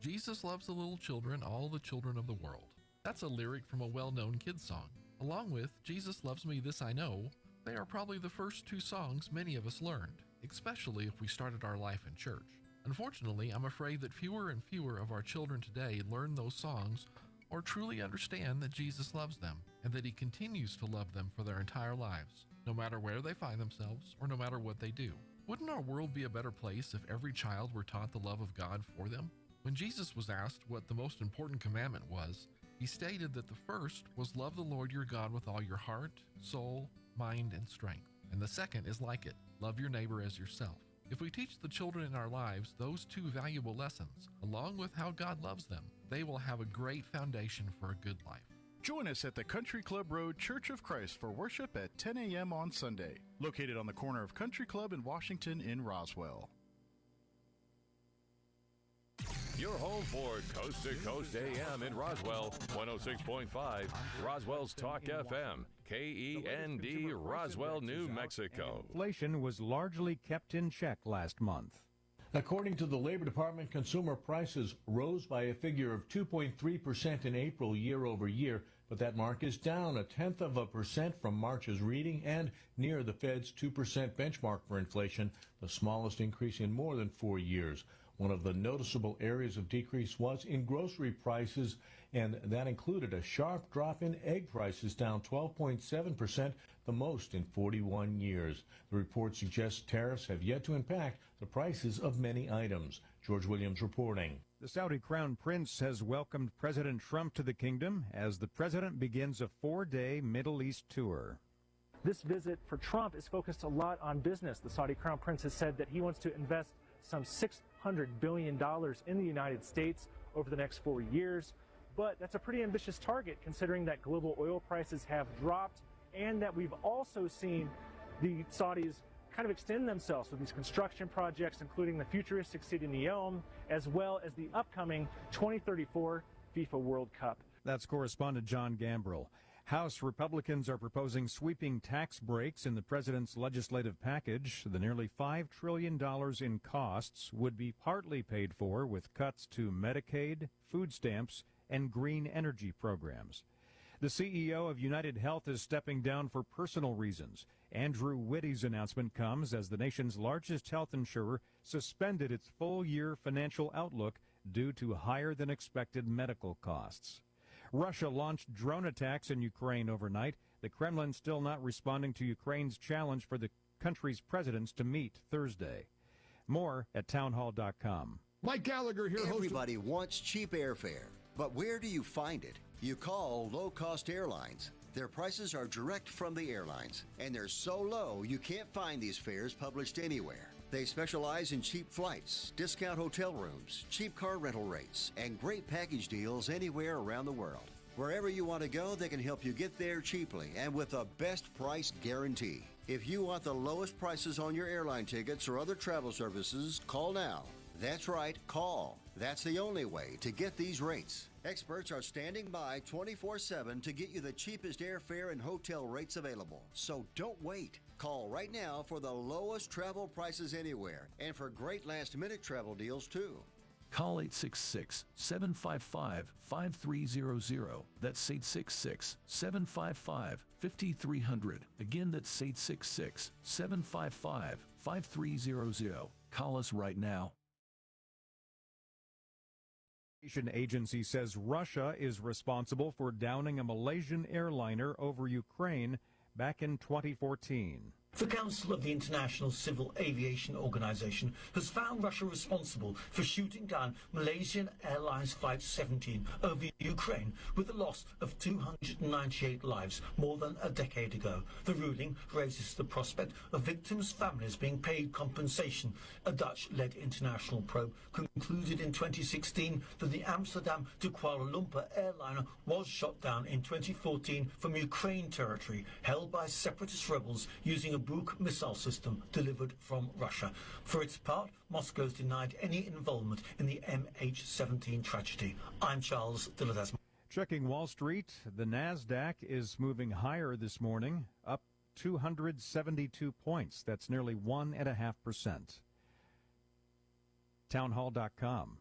Jesus loves the little children, all the children of the world. That's a lyric from a well-known kids song. Along with Jesus Loves Me, This I Know, they are probably the first 2 songs many of us learned, especially if we started our life in church. Unfortunately, I'm afraid that fewer and fewer of our children today learn those songs or truly understand that Jesus loves them and that he continues to love them for their entire lives, no matter where they find themselves or no matter what they do. Wouldn't our world be a better place if every child were taught the love of God for them? When Jesus was asked what the most important commandment was, he stated that the first was love the Lord your God with all your heart, soul, mind, and strength. And the second is like it, love your neighbor as yourself. If we teach the children in our lives those two valuable lessons, along with how God loves them, they will have a great foundation for a good life. Join us at the Country Club Road Church of Christ for worship at 10 a.m. on Sunday, located on the corner of Country Club and Washington in Roswell. Your home for Coast to Coast AM in Roswell, 106.5, Roswell's Talk FM, KEND, Roswell, New Mexico. Inflation was largely kept in check last month. According to the Labor Department, consumer prices rose by a figure of 2.3% in April year over year, but that mark is down 0.1% from March's reading and near the Fed's 2% benchmark for inflation, the smallest increase in more than 4 years. One of the noticeable areas of decrease was in grocery prices, and that included a sharp drop in egg prices, down 12.7%, the most in 41 years. The report suggests tariffs have yet to impact the prices of many items. George Williams reporting. The Saudi Crown Prince has welcomed President Trump to the kingdom as the president begins a 4-day Middle East tour. This visit for Trump is focused a lot on business. The Saudi Crown Prince has said that he wants to invest some $600 billion in the United States over the next 4 years. But that's a pretty ambitious target considering that global oil prices have dropped and that we've also seen the Saudis kind of extend themselves with these construction projects, including the futuristic city Neom, as well as the upcoming 2034 FIFA World Cup. That's correspondent John Gambrill. House Republicans are proposing sweeping tax breaks in the president's legislative package. The nearly $5 trillion in costs would be partly paid for with cuts to Medicaid, food stamps, and green energy programs. The CEO of United Health is stepping down for personal reasons. Andrew Whitty's announcement comes as the nation's largest health insurer suspended its full-year financial outlook due to higher-than-expected medical costs. Russia launched drone attacks in Ukraine overnight. The Kremlin still not responding to Ukraine's challenge for the country's presidents to meet Thursday. More at townhall.com. Mike Gallagher here. Everybody wants cheap airfare, but where do you find it? You call low-cost airlines. Their prices are direct from the airlines, and they're so low you can't find these fares published anywhere. They specialize in cheap flights, discount hotel rooms, cheap car rental rates, and great package deals anywhere around the world. Wherever you want to go, they can help you get there cheaply and with a best price guarantee. If you want the lowest prices on your airline tickets or other travel services, call now. That's right, call. That's the only way to get these rates. Experts are standing by 24/7 to get you the cheapest airfare and hotel rates available. So don't wait. Call right now for the lowest travel prices anywhere and for great last-minute travel deals, too. Call 866-755-5300. That's 866-755-5300. Again, that's 866-755-5300. Call us right now. Agency says Russia is responsible for downing a Malaysian airliner over Ukraine back in 2014. The Council of the International Civil Aviation Organization has found Russia responsible for shooting down Malaysian Airlines Flight 17 over Ukraine with the loss of 298 lives more than a decade ago. The ruling raises the prospect of victims' families being paid compensation. A Dutch-led international probe concluded in 2016 that the Amsterdam to Kuala Lumpur airliner was shot down in 2014 from Ukraine territory held by separatist rebels using a Buk missile system delivered from Russia. For its part, Moscow's denied any involvement in the MH17 tragedy. I'm Charles de Ledesma. Checking Wall Street, the NASDAQ is moving higher this morning, up 272 points. That's nearly 1.5%. Townhall.com.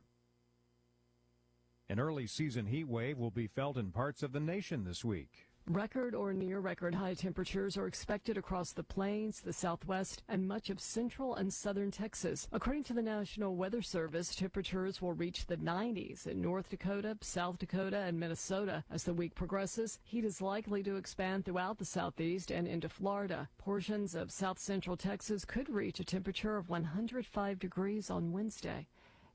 An early season heat wave will be felt in parts of the nation this week. Record or near record high temperatures are expected across the plains, the southwest, and much of central and southern Texas. According to the National Weather Service, temperatures will reach the 90s in North Dakota, South Dakota, and Minnesota. As the week progresses, heat is likely to expand throughout the southeast and into Florida. Portions of south central Texas could reach a temperature of 105 degrees on Wednesday.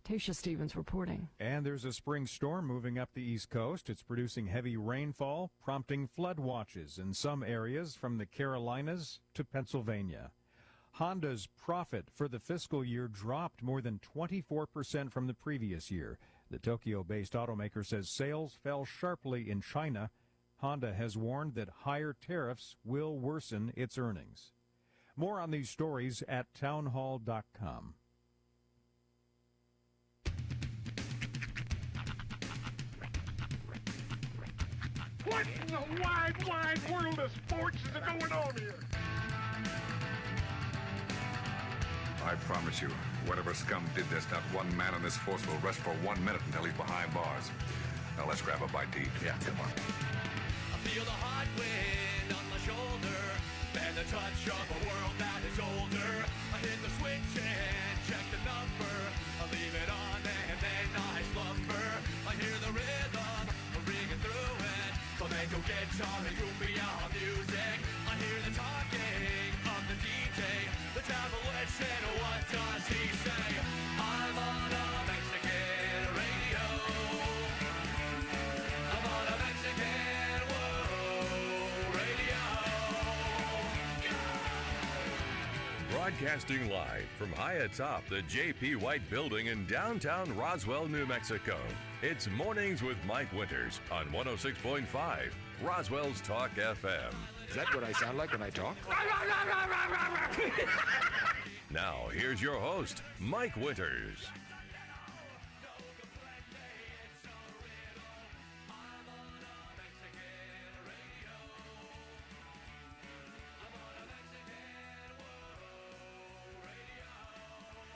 Tasha Stevens reporting. And there's a spring storm moving up the East Coast. It's producing heavy rainfall, prompting flood watches in some areas from the Carolinas to Pennsylvania. Honda's profit for the fiscal year dropped more than 24% from the previous year. The Tokyo-based automaker says sales fell sharply in China. Honda has warned that higher tariffs will worsen its earnings. More on these stories at townhall.com. What in the wide, wide world of sports is going on here? I promise you, whatever scum did this, not one man in this force will rest for 1 minute until he's behind bars. Now let's grab a bite to eat. Yeah, come on. I feel the hot wind on my shoulder and the touch of a world that is older. I hit the switch and check the number. I leave it on and then I slumber. I hear the rhythm ringing through it. Flamenco guitar and cumbia music. I hear the talking of the DJ. The travel listen, what does he say? I'm on a Mexican radio. I'm on a Mexican radio. Broadcasting live from high atop the J.P. White Building in downtown Roswell, New Mexico. It's Mornings with Mike Winters on 106.5 Roswell's Talk FM. Is that what I sound like when I talk? Now, here's your host, Mike Winters.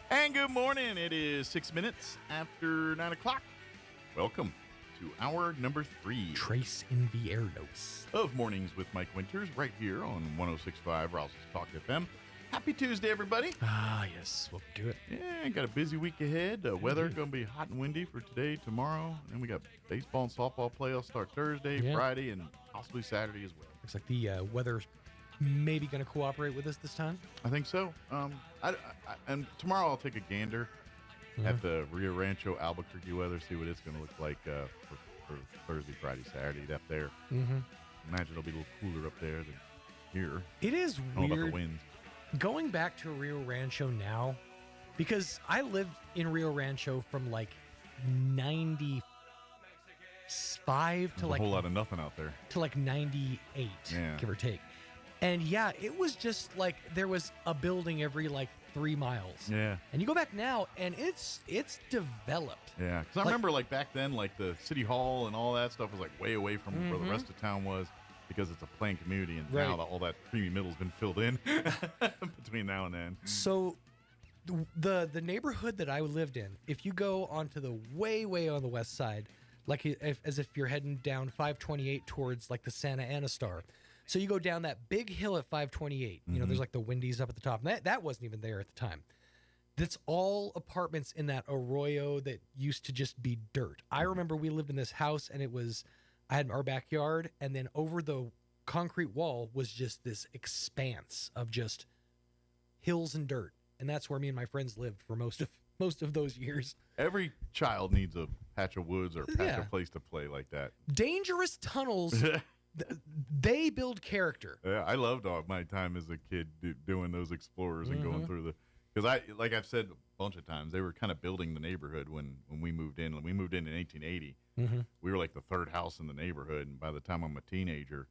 And good morning. It is 6 minutes after 9 o'clock. Welcome to hour number 3. Trace Inviernos of Mornings with Mike Winters right here on 106.5 Roswell's Talk FM. Happy Tuesday, everybody. Ah, yes. Welcome to it. Yeah, got a busy week ahead. Weather going to be hot and windy for today, tomorrow. And we got baseball and softball playoffs start Thursday, Friday, and possibly Saturday as well. Looks like the weather's maybe going to cooperate with us this time. I think so. And tomorrow I'll take a gander at the Rio Rancho Albuquerque weather, see what it's going to look like for Thursday, Friday, Saturday up there. Mm-hmm. Imagine it'll be a little cooler up there than here. It is weird about the winds. Going back to Rio Rancho now, because I lived in Rio Rancho from like 95 to like a whole lot of nothing out there to like 98, give or take. And yeah, it was just like there was a building every like 3 miles. Yeah. And you go back now and it's developed. Yeah. Because I remember like back then, like the city hall and all that stuff was like way away from where the rest of town was because it's a planned community. And now all that creamy middle's been filled in between now and then. So the neighborhood that I lived in, if you go onto the way on the west side, like as if you're heading down 528 towards like the Santa Ana Star. So you go down that big hill at 528. You know, there's like the Wendy's up at the top. And that wasn't even there at the time. That's all apartments in that arroyo that used to just be dirt. I remember we lived in this house and I had our backyard, and then over the concrete wall was just this expanse of just hills and dirt. And that's where me and my friends lived for most of those years. Every child needs a patch of woods or a patch of place to play like that. Dangerous tunnels. They build character. Yeah, I loved all my time as a kid doing those explorers and going through because like I've said a bunch of times, they were kind of building the neighborhood when we moved in. We moved in 1880. We were like the third house in the neighborhood, and by the time I'm a teenager,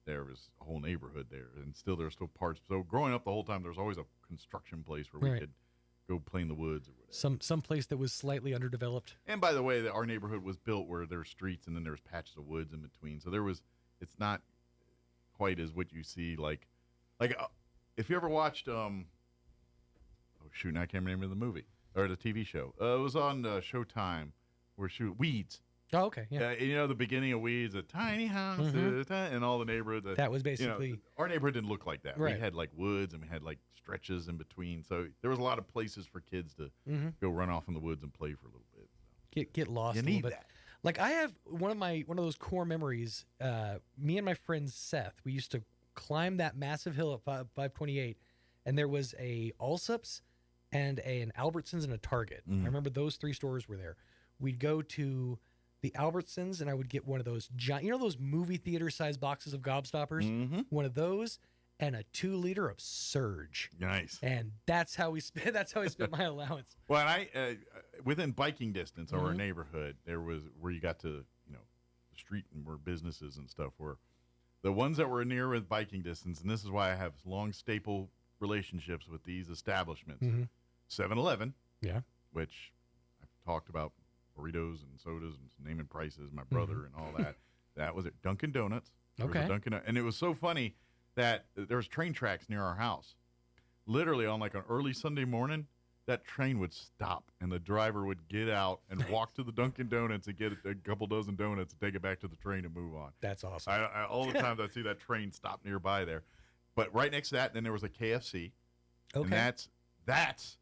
there was a whole neighborhood there, and there's still parts. So growing up the whole time, there was always a construction place where we could go play in the woods or whatever. Some place that was slightly underdeveloped. And by the way, our neighborhood was built where there's streets and then there's patches of woods in between. So it's not quite as what you see like if you ever watched I can't remember the movie or the TV show. It was on Showtime where Weeds. Oh, okay. Yeah. You know, the beginning of Weeds, a tiny house, and all the neighborhood. That was basically our neighborhood didn't look like that. Right. We had like woods and we had like stretches in between, so there was a lot of places for kids to go run off in the woods and play for a little bit. Get lost. You a need little bit. that. Like I have one of those core memories. Me and my friend Seth, we used to climb that massive hill at 528, and there was a Allsup's and an Albertsons and a Target. I remember those three stores were there. We'd go to the Albertsons, and I would get one of those giant, those movie theater size boxes of Gobstoppers. One of those, and a 2-liter of Surge. Nice. And that's how we spent. That's how I spent my allowance. Well, and I within biking distance of our neighborhood, there was where you got to the street and where businesses and stuff were. The ones that were near with biking distance, and this is why I have long staple relationships with these establishments. 7-Eleven, which I've talked about burritos and sodas and naming prices, my brother and all that. That was at Dunkin' Donuts. There was a Dunkin', and it was so funny that there was train tracks near our house. Literally on like an early Sunday morning, that train would stop and the driver would get out and walk to the Dunkin' Donuts and get a couple dozen donuts and take it back to the train and move on. That's awesome. I all the times I see that train stop nearby there. But right next to that, then there was a KFC. Okay. And that's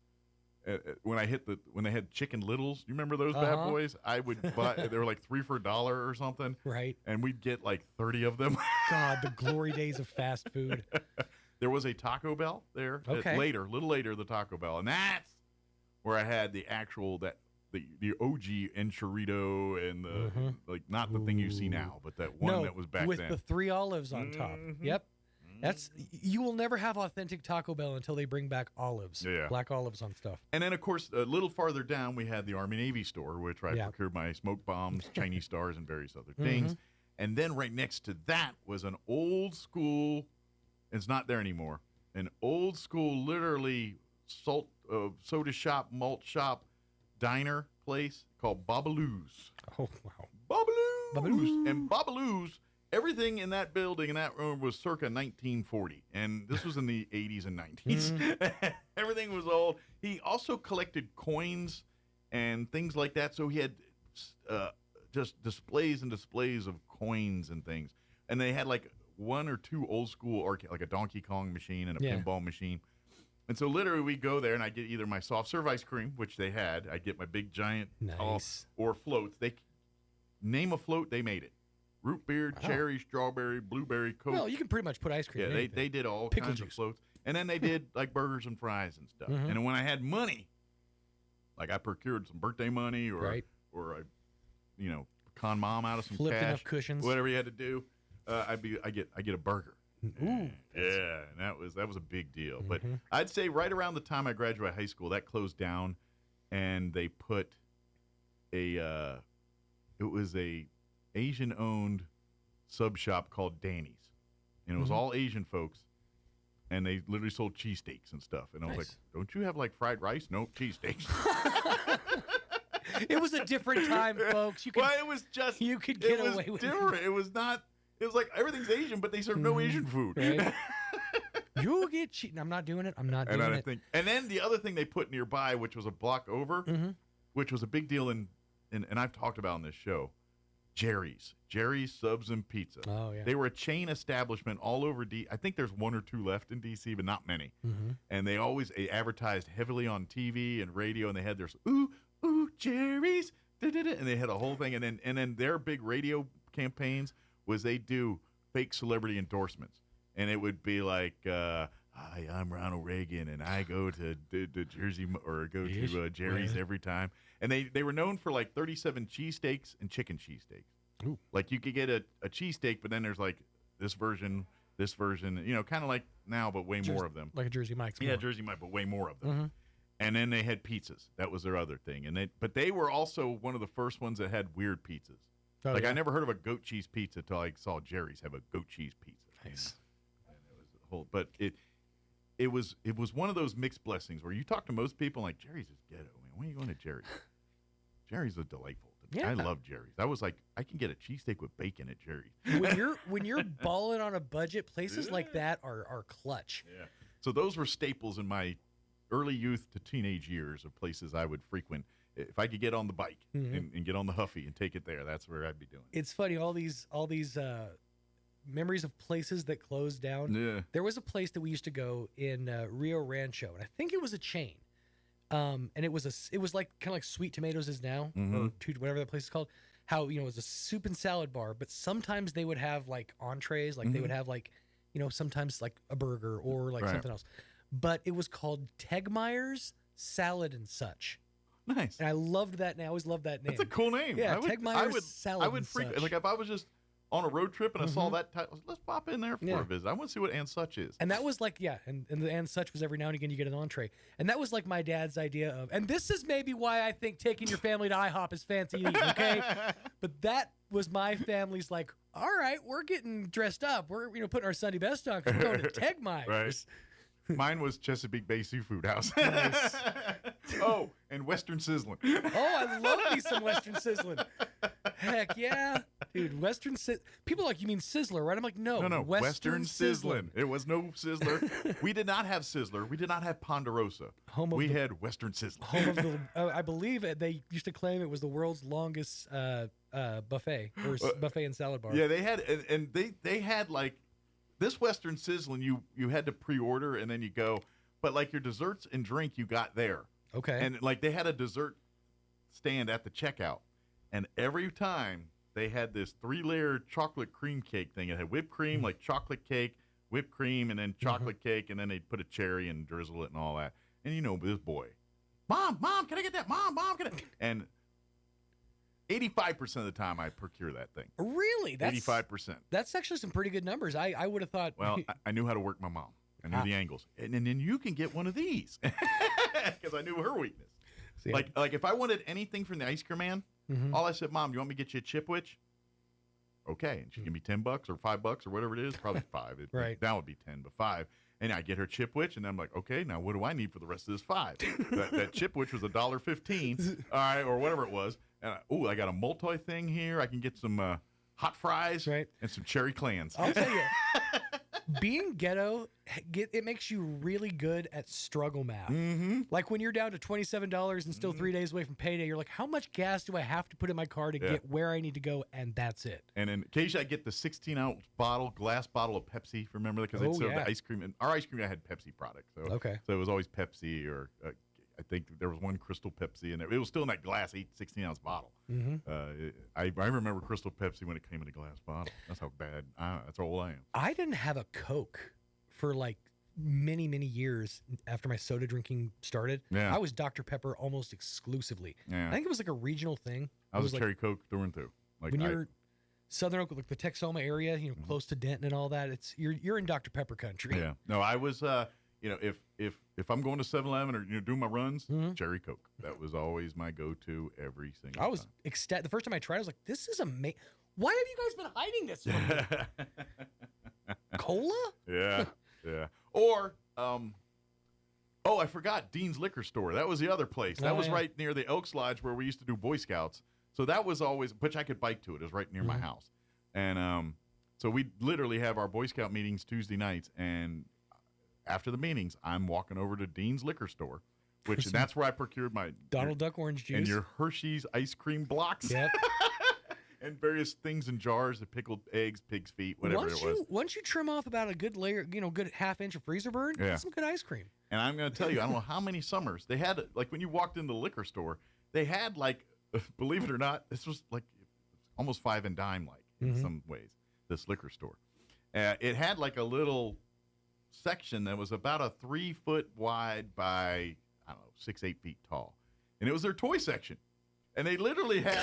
when they had Chicken Littles. You remember those bad boys? I would buy. They were like 3 for $1 or something. Right. And we'd get like 30 of them. God, the glory days of fast food. There was a Taco Bell there. Okay. A little later, the Taco Bell, and that's where I had the actual the OG enchilada and the like, not the thing you see now, but that one that was back with then the 3 olives on top. Yep. You will never have authentic Taco Bell until they bring back olives, black olives on stuff. And then, of course, a little farther down, we had the Army-Navy store, which I procured my smoke bombs, Chinese stars, and various other things. And then right next to that was an old school, it's not there anymore, an old school, literally soda shop, malt shop, diner place called Babaloo's. Oh, wow. Babaloo's. And Babaloo's, everything in that building, in that room, was circa 1940. And this was in the 80s and 90s. Everything was old. He also collected coins and things like that. So he had just displays and displays of coins and things. And they had like 1 or 2 old school arcade, like a Donkey Kong machine and a pinball machine. And so literally we go there and I get either my soft serve ice cream, which they had. I get my big giant or floats. They name a float, they made it. Root beer, cherry, strawberry, blueberry, Coke. Well, you can pretty much put ice cream in anything. They did all Pickle kinds juice. of floats. And then they did like burgers and fries and stuff. And then when I had money, like I procured some birthday money or I con mom out of some Flipped cash, enough cushions. whatever you had to do, I get a burger. Ooh. Yeah, and that was a big deal. But I'd say right around the time I graduated high school, that closed down, and they put it was a Asian-owned sub shop called Danny's, and it was all Asian folks, and they literally sold cheesesteaks and stuff. And I was like, "Don't you have like fried rice? Nope, cheesesteaks." It was a different time, folks. You could get away with different. It was not. It was like everything's Asian, but they serve no Asian food. Right. You get cheating. I'm not doing it. I'm not doing it. And then the other thing they put nearby, which was a block over, which was a big deal and I've talked about on this show, Jerry's Subs and Pizza. Oh, yeah. They were a chain establishment all over I think there's 1 or 2 left in DC, but not many. And they always advertised heavily on TV and radio, and they had their ooh, Jerry's, and they had a whole thing. And then their big radio campaigns was they do fake celebrity endorsements, and it would be like, "Hi, I'm Ronald Reagan, and I go to Jersey or go to Jerry's every time." And they were known for like 37 cheesesteaks and chicken cheesesteaks. Ooh. Like you could get a cheesesteak, but then there's like this version, kind of like now, but way more of them. Like a Jersey Mike's. Yeah, Jersey Mike, but way more of them. And then they had pizzas. That was their other thing. But they were also one of the first ones that had weird pizzas. Oh, I never heard of a goat cheese pizza until I saw Jerry's have a goat cheese pizza. Nice. And it was a whole, but it was one of those mixed blessings where you talk to most people like, Jerry's is ghetto, man. When are you going to Jerry's? Jerry's is delightful. Yeah. I love Jerry's. I was like, I can get a cheesesteak with bacon at Jerry's. When you're balling on a budget, places like that are clutch. Yeah. So those were staples in my early youth to teenage years of places I would frequent. If I could get on the bike and get on the Huffy and take it there, that's where I'd be doing. It's funny, all these memories of places that closed down. Yeah. There was a place that we used to go in Rio Rancho, and I think it was a chain. And it was like kind of like Sweet Tomatoes is now, or whatever that place is called. How, it was a soup and salad bar, but sometimes they would have like entrees, like they would have like, sometimes like a burger or like something else. But it was called Tegmeyer's Salad and Such. Nice. And I loved that name. I always loved that name. That's a cool name. Yeah, Tegmeyer's Salad I would and frequent, Such. like if I was just on a road trip and I saw that title, let's pop in there for a visit. I want to see what and such is. And that was like, and the and such was every now and again you get an entree. And that was like my dad's idea of, and this is maybe why I think taking your family to IHOP is fancy eating, okay? But that was my family's like, all right, we're getting dressed up. We're putting our Sunday best on because we're going to Tegmeyer's. Right. Mine was Chesapeake Bay Seafood House. Nice. Oh, and Western Sizzlin'. Oh, I love me some Western Sizzlin'. Heck yeah. Dude, Western people are like, you mean Sizzler, right? I'm like, no. Western Sizzlin'. It was no Sizzler. We did not have Sizzler. We did not have Ponderosa. We had Western Sizzler. Home of the, I believe they used to claim it was the world's longest buffet, or buffet and salad bar. Yeah, they had, and they had like, this Western Sizzlin', you had to pre-order and then you go, but like your desserts and drink you got there. Okay. And like they had a dessert stand at the checkout, and every time they had this 3-layer chocolate cream cake thing. It had whipped cream, like chocolate cake, whipped cream, and then chocolate cake, and then they'd put a cherry and drizzle it and all that. And this boy, Mom, can I get that? Mom, can I? And 85% of the time, I procure that thing. Really? 85%. That's actually some pretty good numbers. I would have thought. Well, I knew how to work my mom. I knew the angles. And then you can get one of these. Because I knew her weakness. See, like if I wanted anything from the ice cream man, all I said, Mom, you want me to get you a Chipwich? Okay. And she give me $10 or $5 or whatever it is. Probably 5. Right. That would be 10, but 5. And I get her Chipwich, and I'm like, okay, now what do I need for the rest of this 5? that Chipwich was $1.15, all right, or whatever it was. And I got a multi thing here. I can get some hot fries and some cherry clans. I'll tell you, being ghetto, it makes you really good at struggle math. Like when you're down to $27 and still 3 days away from payday, you're like, how much gas do I have to put in my car to get where I need to go? And that's it. And then occasionally I get the 16-ounce glass bottle of Pepsi. Remember that? Because they'd serve the ice cream. And our ice cream, I had Pepsi products. So, so it was always Pepsi, or I think there was one Crystal Pepsi, and it was still in that glass 16-ounce bottle. I remember Crystal Pepsi when it came in a glass bottle. That's how bad. That's how old I am. I didn't have a Coke for like many years after my soda drinking started. I was Dr. Pepper almost exclusively. I think it was like a regional thing. I was Cherry Coke through and through. Like when you're Southern Oak, like the Texoma area, close to Denton and all that, you're in Dr. Pepper country. Yeah. No, I was if I'm going to 7-Eleven or doing my runs, Cherry Coke. That was always my go-to every single time. I was ecstatic. The first time I tried, I was like, this is amazing. Why have you guys been hiding this from me? Cola? Yeah. Or, I forgot Dean's Liquor Store. That was the other place. That was right near the Elks Lodge where we used to do Boy Scouts. So that was always, which I could bike to it. It was right near my house. And so we literally have our Boy Scout meetings Tuesday nights, and after the meetings, I'm walking over to Dean's Liquor Store, which that's where I procured my Donald Duck orange juice and your Hershey's ice cream blocks. Yep. And various things in jars, the pickled eggs, pig's feet, whatever it was. Once you trim off about a good layer, good half-inch of freezer burn, that's some good ice cream. And I'm going to tell you, I don't know how many summers they had, like when you walked into the liquor store, they had like, believe it or not, this was like almost 5 and dime like in some ways, this liquor store. It had like a little section that was about a 3 foot wide by, I don't know, 6-8 feet tall. And it was their toy section. And they literally had,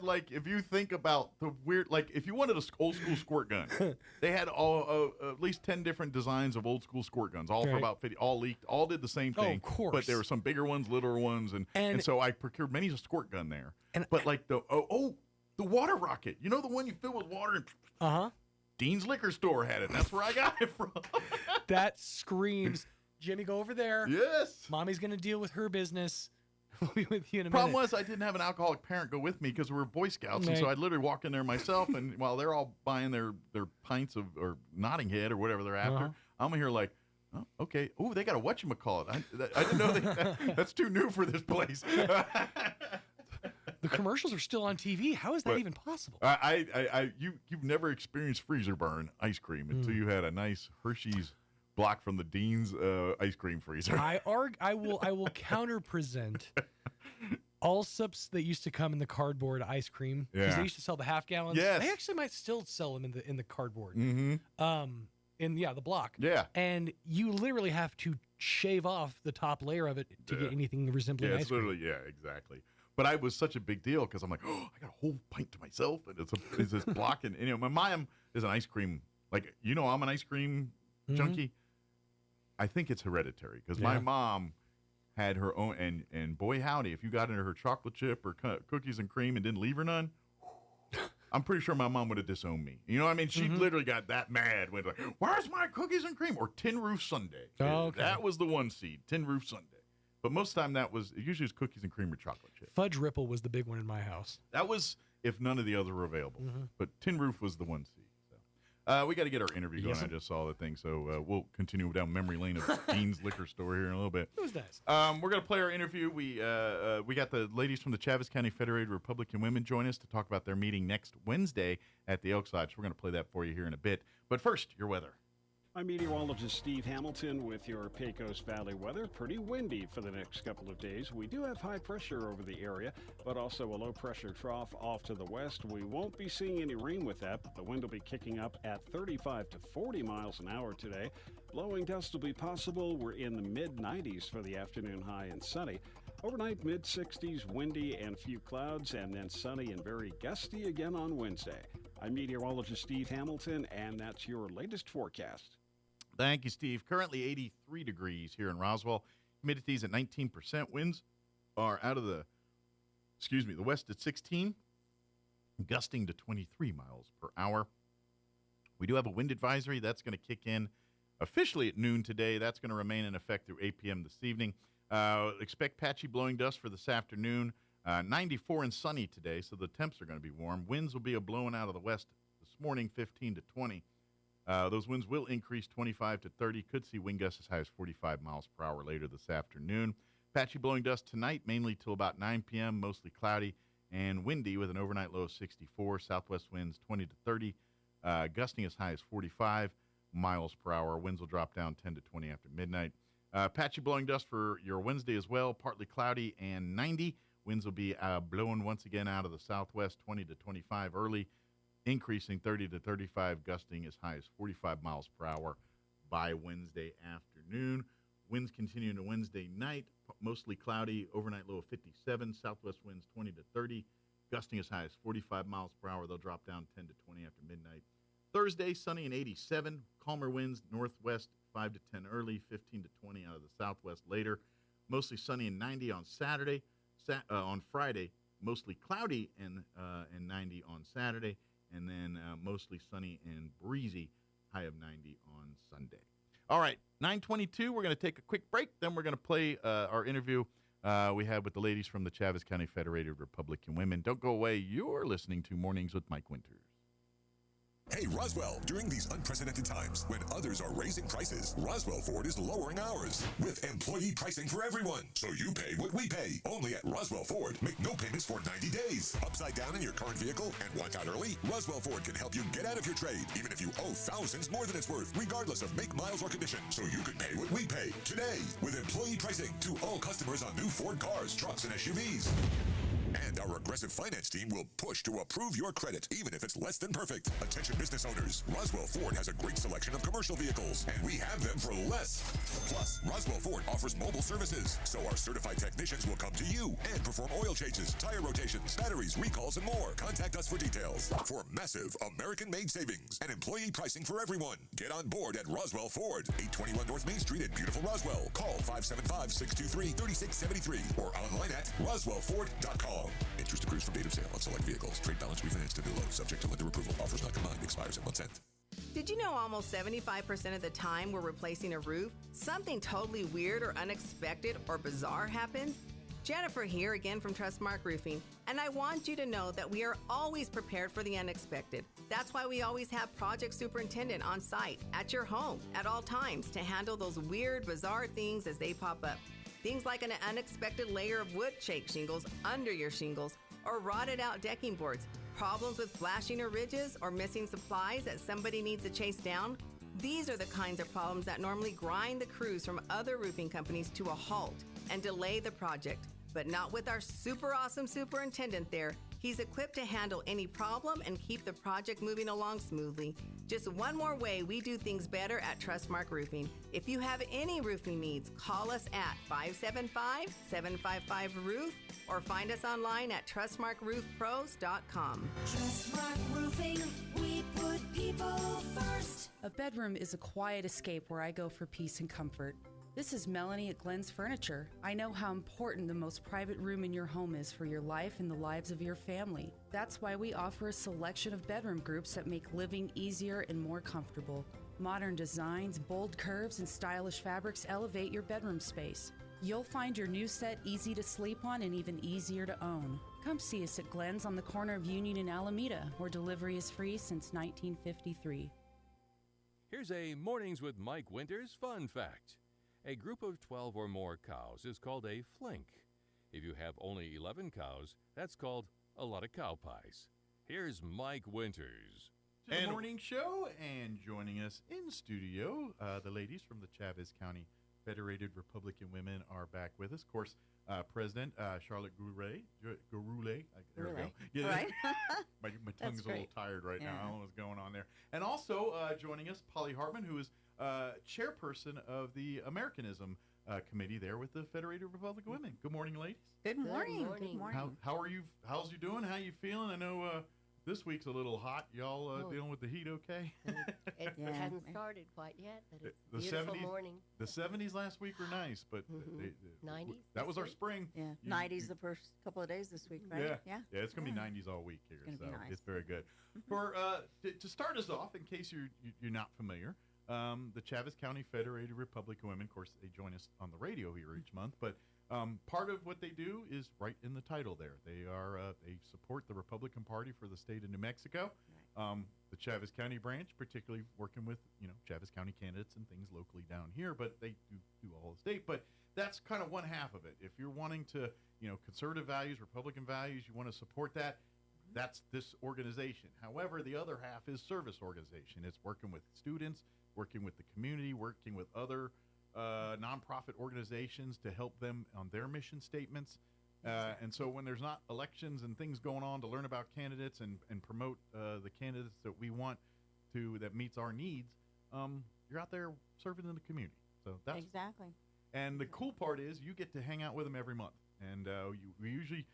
like, if you think about the weird, like, if you wanted an old school squirt gun, they had at least 10 different designs of old school squirt guns, all for about 50, all leaked, all did the same thing. Oh, of course. But there were some bigger ones, littler ones, and so I procured many a squirt gun there. But like the water rocket, the one you fill with water and Dean's Liquor Store had it. That's where I got it from. That screams, Jimmy, go over there. Yes. Mommy's going to deal with her business. We'll be with you in a Problem minute. was I didn't have an alcoholic parent go with me because we were Boy Scouts, and so I'd literally walk in there myself, and while they're all buying their pints of or Notting Head or whatever they're after, I'm here like, Oh, okay. Oh, they got a whatchamacallit. I didn't know that's too new for this place. The commercials are still on TV. How is that even possible? You've never experienced freezer burn ice cream until you had a nice Hershey's block from the Dean's ice cream freezer. I will counter present Allsup's that used to come in the cardboard ice cream, because they used to sell the half gallons. Yes. They actually might still sell them in the cardboard. Mm-hmm. In the block. Yeah. And you literally have to shave off the top layer of it to get anything resembling ice cream. Literally, exactly. But I was such a big deal because I'm like, oh, I got a whole pint to myself, and it's this block, and my mom is an ice cream, like, I'm an ice cream junkie. I think it's hereditary because my mom had her own, and boy howdy, if you got into her chocolate chip or cookies and cream and didn't leave her none, I'm pretty sure my mom would have disowned me. You know what I mean? She literally got that mad when like, where's my cookies and cream? Or Tin Roof Sundae. Oh, okay. That was the one seed, Tin Roof Sundae. But most of the time usually was cookies and cream or chocolate chip. Fudge Ripple was the big one in my house. That was if none of the others were available. But Tin Roof was the one seed. So we got to get our interview going. I just saw the thing. So we'll continue down memory lane of Dean's Liquor Store here in a little bit. It was nice. We're going to play our interview. We got the ladies from the Chaves County Federated Republican Women join us to talk about their meeting next Wednesday at the Elks Lodge. So we're going to play that for you here in a bit. But first, your weather. I'm meteorologist Steve Hamilton with your Pecos Valley weather. Pretty windy for the next couple of days. We do have high pressure over the area, but also a low pressure trough off to the west. We won't be seeing any rain with that. The wind will be kicking up at 35 to 40 miles an hour today. Blowing gusts will be possible. We're in the mid-90s for the afternoon high and sunny. Overnight, mid-60s, windy and few clouds, and then sunny and very gusty again on Wednesday. I'm meteorologist Steve Hamilton, and that's your latest forecast. Thank you, Steve. Currently 83 degrees here in Roswell. Humidity's at 19%. Winds are out of the west at 16, gusting to 23 miles per hour. We do have a wind advisory. That's going to kick in officially at noon today. That's going to remain in effect through 8 p.m. this evening. Expect patchy blowing dust for this afternoon. 94 and sunny today, so the temps are going to be warm. Winds will be blowing out of the west this morning, 15 to 20. Those winds will increase 25 to 30. Could see wind gusts as high as 45 miles per hour later this afternoon. Patchy blowing dust tonight, mainly till about 9 p.m., mostly cloudy and windy with an overnight low of 64. Southwest winds 20 to 30, gusting as high as 45 miles per hour. Winds will drop down 10 to 20 after midnight. Patchy blowing dust for your Wednesday as well, partly cloudy and 90. Winds will be blowing once again out of the southwest 20 to 25 early, increasing 30 to 35, gusting as high as 45 miles per hour by Wednesday afternoon. Winds continue into Wednesday night, mostly cloudy, overnight low of 57, southwest winds 20 to 30, gusting as high as 45 miles per hour. They'll drop down 10 to 20 after midnight. Thursday, sunny and 87, calmer winds, northwest 5 to 10 early, 15 to 20 out of the southwest later. Mostly sunny and 90 on Saturday. On Friday, mostly cloudy and 90 on Saturday. And then mostly sunny and breezy, high of 90 on Sunday. All right, 9:22, we're going to take a quick break. Then we're going to play our interview we had with the ladies from the Chaves County Federated Republican Women. Don't go away. You're listening to Mornings with Mike Winters. Hey, Roswell, during these unprecedented times when others are raising prices, Roswell Ford is lowering ours with employee pricing for everyone. So you pay what we pay. Only at Roswell Ford. Make no payments for 90 days. Upside down in your current vehicle and want out early? Roswell Ford can help you get out of your trade, even if you owe thousands more than it's worth, regardless of make, miles, or condition. So you can pay what we pay today with employee pricing to all customers on new Ford cars, trucks, and SUVs. And our aggressive finance team will push to approve your credit, even if it's less than perfect. Attention business owners, Roswell Ford has a great selection of commercial vehicles, and we have them for less. Plus, Roswell Ford offers mobile services, so our certified technicians will come to you and perform oil changes, tire rotations, batteries, recalls, and more. Contact us for details. For massive American-made savings and employee pricing for everyone. Get on board at Roswell Ford, 821 North Main Street in beautiful Roswell. Call 575-623-3673 or online at roswellford.com. Interest accrues from date of sale on select vehicles. Trade balance refinanced to new loan. Subject to lender approval. Offers not combined. Expires in 1 cent. Did you know almost 75% of the time we're replacing a roof, something totally weird or unexpected or bizarre happens? Jennifer here again from Trustmark Roofing, and I want you to know that we are always prepared for the unexpected. That's why we always have project superintendent on site at your home at all times to handle those weird, bizarre things as they pop up. Things like an unexpected layer of wood shake shingles under your shingles or rotted out decking boards, problems with flashing or ridges or missing supplies that somebody needs to chase down. These are the kinds of problems that normally grind the crews from other roofing companies to a halt and delay the project. But not with our super awesome superintendent there. He's equipped to handle any problem and keep the project moving along smoothly. Just one more way we do things better at Trustmark Roofing. If you have any roofing needs, call us at 575-755-ROOF or find us online at trustmarkroofpros.com. Trustmark Roofing, we put people first. A bedroom is a quiet escape where I go for peace and comfort. This is Melanie at Glenn's Furniture. I know how important the most private room in your home is for your life and the lives of your family. That's why we offer a selection of bedroom groups that make living easier and more comfortable. Modern designs, bold curves, and stylish fabrics elevate your bedroom space. You'll find your new set easy to sleep on and even easier to own. Come see us at Glenn's on the corner of Union and Alameda, where delivery is free since 1953. Here's a Mornings with Mike Winters fun fact. A group of 12 or more cows is called a flink. If you have only 11 cows, that's called a lot of cow pies. Here's Mike Winters. To the morning show, and joining us in studio, the ladies from the Chavez County Federated Republican Women are back with us. Of course, President Charlotte Goulet. There we go. Yeah, right. my tongue's a little tired right now. I don't know what's going on there. And also joining us, Polly Hartman, who is chairperson of the Americanism committee there with the Federated Republican Women. Good morning, ladies. Good morning. Good morning. How are you? How's you doing? How you feeling? I know this week's a little hot. Y'all dealing with the heat okay? It hasn't started quite yet, but it's a beautiful morning. The 70s last week were nice, but 90s. That was our spring. Yeah, 90s the first couple of days this week, right? Yeah, it's going to be 90s all week here, so nice. it's very good. For to start us off, in case you're not familiar, the Chavez County Federated Republican Women, of course, they join us on the radio here each month, but part of what they do is right in the title there. They support the Republican Party for the state of New Mexico. Right. The Chavez County branch, particularly working with Chavez County candidates and things locally down here, but they do all the state. But that's kind of one half of it. If you're wanting to, conservative values, Republican values, you want to support that. That's this organization. However, the other half is service organization. It's working with students, working with the community, working with other nonprofit organizations to help them on their mission statements. And so when there's not elections and things going on to learn about candidates and promote the candidates that we want that meets our needs, you're out there serving in the community. So that's exactly. And the cool part is you get to hang out with them every month. And you usually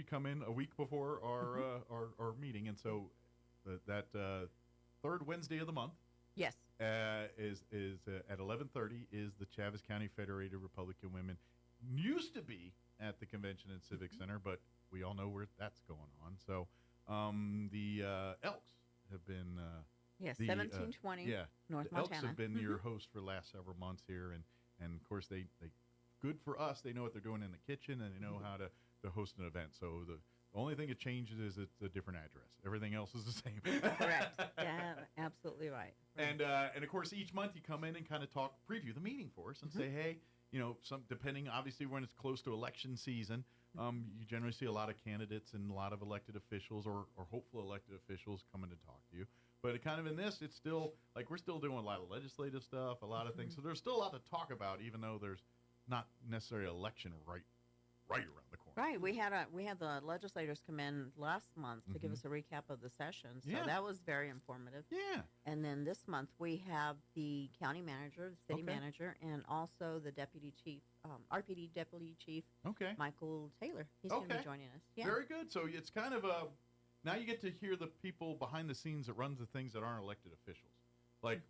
come in a week before our meeting. And so that third Wednesday of the month. Yes. Is at 11:30 is the Chavez County Federated Republican Women. Used to be at the Convention and Civic Center, but we all know where that's going on. So the Elks have been 1720 North the Montana. Elks have been your host for the last several months here, and of course they good for us. They know what they're doing in the kitchen, and they know how to host an event. So the only thing it changes is it's a different address. Everything else is the same. Correct. Yeah, absolutely right. And of course, each month you come in and kind of preview the meeting for us and say, hey, depending, obviously, when it's close to election season, you generally see a lot of candidates and a lot of elected officials or hopeful elected officials coming to talk to you. But it kind of in this, it's still like we're still doing a lot of legislative stuff, a lot of things. So there's still a lot to talk about, even though there's not necessarily an election right around the corner. Right. We had the legislators come in last month to give us a recap of the session. So that was very informative. Yeah. And then this month we have the county manager, the city manager, and also the deputy chief, RPD deputy chief, Michael Taylor. He's going to be joining us. Yeah. Very good. So it's kind of now you get to hear the people behind the scenes that runs the things that aren't elected officials. Like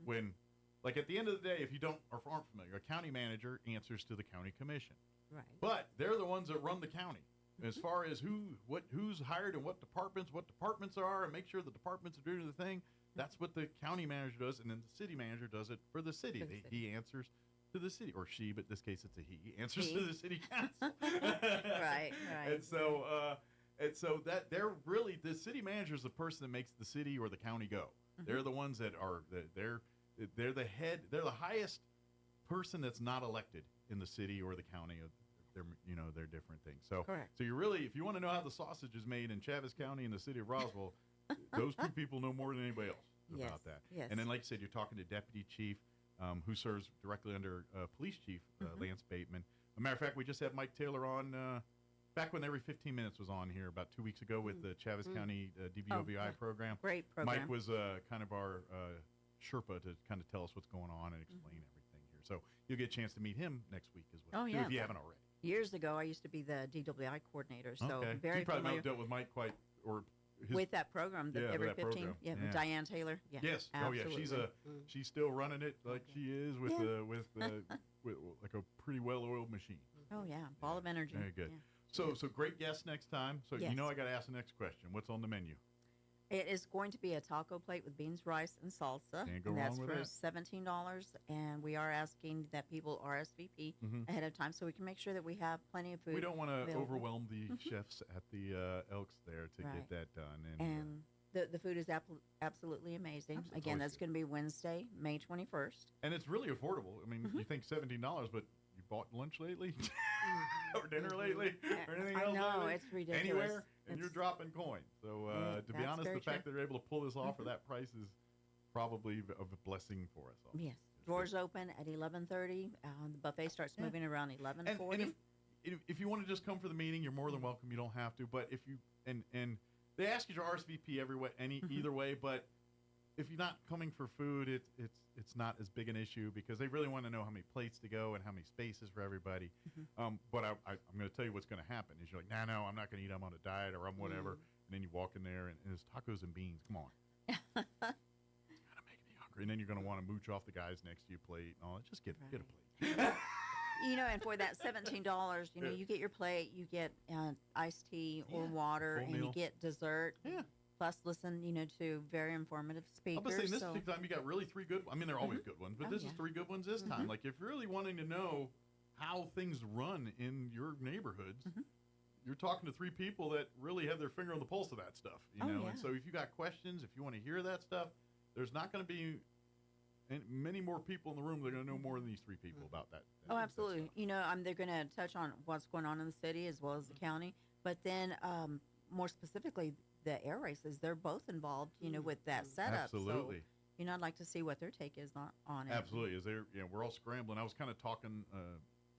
like at the end of the day, if you aren't familiar, a county manager answers to the county commission. Right. But they're the ones that run the county as far as who's hired and what departments are, and make sure the departments are doing the thing. That's what the county manager does, and then the city manager does it for the city. He answers to the city, or she, but in this case it's a he, answers to the city council. Right. And so that they're really, the city manager is the person that makes the city or the county go. They're the ones that are, they're the head, they're the highest person that's not elected in the city or the county. They're different things. So, Correct. So you really, if you want to know how the sausage is made in Chaves County and the city of Roswell, those two people know more than anybody else about that. Yes. And then, like you said, you're talking to Deputy Chief, who serves directly under Police Chief Lance Bateman. As a matter of fact, we just had Mike Taylor on back when Every 15 Minutes was on here about 2 weeks ago with the Chaves County DBOBI program. Great program. Mike was kind of our Sherpa to kind of tell us what's going on and explain everything here. So you'll get a chance to meet him next week as well, if you haven't already. Years ago, I used to be the DWI coordinator, so okay. very you probably familiar dealt with Mike quite, or with that program, Every 15. Program. Yeah, with Diane Taylor. Yeah, yes. absolutely. Oh yeah, she's still running it like she is with like a pretty well-oiled machine. Oh yeah, ball of energy. Very good. Yeah. So great guest next time. So Yes. I got to ask the next question. What's on the menu? It is going to be a taco plate with beans, rice, and salsa. Can't go and that's wrong with for $17. And we are asking that people RSVP ahead of time so we can make sure that we have plenty of food. We don't want to available. overwhelm the chefs at the Elks there to get that done. And the food is absolutely amazing. Again, that's going to be Wednesday, May 21st. And it's really affordable. I mean, you think $17, but you bought lunch lately? Or dinner lately? Or anything else I know, lately? it's ridiculous. Anywhere? And you're dropping coins. So, to be honest, the fact that they're able to pull this off for that price is probably a blessing for us all. Yes. Doors open at 11:30. The buffet starts moving around 11:40. And if you want to just come for the meeting, you're more than welcome. You don't have to. But if you and they ask you to RSVP either way. But if you're not coming for food, it's not as big an issue because they really want to know how many plates to go and how many spaces for everybody. But I'm going to tell you what's going to happen is you're like, no, I'm not going to eat. I'm on a diet or I'm whatever. And then you walk in there and it's tacos and beans. Come on. Gotta make me hungry. And then you're going to want to mooch off the guys next to your plate and all that. Just get a plate. And for that $17, you get your plate, you get iced tea or water, and you get dessert. Yeah. Plus, listen, to very informative speakers. I'm saying this time you got really three good. I mean, they're always good ones, but this is three good ones this time. Like, if you're really wanting to know how things run in your neighborhoods, you're talking to three people that really have their finger on the pulse of that stuff. And so if you got questions, if you want to hear that stuff, there's not going to be many more people in the room that are going to know more than these three people about that. Oh, absolutely. They're going to touch on what's going on in the city as well as the county, but then more specifically, the air races, they're both involved, with that setup. Absolutely. So, I'd like to see what their take is on it. Absolutely. We're all scrambling. I was kind of talking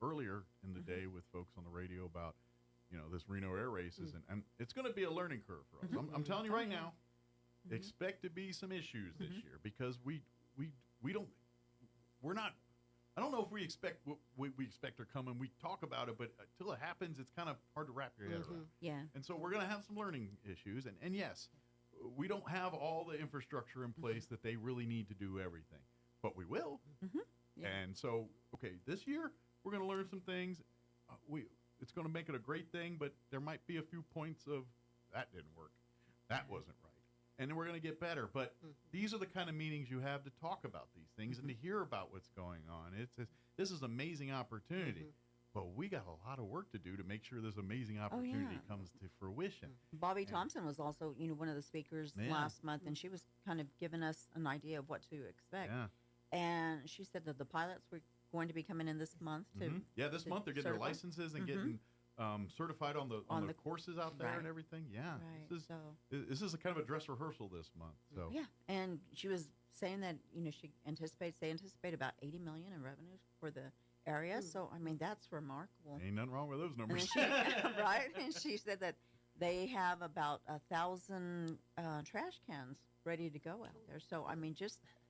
earlier in the day with folks on the radio about, this Reno air races, and it's going to be a learning curve for us. I'm telling you right now, expect to be some issues this year because I don't know if we expect what we expect are coming. We talk about it, but until it happens, it's kind of hard to wrap your head around. Yeah. And so we're going to have some learning issues. And yes, we don't have all the infrastructure in place that they really need to do everything, but we will. Yeah. And so, this year we're going to learn some things. It's going to make it a great thing, but there might be a few points of that didn't work. That wasn't right. And then we're going to get better. But these are the kind of meetings you have to talk about these things and to hear about what's going on. This is an amazing opportunity, but we got a lot of work to do to make sure this amazing opportunity comes to fruition. Bobby Thompson was also, one of the speakers last month, and she was kind of giving us an idea of what to expect. Yeah. And she said that the pilots were going to be coming in this month to Yeah, this month they're getting their licenses and getting certified on the courses out there and everything. Yeah, right. This is a kind of a dress rehearsal this month. So yeah, and she was saying that they anticipate about $80 million in revenue for the area. So I mean that's remarkable. Ain't nothing wrong with those numbers, right? And she said that they have about 1,000 trash cans ready to go out there. So I mean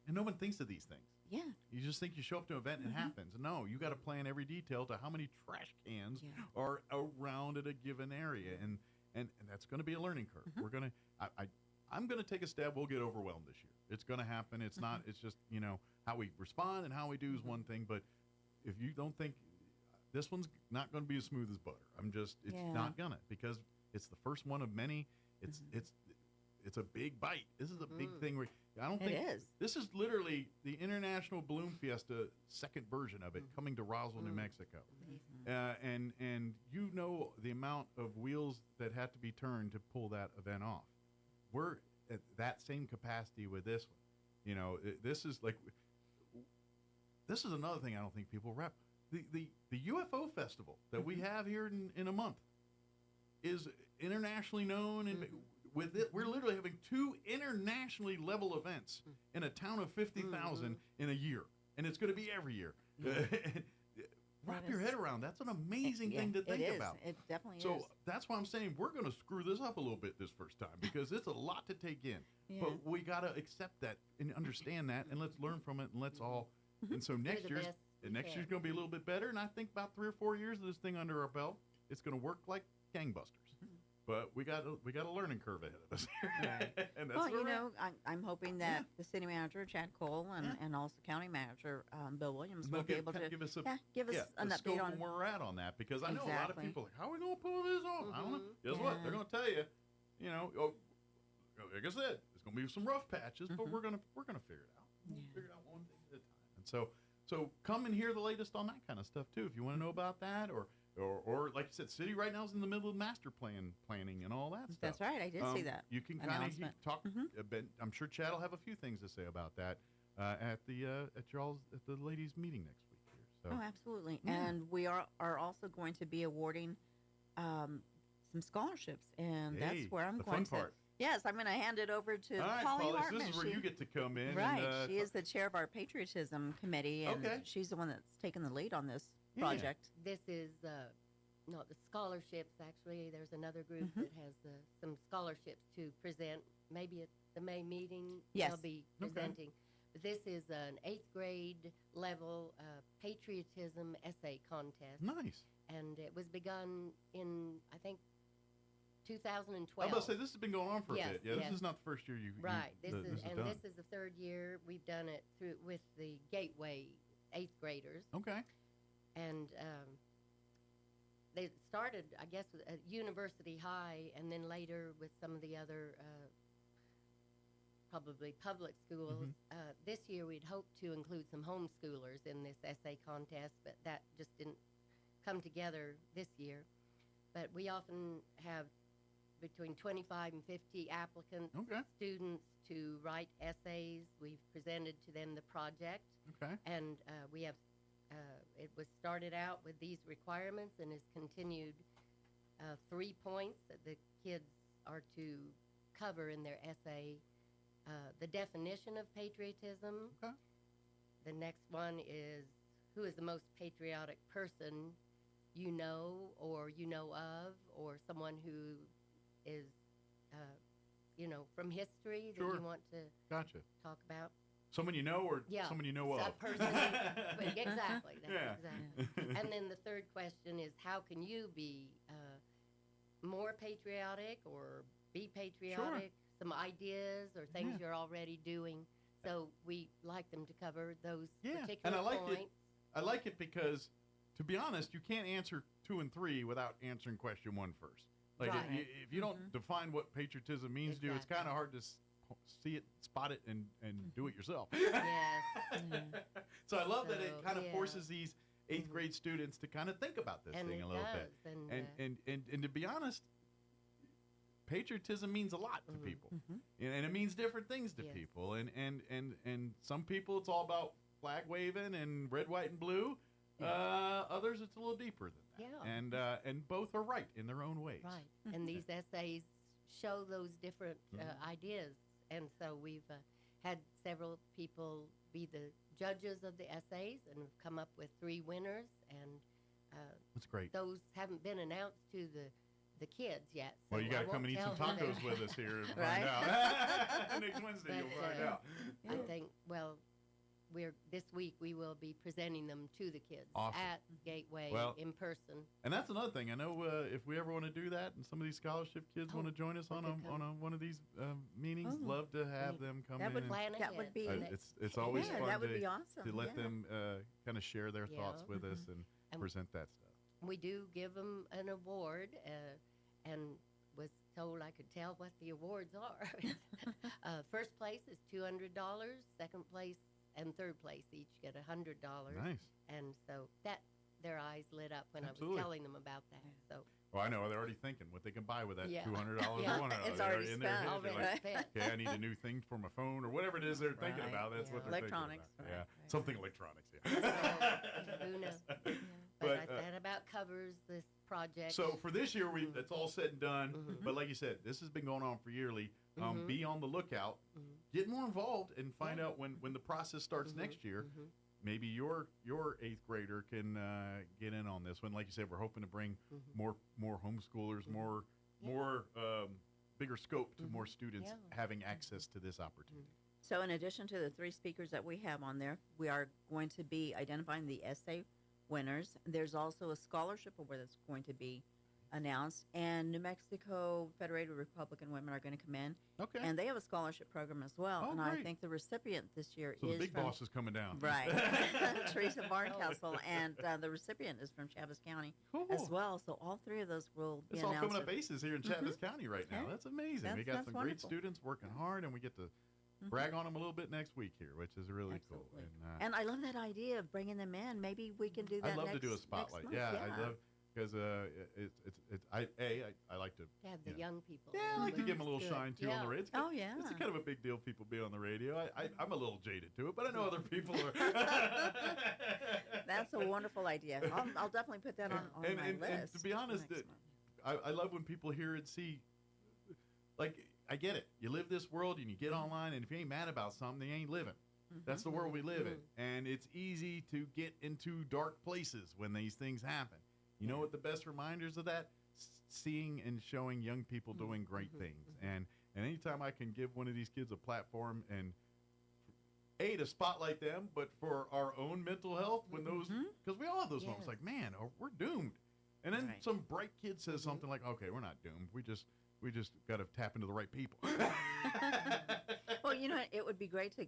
and no one thinks of these things. Yeah. You just think you show up to an event and it happens. No, you got to plan every detail to how many trash cans are around at a given area, and that's going to be a learning curve. We're gonna, I'm going to take a stab. We'll get overwhelmed this year. It's going to happen. It's not. It's just how we respond and how we do is one thing, but if you don't think this one's not going to be as smooth as butter, it's not gonna because it's the first one of many. It's a big bite. This is a big thing. I don't It think is. this is literally the International Balloon Fiesta second version of it coming to Roswell, New Mexico. And you know the amount of wheels that have to be turned to pull that event off. We're at that same capacity with this one. You know, this is another thing I don't think people rep. The UFO festival that we have here in a month is internationally known, and with it, we're literally having 2 internationally level events in a town of 50,000 in a year, and it's going to be every year. Wrap your head around. That's an amazing thing to think about. It definitely is. So that's why I'm saying we're going to screw this up a little bit this first time, because it's a lot to take in. Yeah. But we got to accept that and understand that, and let's learn from it, and let's all. And so next year's going to be a little bit better, and I think about 3 or 4 years of this thing under our belt, it's going to work like gangbusters. But we got a learning curve ahead of us. Right. And that's well, where you we're know, I'm hoping that the city manager, Chad Cole, and also county manager, Bill Williams, will be able to give us an the update scope on of where we're at on that, because I know a lot of Exactly. people are like, how are we going to pull this off? I don't know. Guess what? They're going to tell you, like I said, there's going to be some rough patches, but we're going to figure it out. We'll figure it out one thing at a time. And so come and hear the latest on that kind of stuff too, if you want to know about that, or like you said, city right now is in the middle of master planning and all that stuff. That's right. I did see that. You can kind of talk. I'm sure Chad will have a few things to say about that at the ladies' meeting next week here. So. Oh, absolutely. Yeah. And we are also going to be awarding some scholarships, and that's where I'm the going fun to. part. Yes, I'm going to hand it over to All right, Polly Polly, Hartman. this is where you get to come in. Right. And, she is the chair of our patriotism committee, and she's the one that's taken the lead on this project. This is not the scholarships, actually. There's another group that has some scholarships to present, maybe at the May meeting. Yes. They'll be presenting. But this is an 8th grade level patriotism essay contest. Nice. And it was begun in, I think, 2012. I was about to say, this has been going on for a bit. Yeah, yes. this is not the first year you This is done. this is the 3rd year we've done it with the Gateway 8th graders. Okay. And they started, I guess, at University High, and then later with some of the other probably public schools. This year we'd hoped to include some homeschoolers in this essay contest, but that just didn't come together this year. But we often have between 25 and 50 applicants, students, to write essays. We've presented to them the project. And we have, it was started out with these requirements and has continued 3 points that the kids are to cover in their essay. The definition of patriotism. The next one is, who is the most patriotic person you know or you know of, or someone who is, from history that you want to talk about. Someone you know or someone you know of? That person. Exactly. Exactly. And then the third question is, how can you be more patriotic or be patriotic? Some ideas or things you're already doing. So we like them to cover those particular and I like points. it. I like it because, to be honest, you can't answer 2 and 3 without answering question 1 first. Like if you don't define what patriotism means to you, it's kind of hard to see it, spot it, and do it yourself. Yes. So I love that it kind of forces these 8th grade students to kind of think about this thing a little bit. And to be honest, patriotism means a lot to people, and it means different things to people. And some people, it's all about flag waving and red, white, and blue. Others, it's a little deeper than that. And both are right in their own ways. Right. And these essays show those different ideas. And so we've had several people be the judges of the essays and have come up with 3 winners. And that's great. Those haven't been announced to the kids yet. So well, you got to come and eat some tacos with us here and find out. Next Wednesday, you'll find out. I think, this week we will be presenting them to the kids at Gateway in person. And that's another thing. I know if we ever want to do that, and some of these scholarship kids want to join us on one of these meetings, love to have them come in. That would be. It's always fun that would be awesome. to let them kind of share their thoughts with us and present that stuff. We do give them an award, and was told I could tell what the awards are. First place is $200. Second place and third place each get $100. Nice. And so their eyes lit up when Absolutely. I was telling them about that. So. Well, I know they're already thinking what they can buy with that $200 Yeah. or $100. It's already in spent. their head. Already They're like, spent. okay, I need a new thing for my phone or whatever it is they're thinking about. That's what they're Electronics. thinking about. Yeah, something electronics. Yeah. So, who knows? But But, that about covers this project. So for this year, it's all said and done. But like you said, this has been going on for yearly. Be on the lookout, get more involved, and find out when the process starts next year. Maybe your 8th grader can get in on this one. Like you said, we're hoping to bring more homeschoolers, more bigger scope to more students having access to this opportunity. So in addition to the 3 speakers that we have on there, we are going to be identifying the essay winners. There's also a scholarship award that's going to be announced, and New Mexico Federated Republican Women are going to come in. Okay. And they have a scholarship program as well. Oh, and great. I think the recipient this year So is the big from, boss is coming down. Right. Teresa Barncastle, and the recipient is from Chaves County as well. So all 3 of those will be It's all announced. coming up aces here in Chaves County right now. Yeah. That's amazing. We got That's some wonderful. great students working hard, and we get to brag on them a little bit next week here, which is really cool. And I love that idea of bringing them in. Maybe we can do that I'd love next, to do a spotlight. next month. Yeah, I love because I like to have the young people. Yeah, I like to give them a little Good. shine too on the radio. Oh, yeah. It's kind of a big deal. People be on the radio. I'm a little jaded to it, but I know other people are. That's a wonderful idea. I'll definitely put that on my list. And to be honest, I love when people hear and see. Like, I get it. You live this world and you get online, and if you ain't mad about something, you ain't living. That's the world we live in. And it's easy to get into dark places when these things happen. You know what the best reminders of that? Seeing and showing young people doing great things. And anytime I can give one of these kids a platform and to spotlight them, but for our own mental health, when those, because we all have those moments like, man, we're doomed. And then some bright kid says something like, okay, we're not doomed. We just got to tap into the right people. Well, you know, it would be great to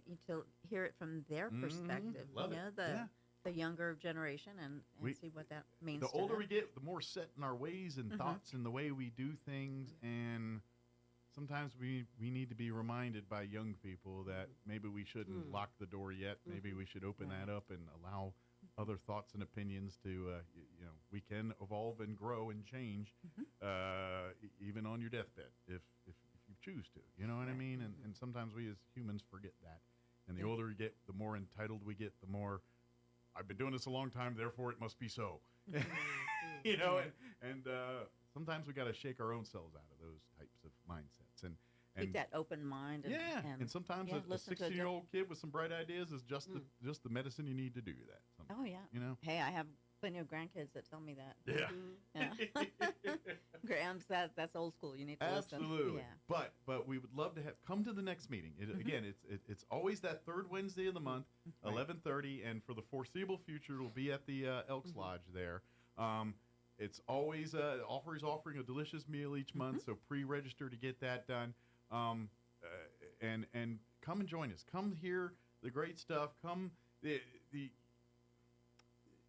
hear it from their perspective. Love you know, it. the younger generation and see what that means. The to older them. we get, the more set in our ways and thoughts and the way we do things. And sometimes we need to be reminded by young people that maybe we shouldn't lock the door yet. Maybe we should open that up and allow other thoughts and opinions to, we can evolve and grow and change even on your deathbed if you choose to. You know what I mean? And sometimes we as humans forget that. And the older we get, the more entitled we get, the more, I've been doing this a long time, therefore it must be so. You know, and sometimes we got to shake our own selves out of those types of mindsets. And keep that open mind. And sometimes a 16-year-old kid with some bright ideas is just the medicine you need to do that. Sometimes, Oh, yeah. You know? Hey, I have plenty of grandkids that tell me that. Yeah. Grams, that's old school. You need to listen. Absolutely. Yeah. But we would love to come to the next meeting. Again, it's always that third Wednesday of the month, 11:30, and for the foreseeable future, it'll be at the Elks Lodge there. It's always offering a delicious meal each month, so pre-register to get that done. And come and join us. Come hear the great stuff. Come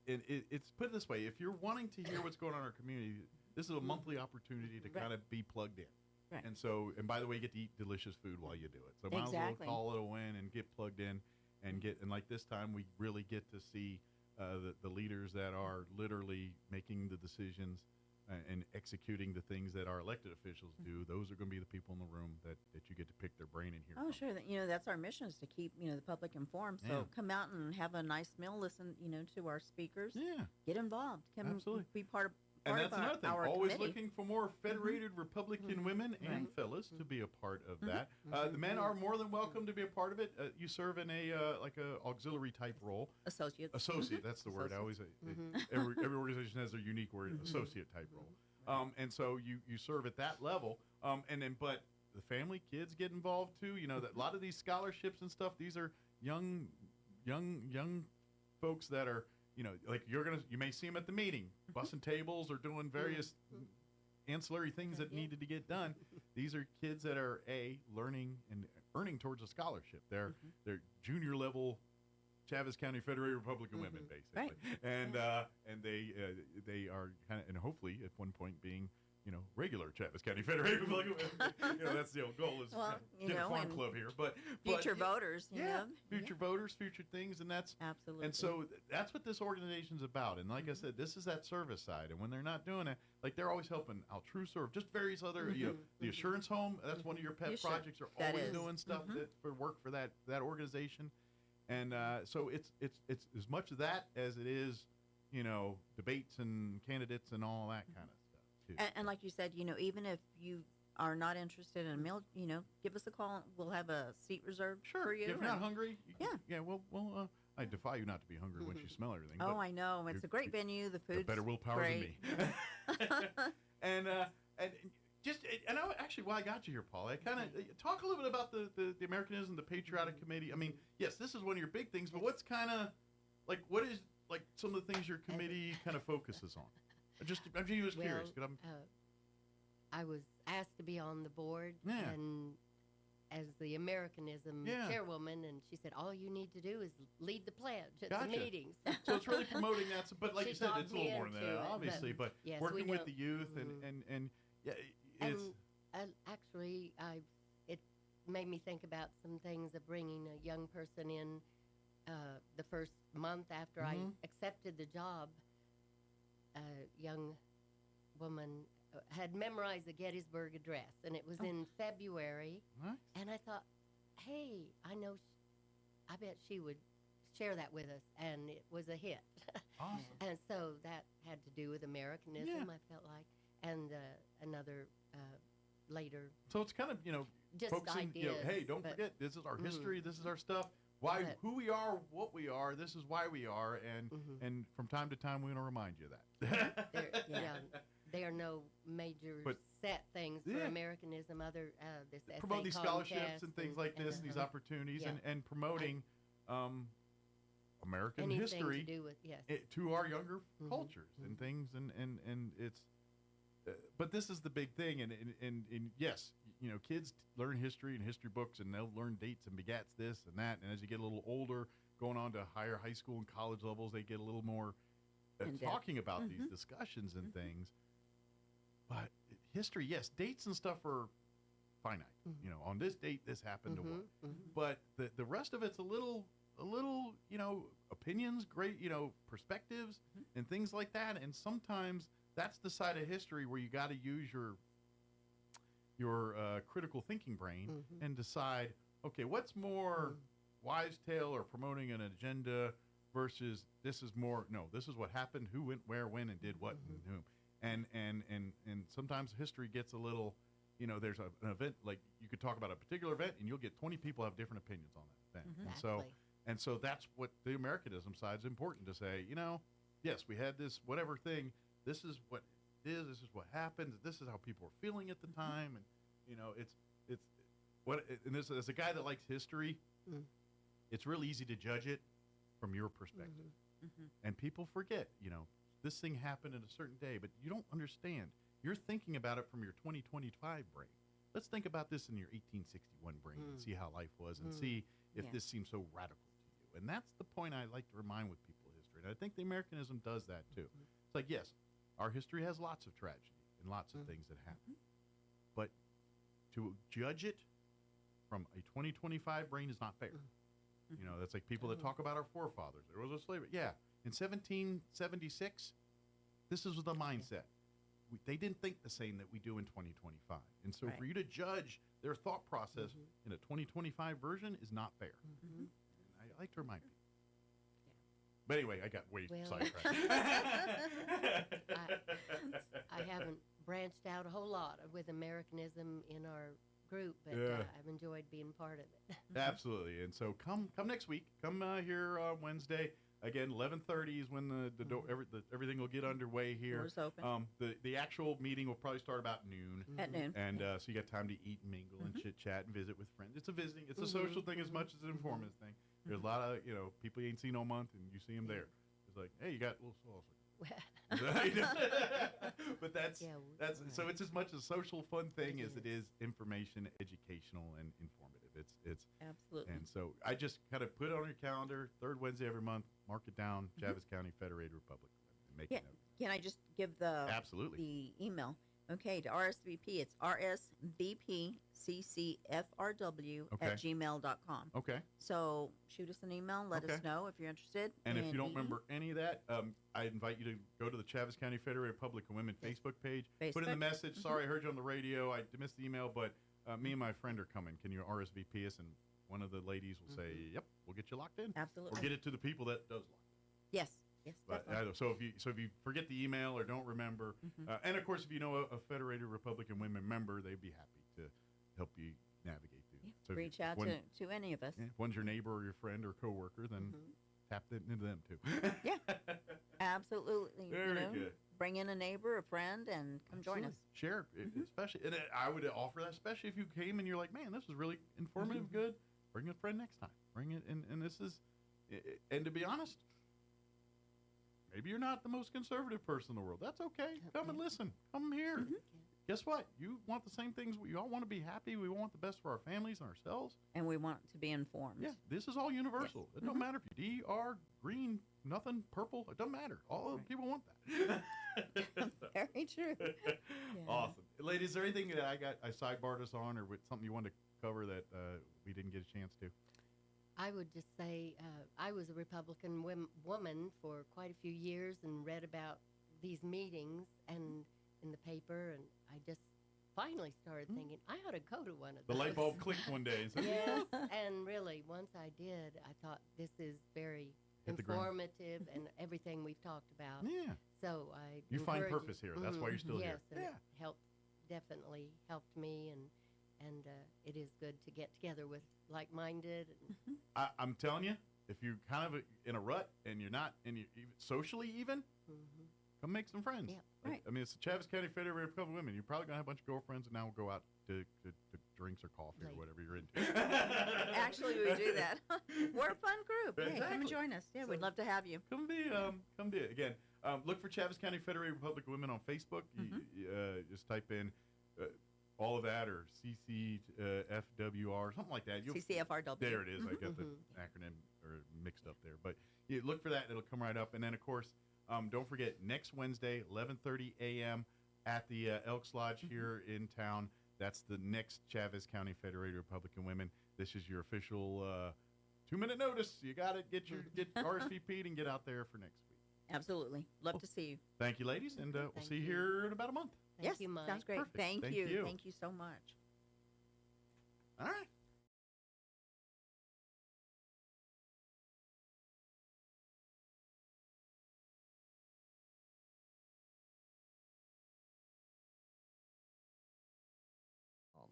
it's put it this way: if you're wanting to hear what's going on in our community, this is a monthly opportunity to kind of be plugged in. Right. And by the way, you get to eat delicious food while you do it. So might as well call it a win and get plugged in and like this time we really get to see the leaders that are literally making the decisions and executing the things that our elected officials do. Those are going to be the people in the room that you get to pick their brain and hear. Oh, sure. That's our mission, is to keep the public informed. So come out and have a nice meal. Listen, to our speakers. Yeah. Get involved. Come Absolutely. Be part of. And that's another thing. Always committee. looking for more federated Republican women and fellas to be a part of that. The men are more than welcome to be a part of it. You serve in a auxiliary type role. Associate. That's the word. I always every organization has their unique word. Associate type role. And so you serve at that level. But the family, kids get involved too. That a lot of these scholarships and stuff. These are young folks that are. You may see them at the meeting, bussing tables or doing various ancillary things that needed to get done. These are kids that are learning and earning towards a scholarship. They're junior level Chaves County Federated Republican women, basically, and they are kind of, and hopefully at one point being regular Travis County Federated Republican. That's the old goal is get a farm club here. But future voters, future voters, future things, and that's absolutely. And so that's what this organization's about. And like I said, this is that service side. And when they're not doing it, like they're always helping Altrusa or just various other, the Assurance Home. That's one of your pet projects. Are always doing stuff for work for that organization. And so it's as much of that as it is, debates and candidates and all that kind of stuff. And like you said, even if you are not interested in a meal, give us a call. We'll have a seat reserved for you. If you're not hungry, well, I defy you not to be hungry once you smell everything. Oh, I know. It's a great venue. The food's better willpower great. than me. and actually, while I got you here, Paul, I kind of talk a little bit about the Americanism, the Patriotic Committee. I mean, yes, this is one of your big things, but what's kind of what is some of the things your committee kind of focuses on? I'm just curious. I was asked to be on the board and as the Americanism chairwoman, and she said, all you need to do is lead the pledge at the meetings. So it's really promoting that. But like you said, it's a little more than that, obviously. But working with the youth and actually, it made me think about some things of bringing a young person in the first month after I accepted the job. A young woman had memorized the Gettysburg Address, and it was in February. Nice. And I thought, hey, I bet she would share that with us, and it was a hit. Awesome. And so that had to do with Americanism, I felt like, and another later. So it's kind of, just focusing, ideas, hey, don't forget, this is our history, this is our stuff. Who we are, what we are, this is why we are, and from time to time we're going to remind you of that. There are no major set things for Americanism other this essay promote these scholarships contest and things like this, and these opportunities, and promoting American history to do with, to our younger cultures and things, and it's. But this is the big thing, and yes, kids learn history and history books, and they'll learn dates and begats this and that. And as you get a little older, going on to higher high school and college levels, they get a little more talking about these discussions and things. But history, yes, dates and stuff are finite. On this date, this happened to what. But the rest of it's a little, opinions, great, perspectives and things like that. And sometimes that's the side of history where you got to use your critical thinking brain and decide, okay, what's more wives' tale or promoting an agenda versus this is what happened, who went where, when, and did what, and whom. And sometimes history gets a little, there's an event, like you could talk about a particular event and you'll get 20 people have different opinions on that event. And so that's what the Americanism side is important to say, yes, we had this whatever thing. This is what it is. This is what happened. This is how people are feeling at the time. And, it's what, and as a guy that likes history, it's real easy to judge it from your perspective. And people forget, this thing happened in a certain day, but you don't understand. You're thinking about it from your 2025 brain. Let's think about this in your 1861 brain and see how life was and see if this seems so radical to you. And that's the point I like to remind with people of history. And I think the Americanism does that too. It's like, yes, our history has lots of tragedy and lots of things that happen. But to judge it from a 2025 brain is not fair. That's like people that talk about our forefathers. There was a slavery. Yeah. In 1776, this is the mindset. They didn't think the same that we do in 2025. And so for you to judge their thought process in a 2025 version is not fair. And I like to remind people. But anyway, I got way sidetracked. I haven't branched out a whole lot with Americanism in our group, but I've enjoyed being part of it. Absolutely. And so come next week. Come here on Wednesday. Again, 11:30 is when the door, everything will get underway here. Doors open. The actual meeting will probably start about noon. At noon. And so you got time to eat and mingle and chit chat and visit with friends. It's a visiting. It's a social thing as much as an informative thing. There's a lot of people you ain't seen all month, and you see them there. It's like, hey, you got a little sauce. But that's so it's as much a social fun thing as it is information, educational, and informative. It's absolutely. And so I just kind of put it on your calendar, third Wednesday every month. Mark it down, Travis County Federated Republic. Make it. Can I just give the absolutely the email? Okay, to RSVP, it's rsvpccfrw@gmail.com. Okay. So shoot us an email. Let us know if you're interested. And if you don't remember any of that, I invite you to go to the Chaves County Federated Republican Women Facebook page. Put in the message, sorry, I heard you on the radio. I missed the email, but me and my friend are coming. Can you RSVP us? And one of the ladies will say, yep, we'll get you locked in. Absolutely. Or get it to the people that does lock in. Yes. Yes, but, so if you forget the email or don't remember, and of course if you know a Federated Republican Women member, they'd be happy to help you navigate through. Yeah. So reach out to any of us. Yeah, one's your neighbor or your friend or coworker, then tap that into them too. Yeah, absolutely. Very good. Bring in a neighbor, a friend, and come join us. Share, especially, and I would offer that, especially if you came and you're like, man, this was really informative, good. Bring a friend next time. Bring it, and this is, and to be honest. Maybe you're not the most conservative person in the world. That's okay. Come and listen. Come here. Guess what? You want the same things. We all want to be happy. We want the best for our families and ourselves. And we want to be informed. Yeah, this is all universal. Yes. It don't matter if you're D, R, green, nothing, purple. It doesn't matter. All people want that. Very true. Awesome. Ladies, is there anything that I sidebarred us on or with something you wanted to cover that we didn't get a chance to? I would just say I was a Republican woman for quite a few years and read about these meetings and in the paper, and I just finally started thinking I ought to go to one of those. The light bulb clicked one day. Yes, and really, once I did, I thought this is very informative and everything we've talked about. Yeah. So I you find purpose here. That's why you're still here. Yes, and it definitely helped me, and it is good to get together with like-minded. I'm telling you, if you're kind of in a rut and you're not, and you socially even, come make some friends. Yeah, right. I mean, it's the Chaves County Federated Republican Women. You're probably gonna have a bunch of girlfriends, and now we'll go out to drinks or coffee or whatever you're into. Actually, we do that. We're a fun group. Exactly. Hey, come and join us. Yeah, we'd love to have you. Come be again. Look for Chaves County Federated Republican Women on Facebook. Just type in. All of that, or CCFWR, something like that. CCFRW. There it is. I got the acronym or mixed up there. But you look for that. It'll come right up. And then, of course, don't forget, next Wednesday, 11:30 a.m. at the Elks Lodge here in town. That's the next Chaves County Federated Republican Women. This is your official 2-minute notice. You got to get RSVP'd and get out there for next week. Absolutely. Love to see you. Thank you, ladies. And we'll see you here in about a month. Thank you, Mike. Sounds great. Perfect. Thank you. You. Thank you so much. All right.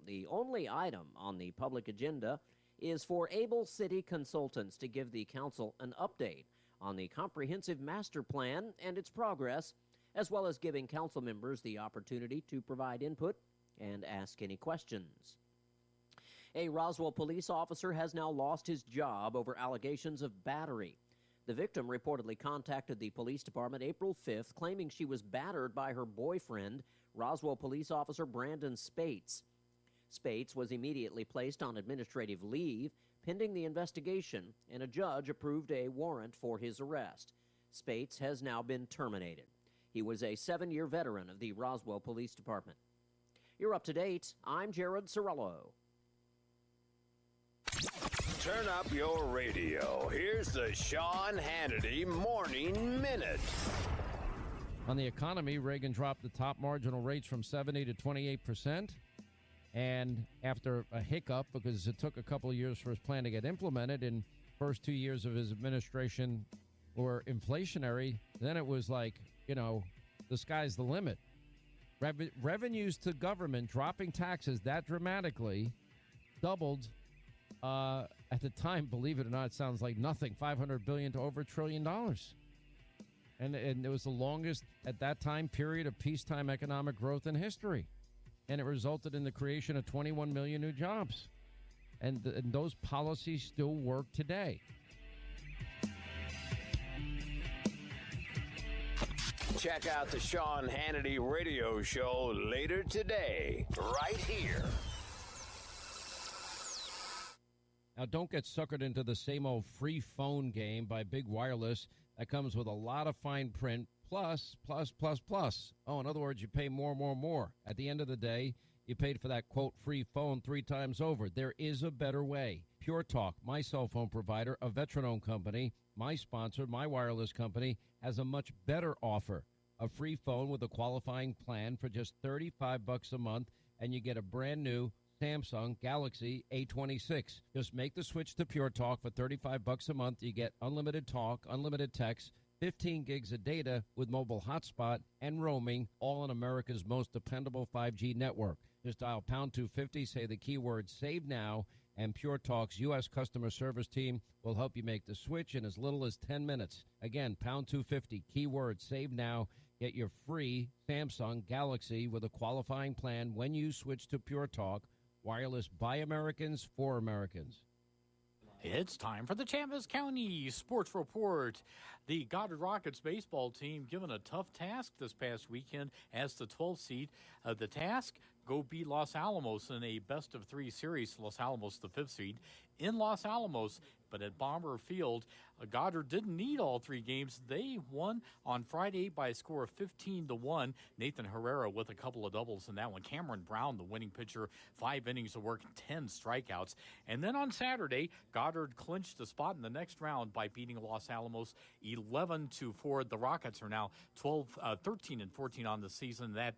The only item on the public agenda is for Able City Consultants to give the council an update on the comprehensive master plan and its progress, as well as giving council members the opportunity to provide input and ask any questions. A Roswell police officer has now lost his job over allegations of battery. The victim reportedly contacted the police department April 5th, claiming she was battered by her boyfriend, Roswell police officer Brandon Spates. Spates was immediately placed on administrative leave pending the investigation, and a judge approved a warrant for his arrest. Spates has now been terminated. He was a 7-year veteran of the Roswell Police Department. You're up to date. I'm Jared Sorello. Turn up your radio. Here's the Sean Hannity Morning Minute. On the economy, Reagan dropped the top marginal rates from 70 to 28%. And after a hiccup, because it took a couple of years for his plan to get implemented, in first 2 years of his administration were inflationary, then it was like, the sky's the limit. Revenues to government dropping taxes that dramatically doubled at the time. Believe it or not, it sounds like nothing. $500 billion to over $1 trillion. And it was the longest at that time period of peacetime economic growth in history. And it resulted in the creation of 21 million new jobs. And those policies still work today. Check out the Sean Hannity radio show later today, right here. Now, don't get suckered into the same old free phone game by Big Wireless that comes with a lot of fine print, plus. Oh, in other words, you pay more. At the end of the day, you paid for that, quote, free phone 3 times over. There is a better way. Pure Talk, my cell phone provider, a veteran-owned company, my sponsor, my wireless company, has a much better offer. A free phone with a qualifying plan for just $35 a month, and you get a brand-new Samsung Galaxy A26. Just make the switch to Pure Talk for $35 a month. You get unlimited talk, unlimited text, 15 gigs of data with mobile hotspot and roaming, all on America's most dependable 5G network. Just dial pound 250, say the keyword save now, and Pure Talk's U.S. customer service team will help you make the switch in as little as 10 minutes. Again, pound 250, keyword save now. Get your free Samsung Galaxy with a qualifying plan when you switch to Pure Talk. Wireless by Americans for Americans. It's time for the Champers County Sports Report. The Goddard Rockets baseball team given a tough task this past weekend as the 12th seed. The task, go beat Los Alamos in a best-of-3 series. Los Alamos, the 5th seed, in Los Alamos. But at Bomber Field, Goddard didn't need all 3 games. They won on Friday by a score of 15-1. Nathan Herrera with a couple of doubles in that one. Cameron Brown, the winning pitcher, 5 innings of work, 10 strikeouts. And then on Saturday, Goddard clinched the spot in the next round by beating Los Alamos 11-4. The Rockets are now 13-14 on the season. That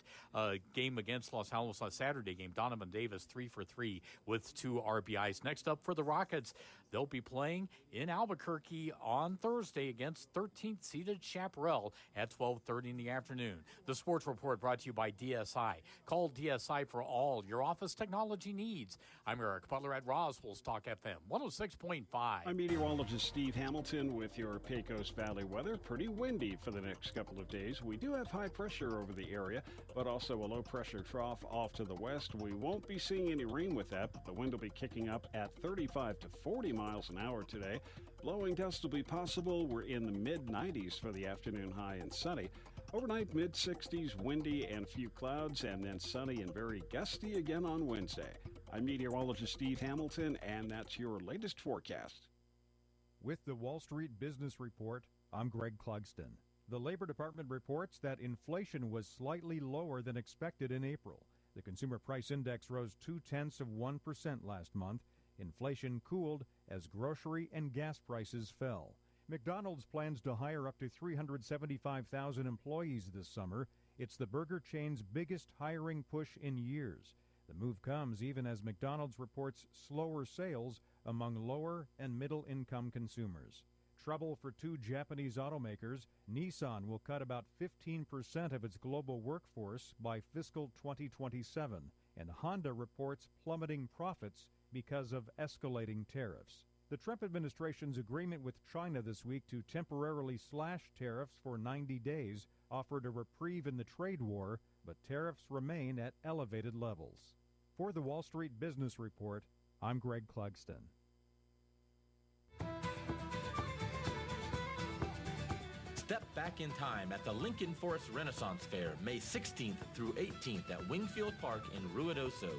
game against Los Alamos on Saturday game, Donovan Davis 3 for 3 with 2 RBIs. Next up for the Rockets, they'll be playing in Albuquerque on Thursday against 13th seeded Chaparral at 12:30 in the afternoon. The Sports Report brought to you by DSI. Call DSI for all your office technology needs. I'm Eric Butler at Roswell Talk FM 106.5. I'm meteorologist Steve Hamilton with your Pecos Valley weather. Pretty windy for the next couple of days. We do have high pressure over the area, but also a low pressure trough off to the west. We won't be seeing any rain with that, but the wind will be kicking up at 35 to 40 miles an hour today. Blowing gusts will be possible. We're in the mid-90s for the afternoon high and sunny. Overnight, mid-60s, windy and few clouds, and then sunny and very gusty again on Wednesday. I'm meteorologist Steve Hamilton, and that's your latest forecast. With the Wall Street Business Report, I'm Greg Clugston. The Labor Department reports that inflation was slightly lower than expected in April. The Consumer Price Index rose 0.2% last month. Inflation cooled as grocery and gas prices fell. McDonald's plans to hire up to 375,000 employees this summer. It's the burger chain's biggest hiring push in years. The move comes even as McDonald's reports slower sales among lower and middle-income consumers. Trouble for 2 Japanese automakers. Nissan will cut about 15% of its global workforce by fiscal 2027, and Honda reports plummeting profits because of escalating tariffs. The Trump administration's agreement with China this week to temporarily slash tariffs for 90 days offered a reprieve in the trade war, but tariffs remain at elevated levels. For the Wall Street Business Report, I'm Greg Clugston. Step back in time at the Lincoln Forest Renaissance Fair, May 16th through 18th at Wingfield Park in Ruidoso.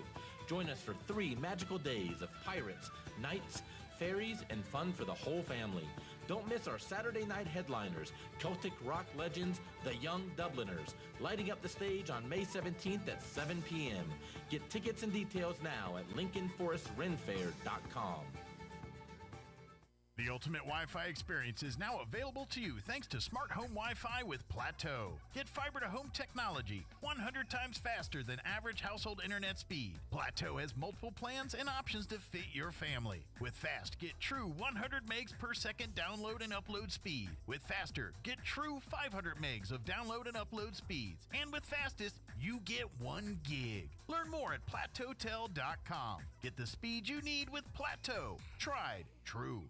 Join us for 3 magical days of pirates, knights, fairies, and fun for the whole family. Don't miss our Saturday night headliners, Celtic rock legends, the Young Dubliners, lighting up the stage on May 17th at 7 p.m. Get tickets and details now at LincolnForestRenFair.com. The ultimate Wi-Fi experience is now available to you thanks to Smart Home Wi-Fi with Plateau. Get fiber-to-home technology 100 times faster than average household internet speed. Plateau has multiple plans and options to fit your family. With Fast, get true 100 megs per second download and upload speed. With Faster, get true 500 megs of download and upload speeds. And with Fastest, you get 1 gig. Learn more at PlateauTel.com. Get the speed you need with Plateau. Tried, true.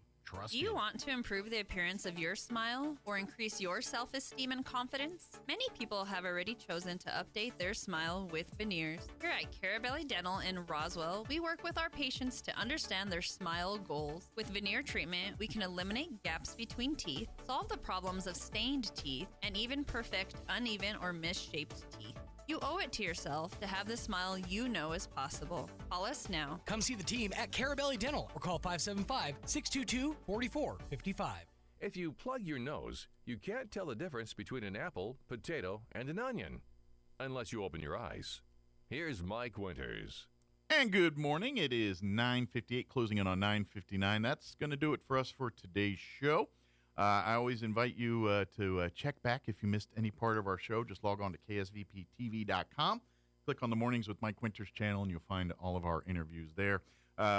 Do you want to improve the appearance of your smile or increase your self-esteem and confidence? Many people have already chosen to update their smile with veneers. Here at Carabelli Dental in Roswell, we work with our patients to understand their smile goals. With veneer treatment, we can eliminate gaps between teeth, solve the problems of stained teeth, and even perfect uneven or misshaped teeth. You owe it to yourself to have the smile you know is possible. Call us now. Come see the team at Carabelli Dental or call 575-622-4455. If you plug your nose, you can't tell the difference between an apple, potato, and an onion, unless you open your eyes. Here's Mike Winters. And good morning. It is 9:58, closing in on 9:59. That's going to do it for us for today's show. I always invite you to check back if you missed any part of our show. Just log on to ksvptv.com. Click on the Mornings with Mike Winters channel, and you'll find all of our interviews there.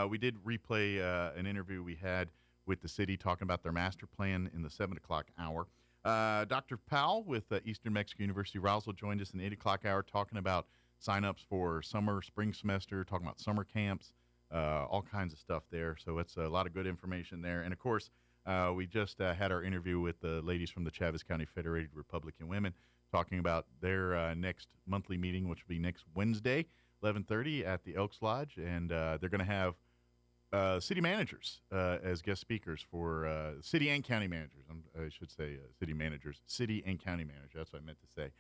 We did replay an interview we had with the city talking about their master plan in the 7 o'clock hour. Dr. Powell with Eastern Mexico University Roswell joined us in the 8 o'clock hour talking about sign-ups for summer, spring semester, talking about summer camps, all kinds of stuff there. So it's a lot of good information there. And, of course, we just had our interview with the ladies from the Chaves County Federated Republican Women talking about their next monthly meeting, which will be next Wednesday, 11:30 at the Elks Lodge. And they're going to have city managers as guest speakers for city and county managers. I should say city managers, city and county managers. That's what I meant to say.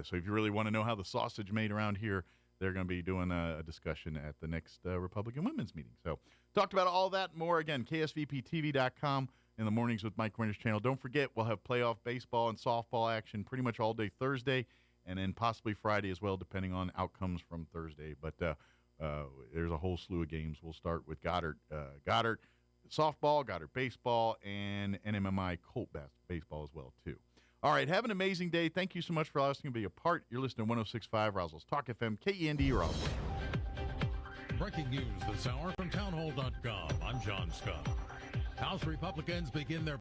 So if you really want to know how the sausage made around here, they're going to be doing a discussion at the next Republican Women's meeting. So talked about all that and more. Again, ksvptv.com in the Mornings with Mike Winters channel. Don't forget, we'll have playoff baseball and softball action pretty much all day Thursday, and then possibly Friday as well, depending on outcomes from Thursday. But there's a whole slew of games. We'll start with Goddard softball, Goddard baseball, and NMMI Colt baseball as well, too. All right, have an amazing day. Thank you so much for listening to be a part. You're listening to 106.5 Roswell's Talk FM, KEND Roswell. Breaking news this hour from townhall.com. I'm John Scott. House Republicans begin their